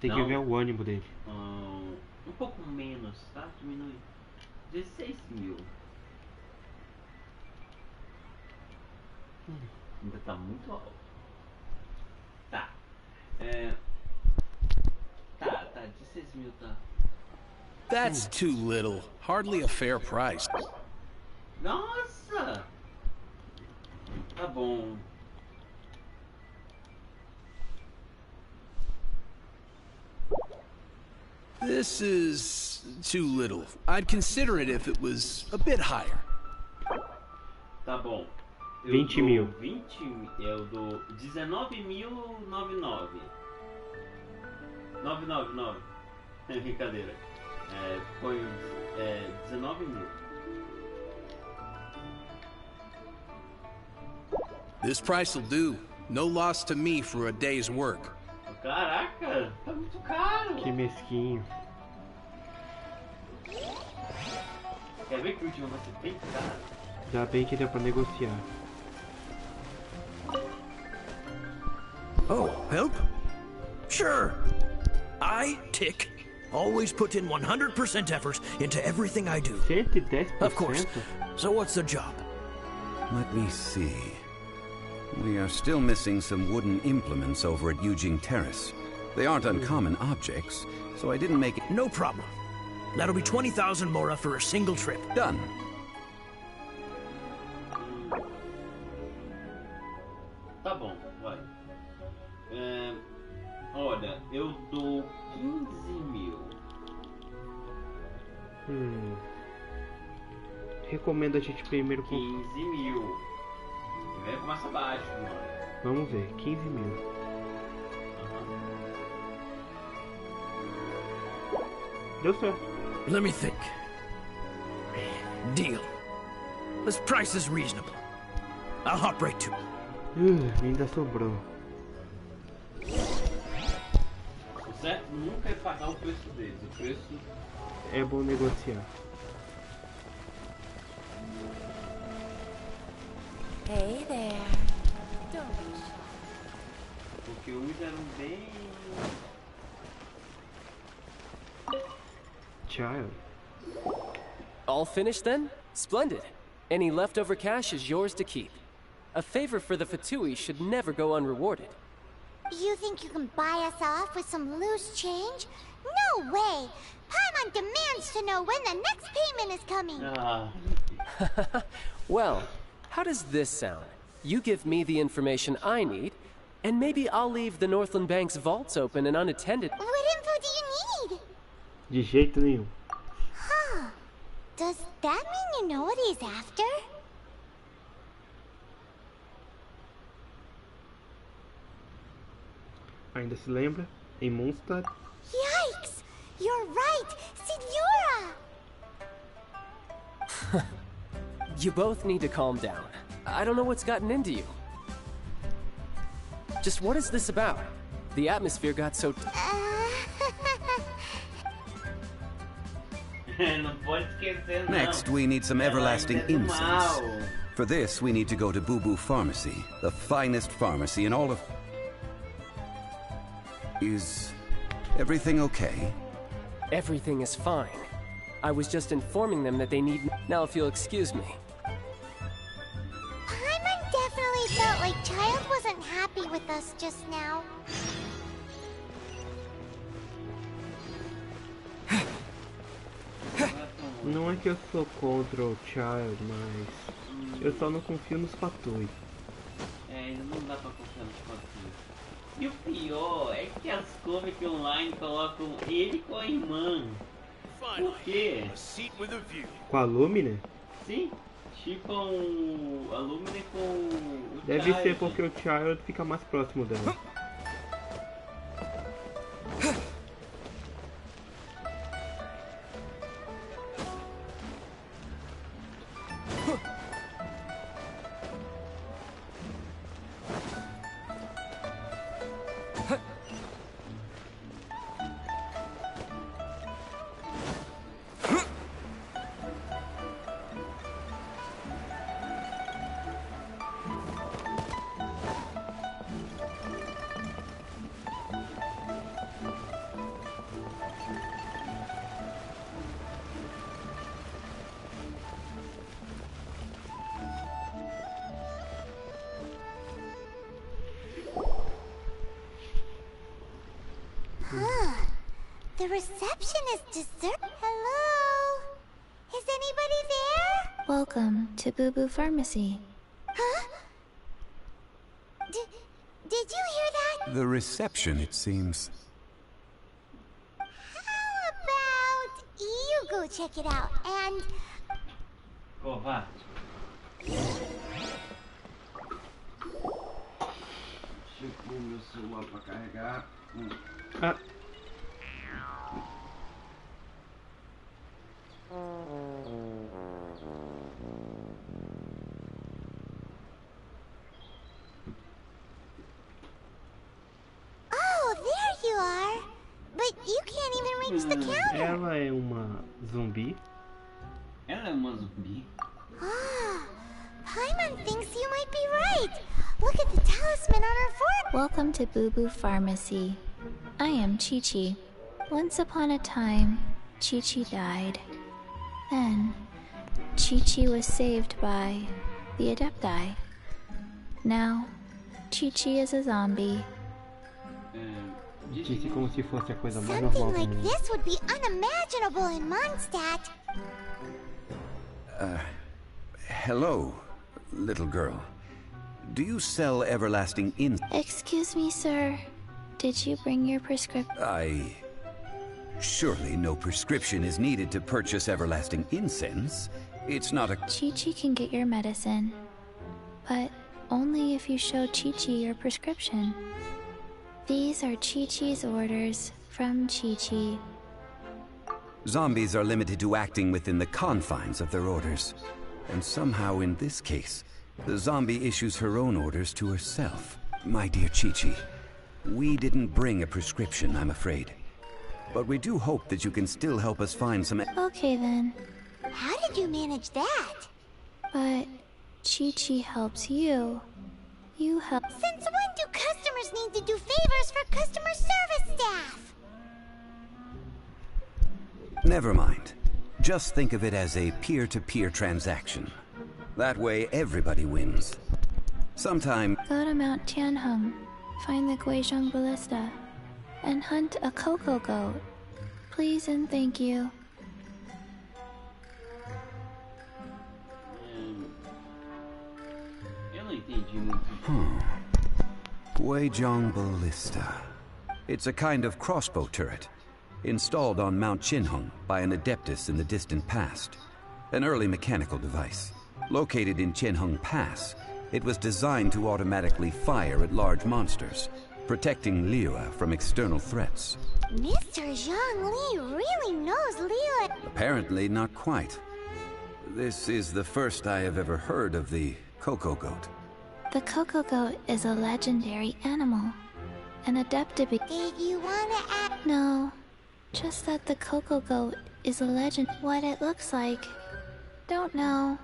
Tem que ver o ânimo dele. Um pouco menos, tá? Diminui. 16.000. Ainda tá muito alto. Tá. Tá, 16.000 tá. That's too little. Hardly a fair price. Nossa! Tá bom. This is too little. I'd consider it if it was a bit higher. Tá bom. 20.000. Eu dou 19.099. 999. É brincadeira. Põe 19.000. This price will do. No loss to me for a day's work. Caraca, tá muito caro. Que mesquinho. Quer ver que o último vai ser bem caro? Já bem que deu pra negociar. Oh, help? Sure. I, Tick, always put in 100% effort into everything I do. 110%? Of course. So what's the job? Let me see. We are still missing some wooden implements over at Eugene Terrace. They aren't uncommon objects, so I didn't make it. No problem. That'll be 20,000 mora for a single trip. Done. Tá bom, vai. Olha, eu dou 15.000. Recomendo a gente primeiro... 15.000. Primeiro começa baixo, mano. Vamos ver, 15.000. Deu certo. Let me think. Deal. This price is reasonable. I'll hop right to it. Ainda sobrou. O certo nunca é pagar o preço deles. O preço... É bom negociar. Hey there. Don't be shy. Porque uns eram bem... Child. All finished then? Splendid. Any leftover cash is yours to keep. A favor for the Fatui should never go unrewarded. You think you can buy us off with some loose change? No way! Paimon demands to know when the next payment is coming! Well, how does this sound? You give me the information I need, and maybe I'll leave the Northland Bank's vaults open and unattended. What info do you need? De jeito nenhum. Huh. Does that mean you know what he's after? Ainda se lembra? Em Mondstadt? Yikes! You're right! Signora! You both need to calm down. I don't know what's gotten into you. Just what is this about? The atmosphere got so... Não pode esquecer, não. Next, we need some everlasting incense. For this, we need to go to Boo Boo Pharmacy, the finest pharmacy in all of... Is everything okay? Everything is fine. I was just informing them that they need... Now if you'll excuse me. Paimon definitely felt like Child wasn't happy with us just now. Não é que eu sou contra o Child, mas eu só não confio nos Fatui. Ainda não dá pra confiar nos Fatui. E o pior é que as comic online colocam ele com a irmã. Por quê? Com a Lumine? Sim, tipo a Lumine com o Deve Child. ser porque o Child fica mais próximo dela. The receptionist deserves... Hello? Is anybody there? Welcome to Boo Boo Pharmacy. Huh? Did you hear that? The reception, it seems. How about you go check it out and... Pô, vá. Deixa eu pôr meu celular pra carregar. Ah. manage the counter? Ela é uma zumbi? Ela é uma zumbi? Ah, Paimon thinks you might be right. Look at the talisman on her forehead. Welcome to Boo Boo Pharmacy. I am Chi-Chi. Once upon a time, Chi-Chi died. Then, Chi-Chi was saved by the Adepti. Now, Chi-Chi is a zombie. Disse como se fosse a coisa mais Something normal do like mundo. this would be unimaginable in Mondstadt. Hello, little girl. Do you sell everlasting incense? Excuse me, sir. Did you bring your prescription? Surely no prescription is needed to purchase everlasting incense. It's not a... Chi-Chi can get your medicine, but only if you show Chi-Chi your prescription. These are Chi-Chi's orders from Chi-Chi. Zombies are limited to acting within the confines of their orders. And somehow in this case, the zombie issues her own orders to herself. My dear Chi-Chi, we didn't bring a prescription, I'm afraid. But we do hope that you can still help us find some... Okay then. How did you manage that? But Chi-Chi helps you. You help... Since when do customers need to do favors for customer service staff? Never mind. Just think of it as a peer-to-peer transaction. That way everybody wins. Sometime... Go to Mount Tianheng, find the Guizhong Ballista, and hunt a cocoa goat. Please and thank you. Eu não entendi muito. Guizhong Ballista. It's a kind of crossbow turret, installed on Mount Qinheng by an adeptus in the distant past. An early mechanical device. Located in Qianheng Pass, it was designed to automatically fire at large monsters, protecting Liyue from external threats. Mr. Zhongli really knows Liyue. Apparently not quite. This is the first I have ever heard of the cocoa goat. The cocoa goat is a legendary animal. An adepti... Did you wanna add... No. Just that the cocoa goat is a legend. What it looks like. Don't know.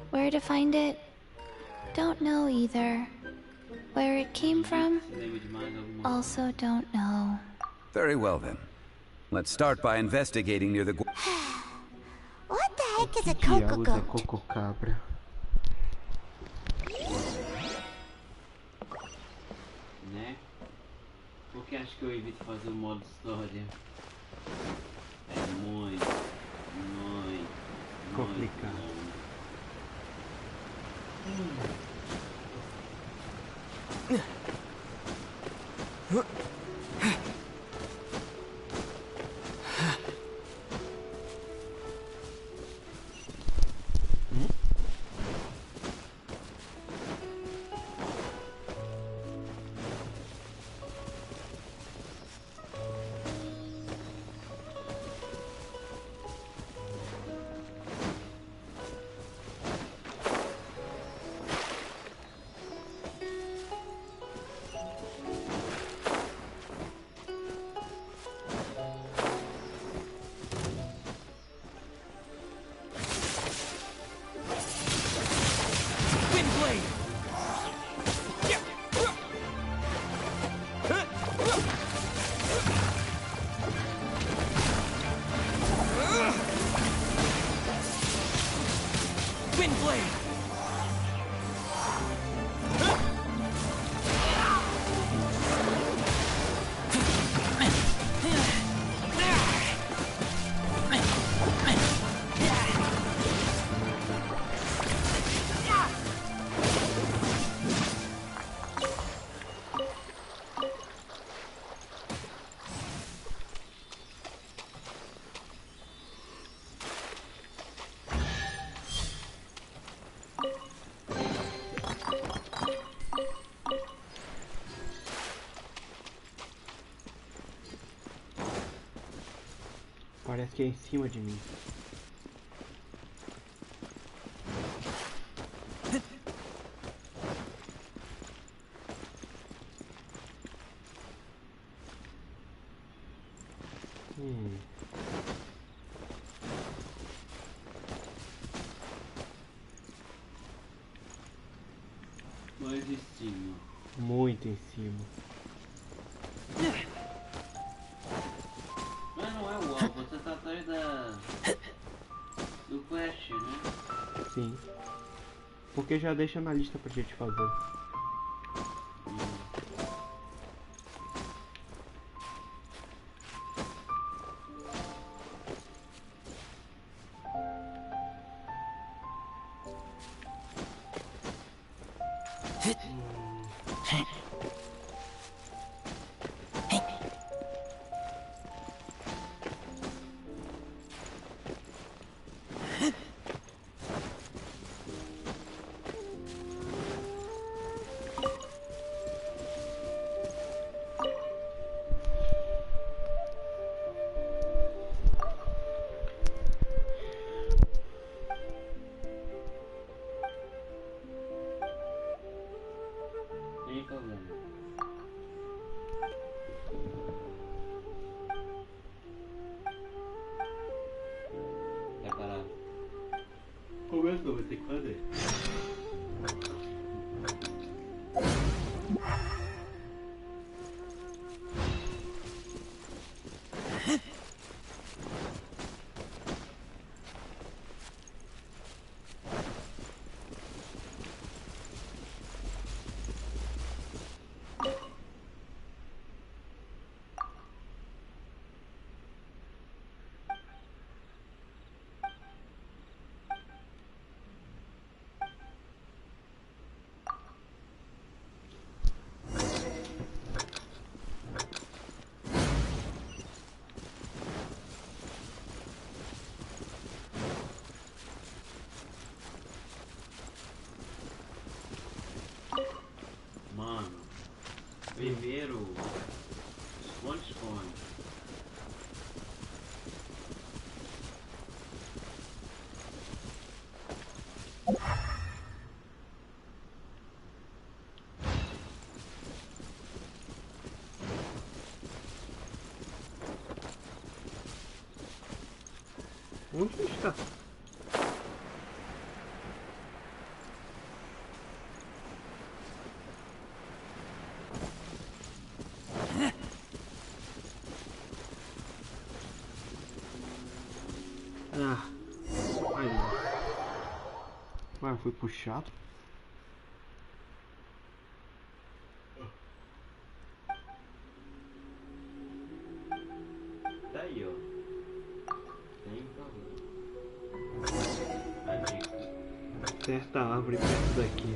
Where to find it? Don't know either. Where it came from? Also don't know. Very well then. Let's start by investigating near the... What the heck is a cocoa Diabos é goat? coco cabra. Né? Porque acho que eu evito fazer o modo história. É muito complicado. Parece que é em cima de mim. Mais em cima. Muito em cima. Mas não é o alvo, você tá atrás do quest, né? Sim. Porque já deixa na lista pra gente fazer. Sem problema. Preparado. Começou, vai ter que fazer. Mano, primeiro esconde. Onde está? Aí foi puxado. Tá aí, ó. Tem problema. A dica. Certa árvore perto daqui.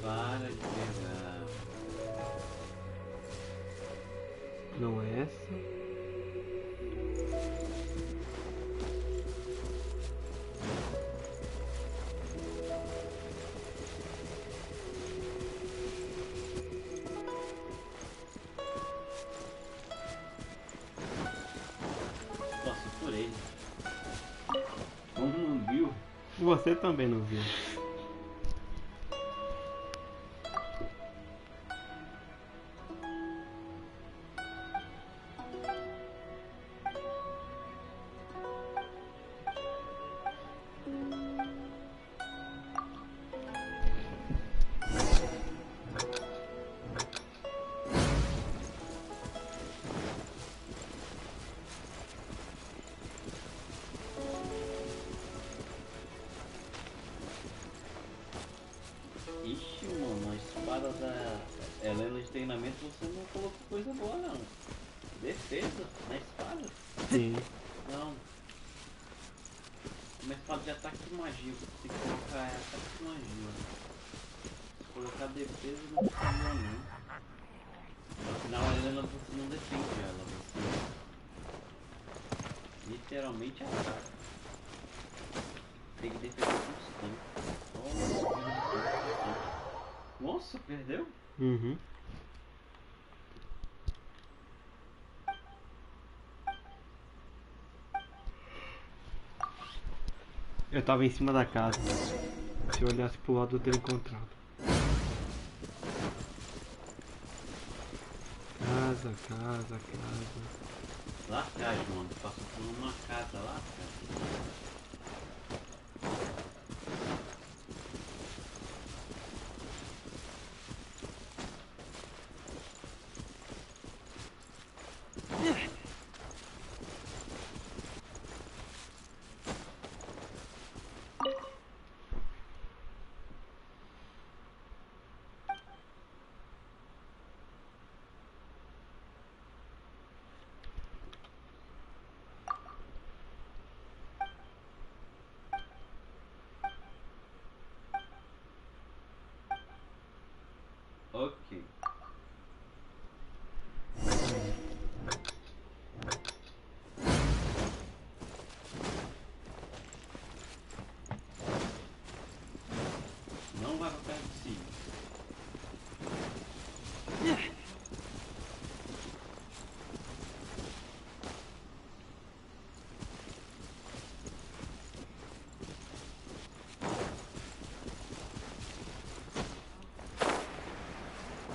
Para de pegar. Não é essa. Você também não viu. Ixi, mano, a espada da Helena de treinamento você não colocou coisa boa não. Defesa na espada? Sim. Não. Uma espada de ataque de magia, você tem que colocar ataque de magia. Se colocar defesa não fica bom não. Afinal a Helena você não defende ela, você literalmente ataca. Tem que defender constante. Nossa, perdeu? Uhum. Eu tava em cima da casa. Se eu olhasse pro lado eu teria encontrado. Casa. casa. Lá atrás, mano. Passou por uma casa lá atrás. Ok. Não vai pra perto de si.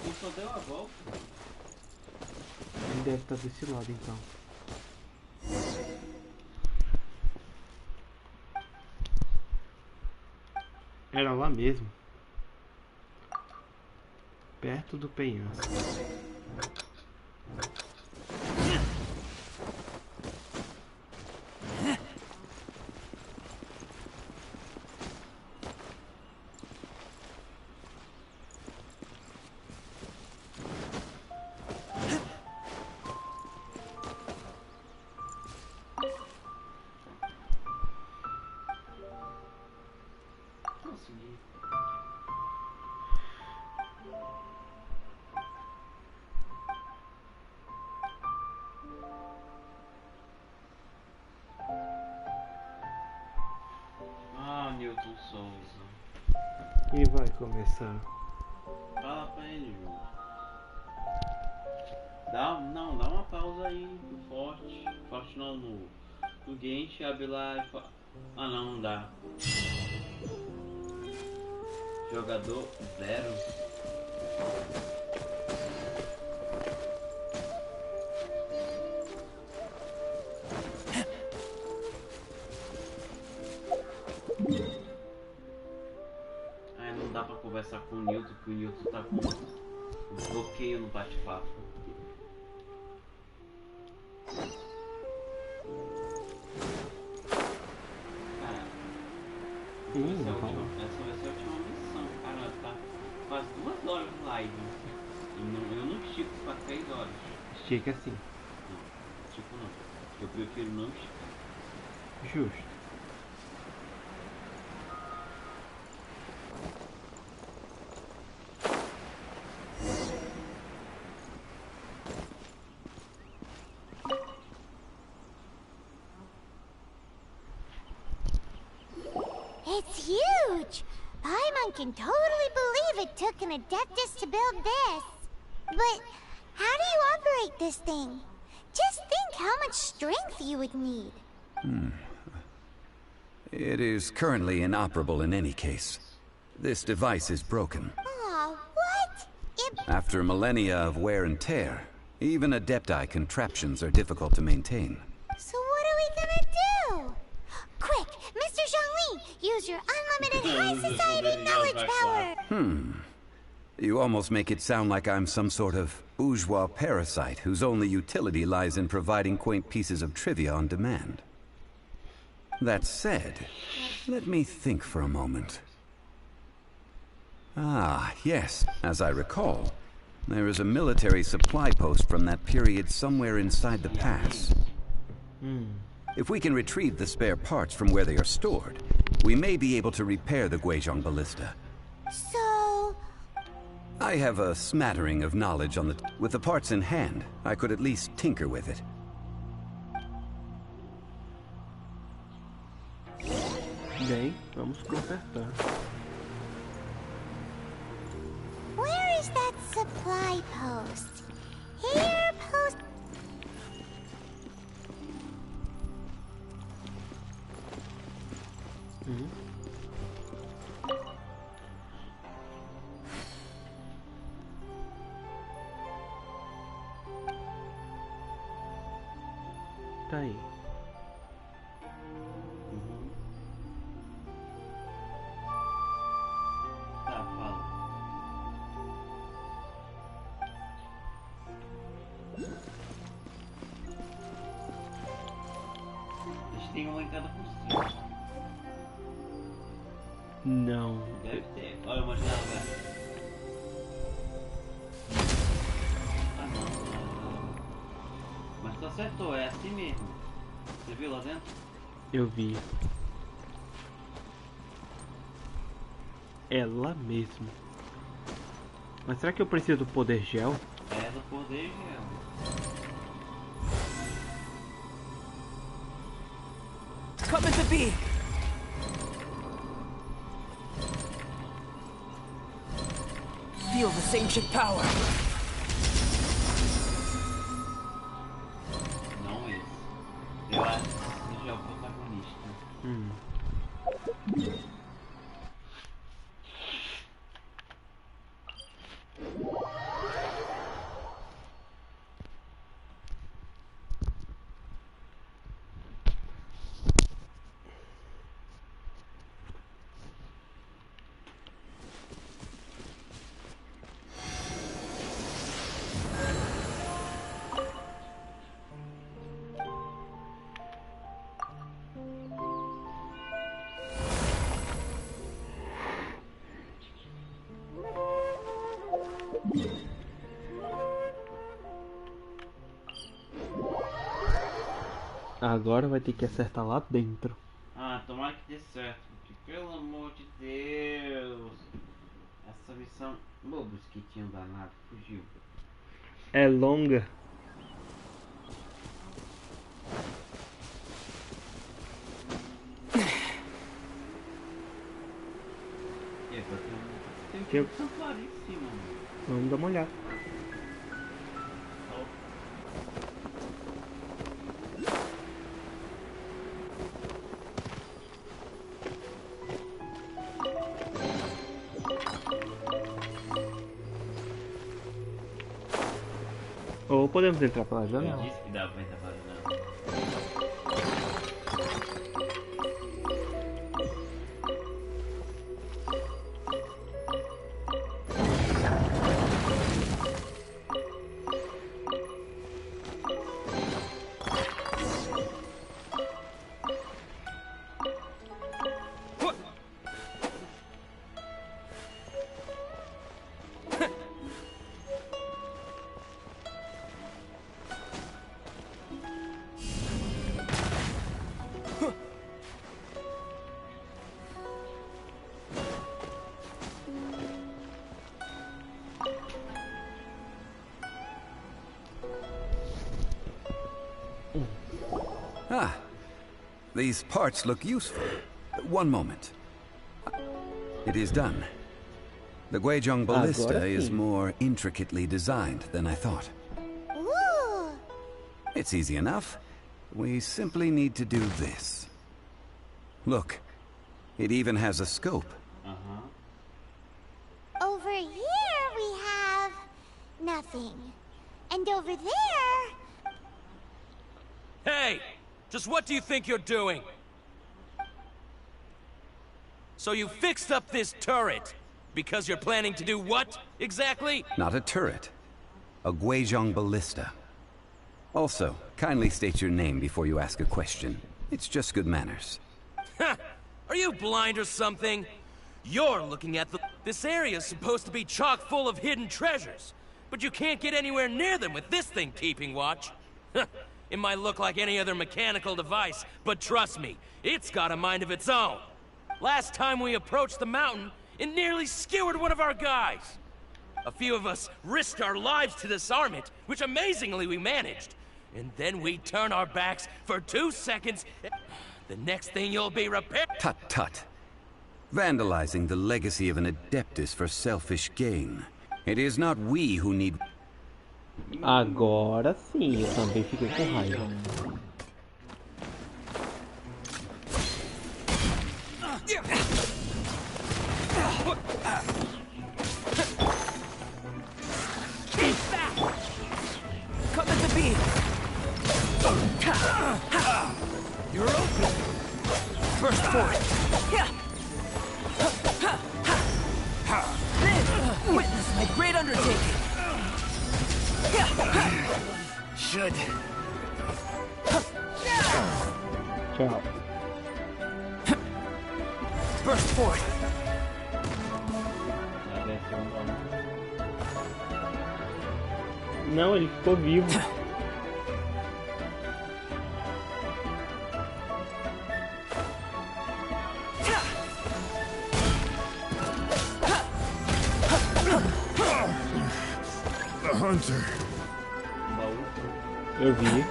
Ele só deu a volta. Ele deve estar desse lado então. Era lá mesmo. Perto do penhasco. Consegui. Ah, Newton Souza. E vai começar. Fala pra ele, Ju. Dá uma pausa aí no Forte. Forte não, no Genshin, abre lá e fala. Ah, não dá. Jogador 0. Ai, não dá pra conversar com o Newton, porque o Newton tá com um bloqueio no bate-papo. Cara, essa vai ser a última missão, cara. Tá quase 2 horas de live. E eu não estico pra 3 horas. Estica assim. Não, estico não. Eu prefiro não esticar. Justo. It's huge! Paimon can totally believe it took an Adeptus to build this. But how do you operate this thing? Just think how much strength you would need. It is currently inoperable in any case. This device is broken. Aw, what? After millennia of wear and tear, even Adepti contraptions are difficult to maintain. So what are we gonna do? Quick, Mr. Zhongli, use your unlimited high society knowledge power! You almost make it sound like I'm some sort of bourgeois parasite whose only utility lies in providing quaint pieces of trivia on demand. That said, let me think for a moment. Ah, yes, as I recall, there is a military supply post from that period somewhere inside the pass. If we can retrieve the spare parts from where they are stored, we may be able to repair the Guizhong ballista. So... I have a smattering of knowledge on the... With the parts in hand, I could at least tinker with it. Bem, vamos consertar. Where is that supply post? Here, post... tá aí. Tá, fala. Eles têm uma entrada por cima. Não. Deve ter. Olha uma janela aberta. Ah não. Mas tu acertou, é assim mesmo. Você viu lá dentro? Eu vi. É lá mesmo. Mas será que eu preciso do poder gel? É do poder gel. Come into being! Feel this ancient power! Não esse. Eu acho que esse já é o protagonista. Agora vai ter que acertar lá dentro. Ah, tomara que dê certo, porque pelo amor de Deus. Essa missão. Meu mosquitinho danado fugiu. É longa. Tem um santuário em cima, mano. Vamos dar uma olhada. Ou podemos entrar pela janela. Eu disse que dava pra entrar pela janela. Ah, these parts look useful. One moment. It is done. The Guizhong ballista is more intricately designed than I thought. Ooh. It's easy enough. We simply need to do this. Look, it even has a scope. Over here we have nothing. And over there... Hey! Just what do you think you're doing? So you fixed up this turret because you're planning to do what, exactly? Not a turret. A Guizhong ballista. Also, kindly state your name before you ask a question. It's just good manners. Ha! Are you blind or something? You're looking at the... This area's supposed to be chock full of hidden treasures, but you can't get anywhere near them with this thing keeping watch. It might look like any other mechanical device, but trust me, it's got a mind of its own. Last time we approached the mountain, it nearly skewered one of our guys. A few of us risked our lives to disarm it, which amazingly we managed. And then we turn our backs for 2 seconds. The next thing you'll be repaired. Tut tut. Vandalizing the legacy of an Adeptus for selfish gain. It is not we who need... Agora sim, eu também fiquei com raiva. Come at the beam! should. Tchau. Burst forth. Não, ele ficou vivo. The hunter. Eu vi.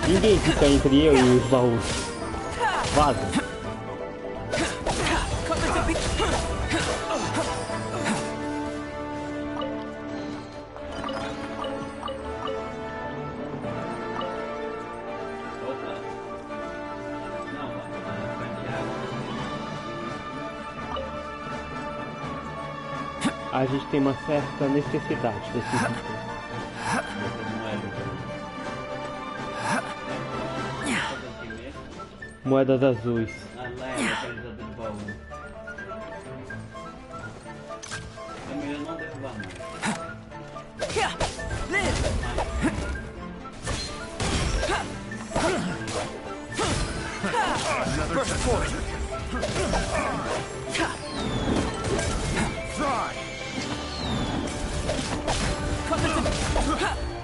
Ninguém fica entre eu e os baús. Vaza. A gente tem uma certa necessidade desses itens. Moedas azuis. É melhor não derrubar mais. Burst forth. Fry.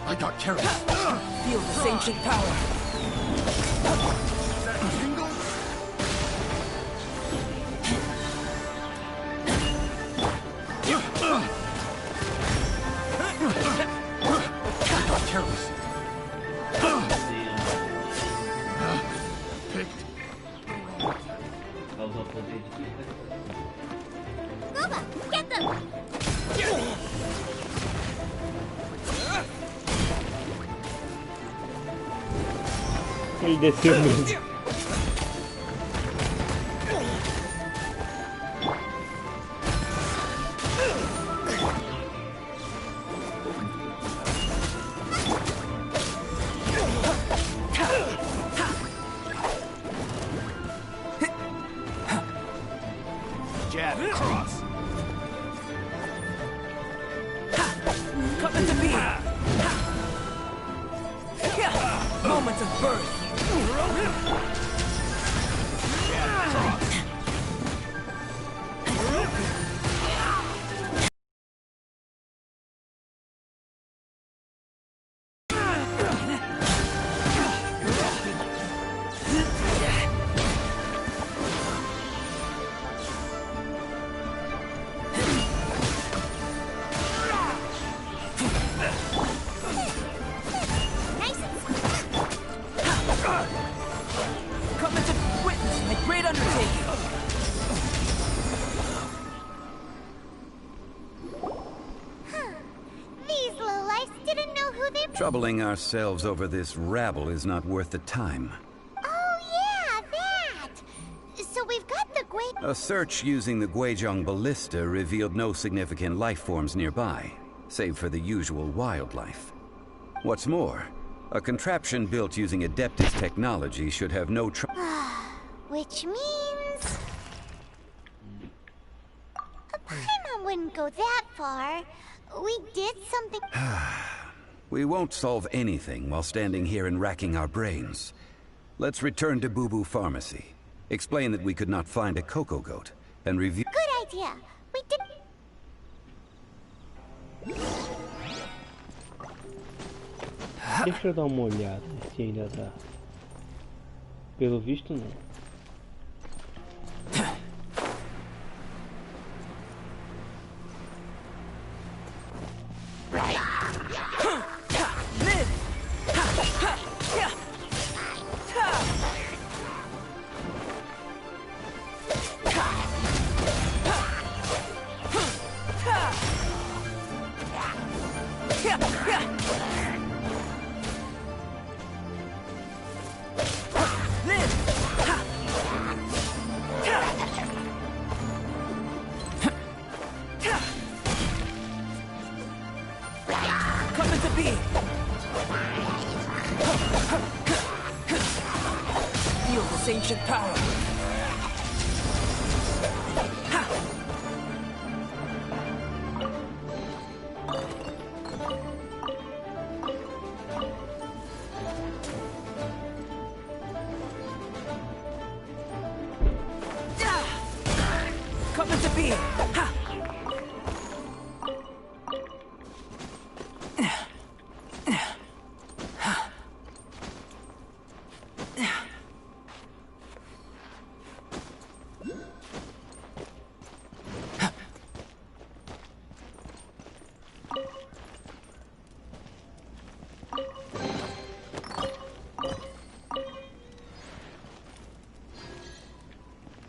I got carried. Feel this ancient power. That tingle? I got careless. Picked. Gooba, get them! Ele desceu mesmo. Jab cross. Come into being. Moment of birth. Jab cross. Come into witness my great undertaking. These lowlifes didn't know who they were. Troubling ourselves over this rabble is not worth the time. Oh yeah, that! So we've got the great... A search using the Guizhong ballista revealed no significant life forms nearby, save for the usual wildlife. What's more, a contraption built using Adeptus technology should have no Which means... Paimon wouldn't go that far. We did something... We won't solve anything while standing here and racking our brains. Let's return to Boo Boo Pharmacy. Explain that we could not find a cocoa goat, and review... Good idea. We did... Deixa eu dar uma olhada se ainda dá. Pelo visto não. come into being. Ha!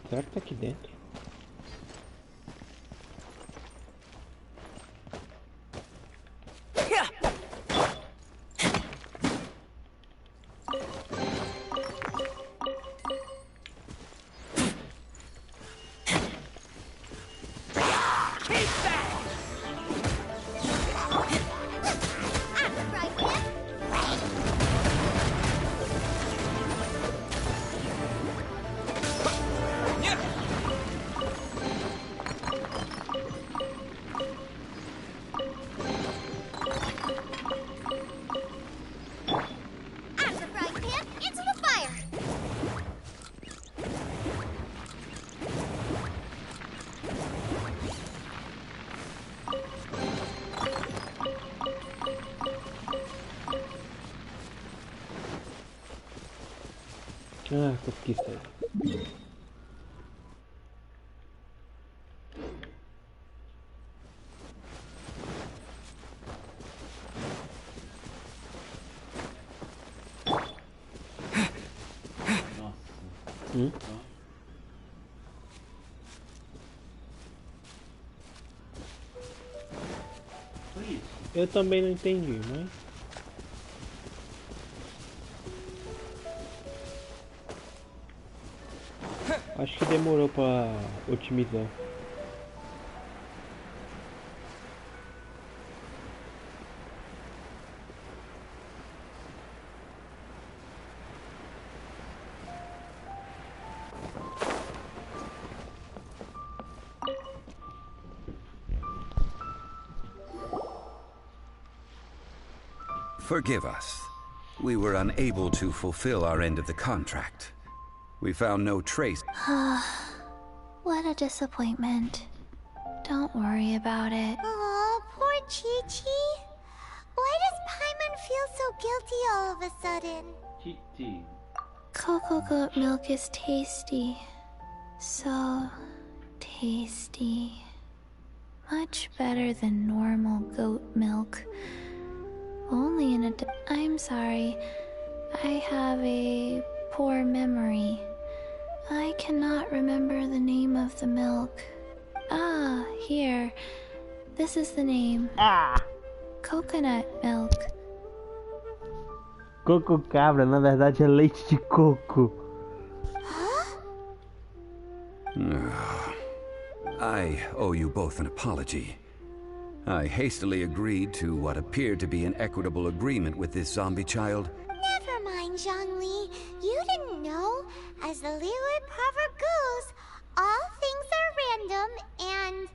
Será que tá aqui dentro? Ah, consegui sair. Eu também não entendi, mas... acho que demorou pra otimizar. Forgive us. We were unable to fulfill our end of the contract. We found no trace. What a disappointment. Don't worry about it. Aw, poor Chi-Chi. Why does Paimon feel so guilty all of a sudden? Chi-Chi. Cocoa goat milk is tasty. So tasty. Much better than normal goat milk. Only in a... I'm sorry. I have a poor memory. I cannot remember the name of the milk. Ah, here. This is the name. Coconut milk. Coco cabra, na verdade é leite de coco. I owe you both an apology. I hastily agreed to what appeared to be an equitable agreement with this zombie child. Never mind, Zhongli. You didn't know. As the Liyue proverb goes, all things are random and...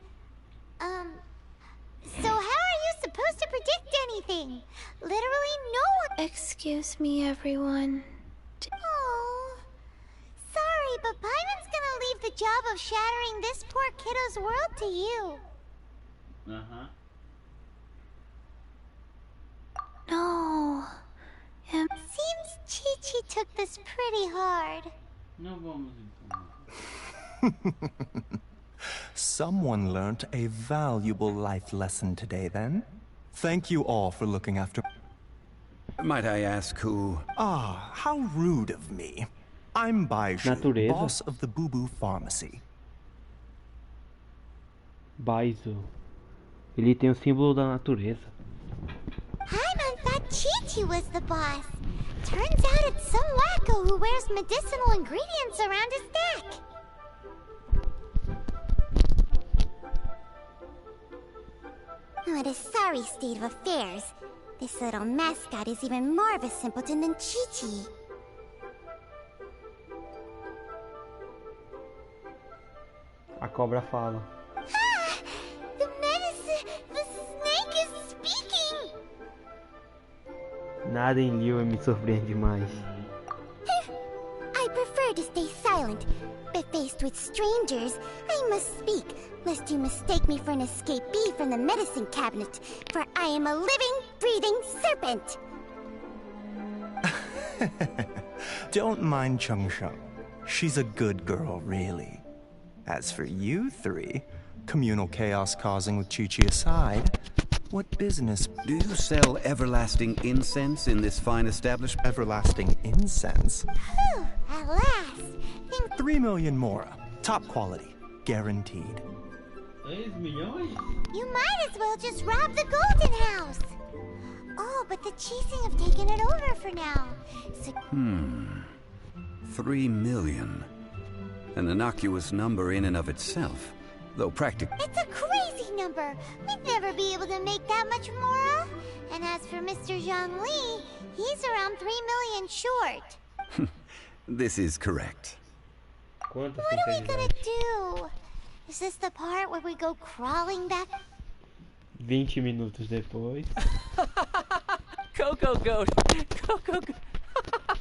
So how are you supposed to predict anything? Literally no one... Excuse me, everyone. Oh... Sorry, but Paimon's gonna leave the job of shattering this poor kiddo's world to you. Uh-huh. No. Seems Chi-Chi took this pretty hard. Não vamos então. Someone learnt a valuable life lesson today, then. Thank you all for looking after... Might I ask who... Ah, how rude of me. I'm Baizhu, Natureza. boss of the Boo Boo Pharmacy. Baizu. Ele tem o símbolo da natureza. Paimon thought Chi-Chi was the boss. Turns out it's some wacko who wears medicinal ingredients around his neck. What a sorry state of affairs. This little mascot is even more of a simpleton than Chi-Chi. A cobra fala. Ah! The medicine... The snake is speaking! Nada em Liyue me surpreende mais. I prefer to stay silent, but face conversed with strangers, I must speak, lest you mistake me for an escapee from the medicine cabinet, for I am a living, breathing serpent! Don't mind Chung Sheng. She's a good girl, really. As for you three, communal chaos causing with Chi-Chi aside, what business... Do you sell everlasting incense in this fine establishment? Everlasting incense? Whew, at last! 3 million mora. Top quality. Guaranteed. 3 milhões? You might as well just rob the Golden House! Oh, but the Chising have taken it over for now. So 3 million. An innocuous number in and of itself, though practical. it's a crazy number. We'd never be able to make that much mora. And as for Mr. Zhongli, he's around 3 million short. This is correct. What are we gonna do? Is this the part where we go crawling back? 20 minutos depois. Coco Goat! Coco Goat!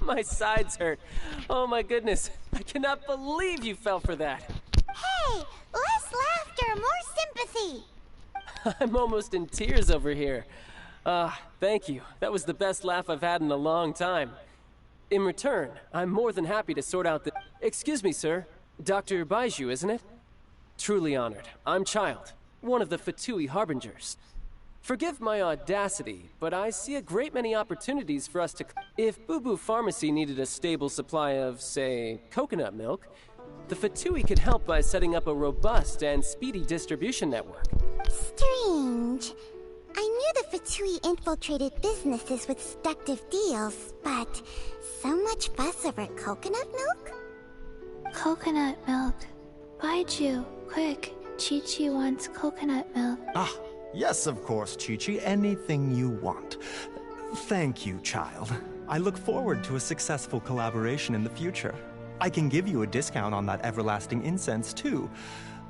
My sides hurt. Oh my goodness. I cannot believe you fell for that. Hey! Less laughter, more sympathy! I'm almost in tears over here. Thank you. That was the best laugh I've had in a long time. In return, I'm more than happy to sort out the... Excuse me, sir. Dr. Baiju, isn't it? Truly honored. I'm Child, one of the Fatui Harbingers. Forgive my audacity, but I see a great many opportunities for us to... If Boo Boo Pharmacy needed a stable supply of, say, coconut milk, the Fatui could help by setting up a robust and speedy distribution network. Strange. I knew the Fatui infiltrated businesses with seductive deals, but so much fuss over coconut milk? Coconut milk. Baiju, quick. Chi-Chi wants coconut milk. Ah, yes, of course, Chi-Chi. Anything you want. Thank you, child. I look forward to a successful collaboration in the future. I can give you a discount on that everlasting incense, too.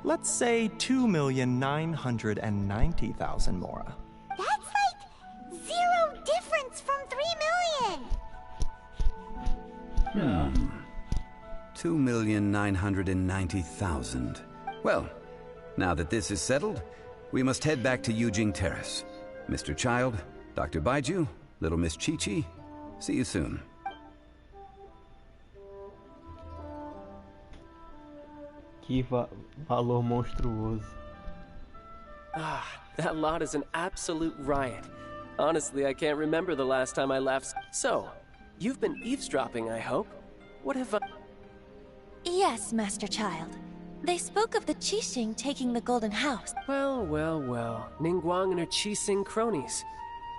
Let's say 2,990,000 mora. That's like 0 difference from 3 million! 2,990,000. Well, now that this is settled, we must head back to Yujing Terrace. Mr. Child, Dr. Baiju, Little Miss Chi-Chi, see you soon. Que valor monstruoso. That lot is an absolute riot. Honestly, I can't remember the last time I laughed. So, you've been eavesdropping, I hope? What have I... Yes, Master Child. They spoke of the Qixing taking the Golden House. Well, well, well. Ningguang and her Qixing cronies.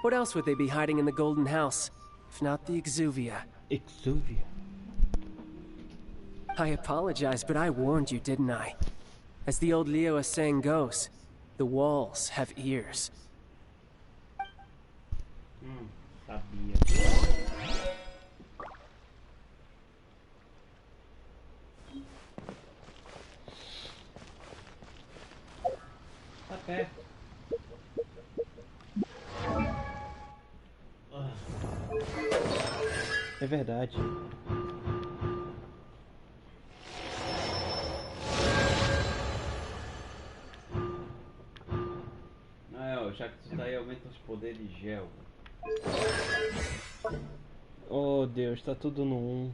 What else would they be hiding in the Golden House? If not the Exuvia. Exuvia? I apologize, but I warned you, didn't I? As the old Liu saying goes, the walls have ears. Sabia. Tá perto. É verdade. Já que tu tá aí, aumenta os poderes de gel. Oh Deus, tá tudo no 1.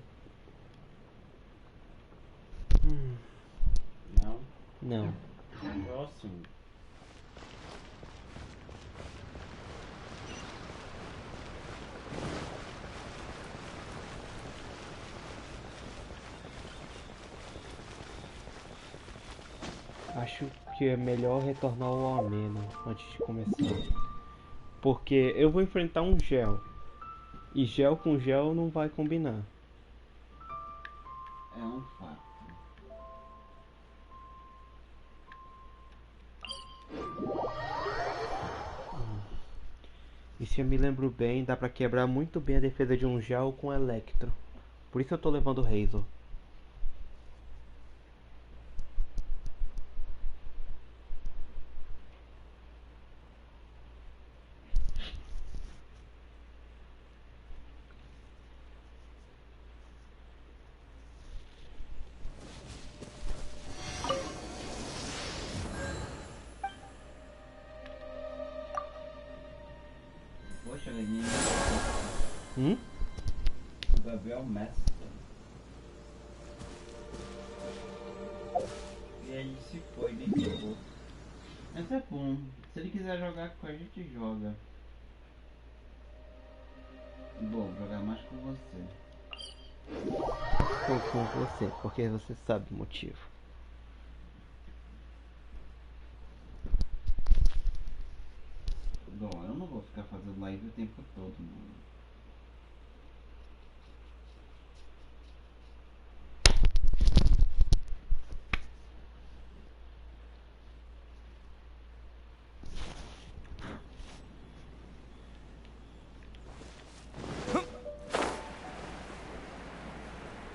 Não? Não. Próximo. Acho que é melhor retornar ao ameno antes de começar. Porque eu vou enfrentar um gel. E gel com gel não vai combinar. É um fato. E se eu me lembro bem, dá pra quebrar muito bem a defesa de um gel com Electro. Por isso eu tô levando o Razor. O Gabriel é o mestre. E ele se foi, nem jogou. Mas é bom. Se ele quiser jogar com a gente, joga. Bom, jogar mais com você. Ou com você, porque você sabe o motivo. Bom, eu não vou ficar fazendo live o tempo todo, mano.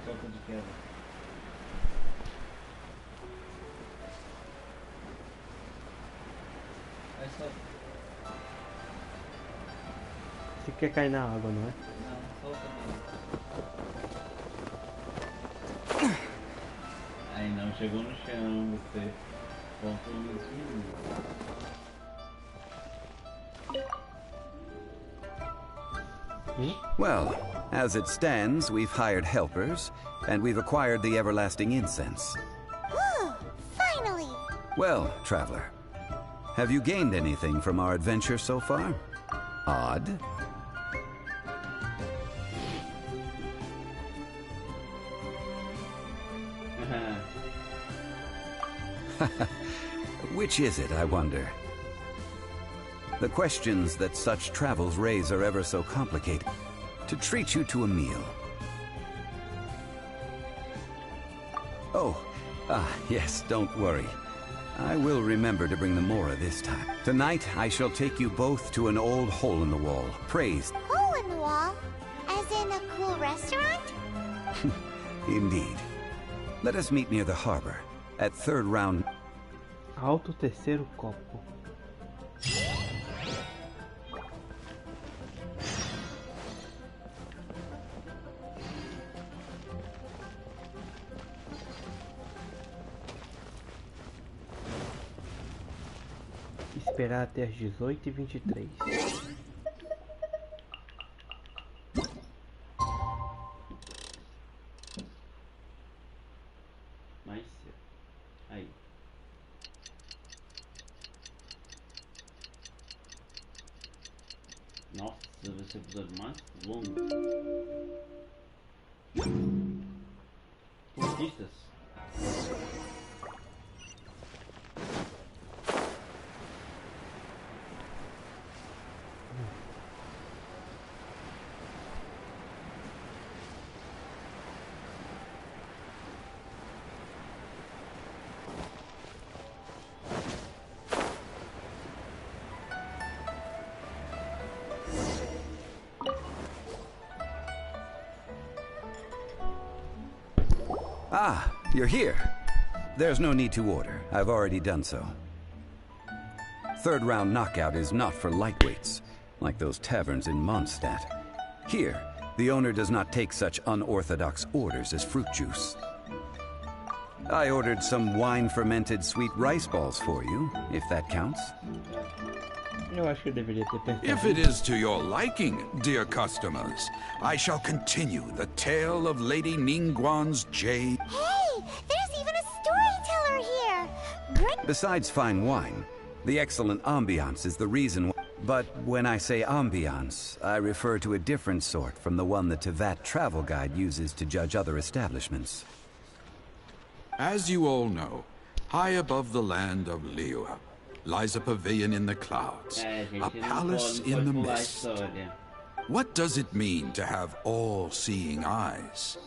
Solta de queda. É só... Você quer cair na água, não é? Não, solta não. Aí não, chegou no chão, você voltou uns minutos. Well, as it stands, we've hired helpers, and we've acquired the everlasting incense. Whew, finally! Well, traveler, have you gained anything from our adventure so far? Odd. Which is it, I wonder? The questions that such travels raise are ever so complicated. To treat you to a meal. Oh, yes, don't worry. I will remember to bring the Mora this time. Tonight, I shall take you both to an old hole in the wall, praised. Hole in the wall? As in a cool restaurant? Indeed. Let us meet near the harbor, at third round. Alto terceiro copo. Esperar até as 18h23. Mais cedo. Aí. Nossa, vai ser o episódio mais longo. Conquistas. Ah, you're here. There's no need to order. I've already done so. Third round knockout is not for lightweights, like those taverns in Mondstadt. Here, the owner does not take such unorthodox orders as fruit juice. I ordered some wine-fermented sweet rice balls for you, if that counts. Eu acho que eu deveria ter pensado. If it is to your liking, dear customers, I shall continue the tale of Lady Ningguang's jade. Hey, there's even a storyteller here! Great. Besides fine wine, the excellent ambiance is the reason. But when I say ambiance, I refer to a different sort from the one the Tevat travel guide uses to judge other establishments. As you all know, high above the land of Liyue lies a pavilion in the clouds, a palace in the mist. What does it mean to have all-seeing eyes?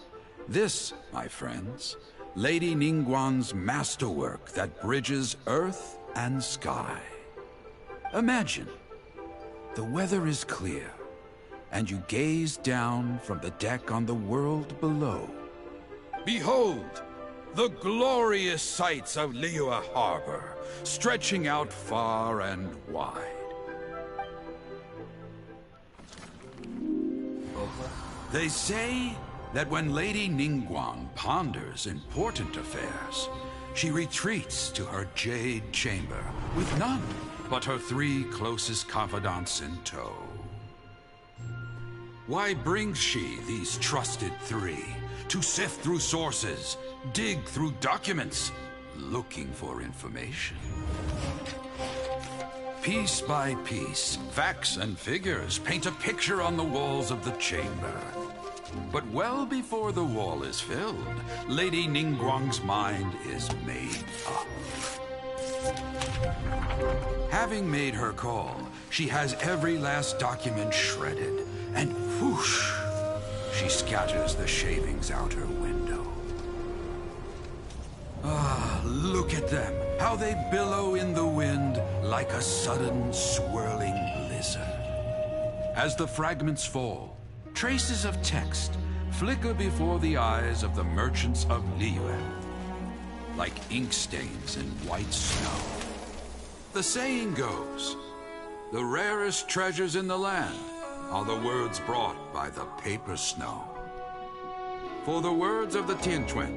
This, my friends, Lady Ningguang's masterwork that bridges earth and sky. Imagine, the weather is clear, and you gaze down from the deck on the world below. Behold, the glorious sights of Liyue Harbor, stretching out far and wide. They say that when Lady Ningguang ponders important affairs, she retreats to her jade chamber with none but her 3 closest confidants in tow. Why brings she these trusted three to sift through sources, dig through documents, looking for information? Piece by piece, facts and figures paint a picture on the walls of the chamber. But well before the wall is filled, Lady Ningguang's mind is made up. Having made her call, she has every last document shredded, and whoosh, she scatters the shavings out her window. Ah, look at them, how they billow in the wind like a sudden swirling blizzard. As the fragments fall, traces of text flicker before the eyes of the merchants of Liyue, like ink stains in white snow. The saying goes, the rarest treasures in the land are the words brought by the paper snow. For the words of the Tianquan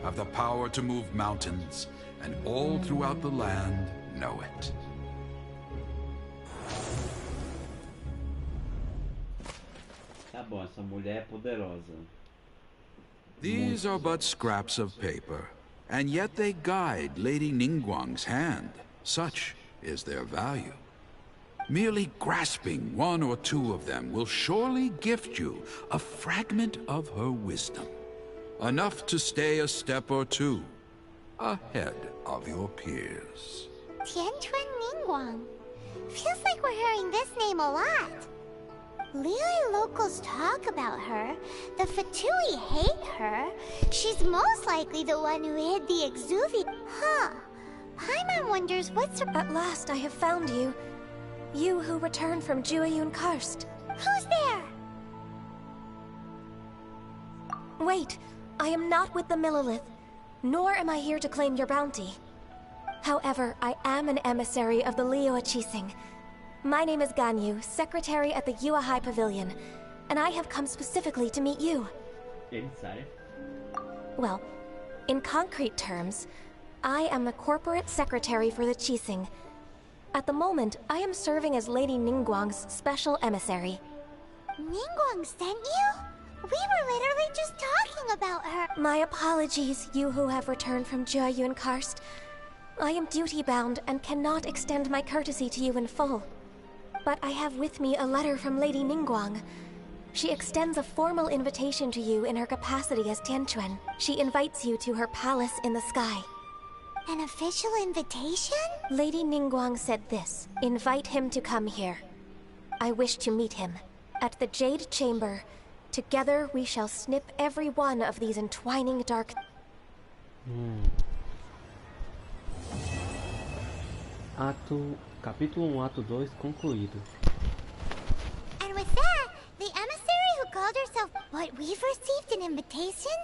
have the power to move mountains, and all throughout the land know it. Tá bom, essa mulher é poderosa. These are but scraps of paper, and yet they guide Lady Ningguang's hand. Such is their value. Merely grasping one or two of them will surely gift you a fragment of her wisdom. Enough to stay a step or two ahead of your peers. Tianquan Ningguang. Feels like we're hearing this name a lot. Liyue locals talk about her. The Fatui hate her. She's most likely the one who hid the Exuvi. Huh. Paimon wonders what's her— At last I have found you. You who returned from Jueyun Karst. Who's there? Wait, I am not with the Millelith, nor am I here to claim your bounty. However, I am an emissary of the Liyue Qixing. My name is Ganyu, secretary at the Yuehai Pavilion, and I have come specifically to meet you. Inside. Well, in concrete terms, I am the corporate secretary for the Qixing. At the moment, I am serving as Lady Ningguang's special emissary. Ningguang sent you? We were literally just talking about her. My apologies, you who have returned from Jueyun Karst. I am duty-bound and cannot extend my courtesy to you in full. But I have with me a letter from Lady Ningguang. She extends a formal invitation to you in her capacity as Tianquan. She invites you to her palace in the sky. An official invitation? Lady Ningguang said this. Invite him to come here. I wish to meet him. At the Jade Chamber. Together we shall snip every one of these entwining dark... Capítulo 1, Ato 2 concluído. And with that, the emissary who called herself what we've received an invitation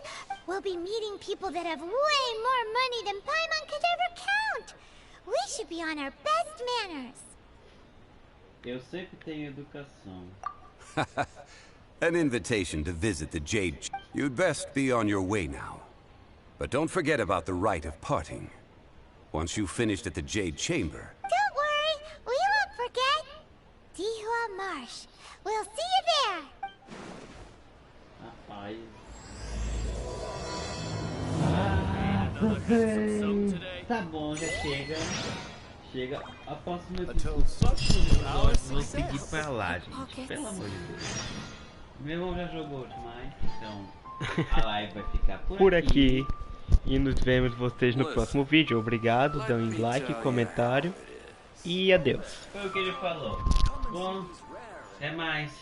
will be meeting people that have way more money than Paimon could ever count. We should be on our best manners. Eu sempre tenho educação. An invitation to visit the Jade. You'd best be on your way now. But don't forget about the rite of parting. Once you've finished at the Jade Chamber. Don't worry, we won't forget. Dihua Marsh. We'll see you there. Rapaz. Tá bom, já chega. Chega. A próxima episódios vou seguir pra lá, gente. Pelo amor de Deus. Meu irmão já jogou demais, então a live vai ficar por aqui. E nos vemos vocês no próximo vídeo. Obrigado, dêem like, comentário e adeus. Foi o que ele falou. Bom, até mais.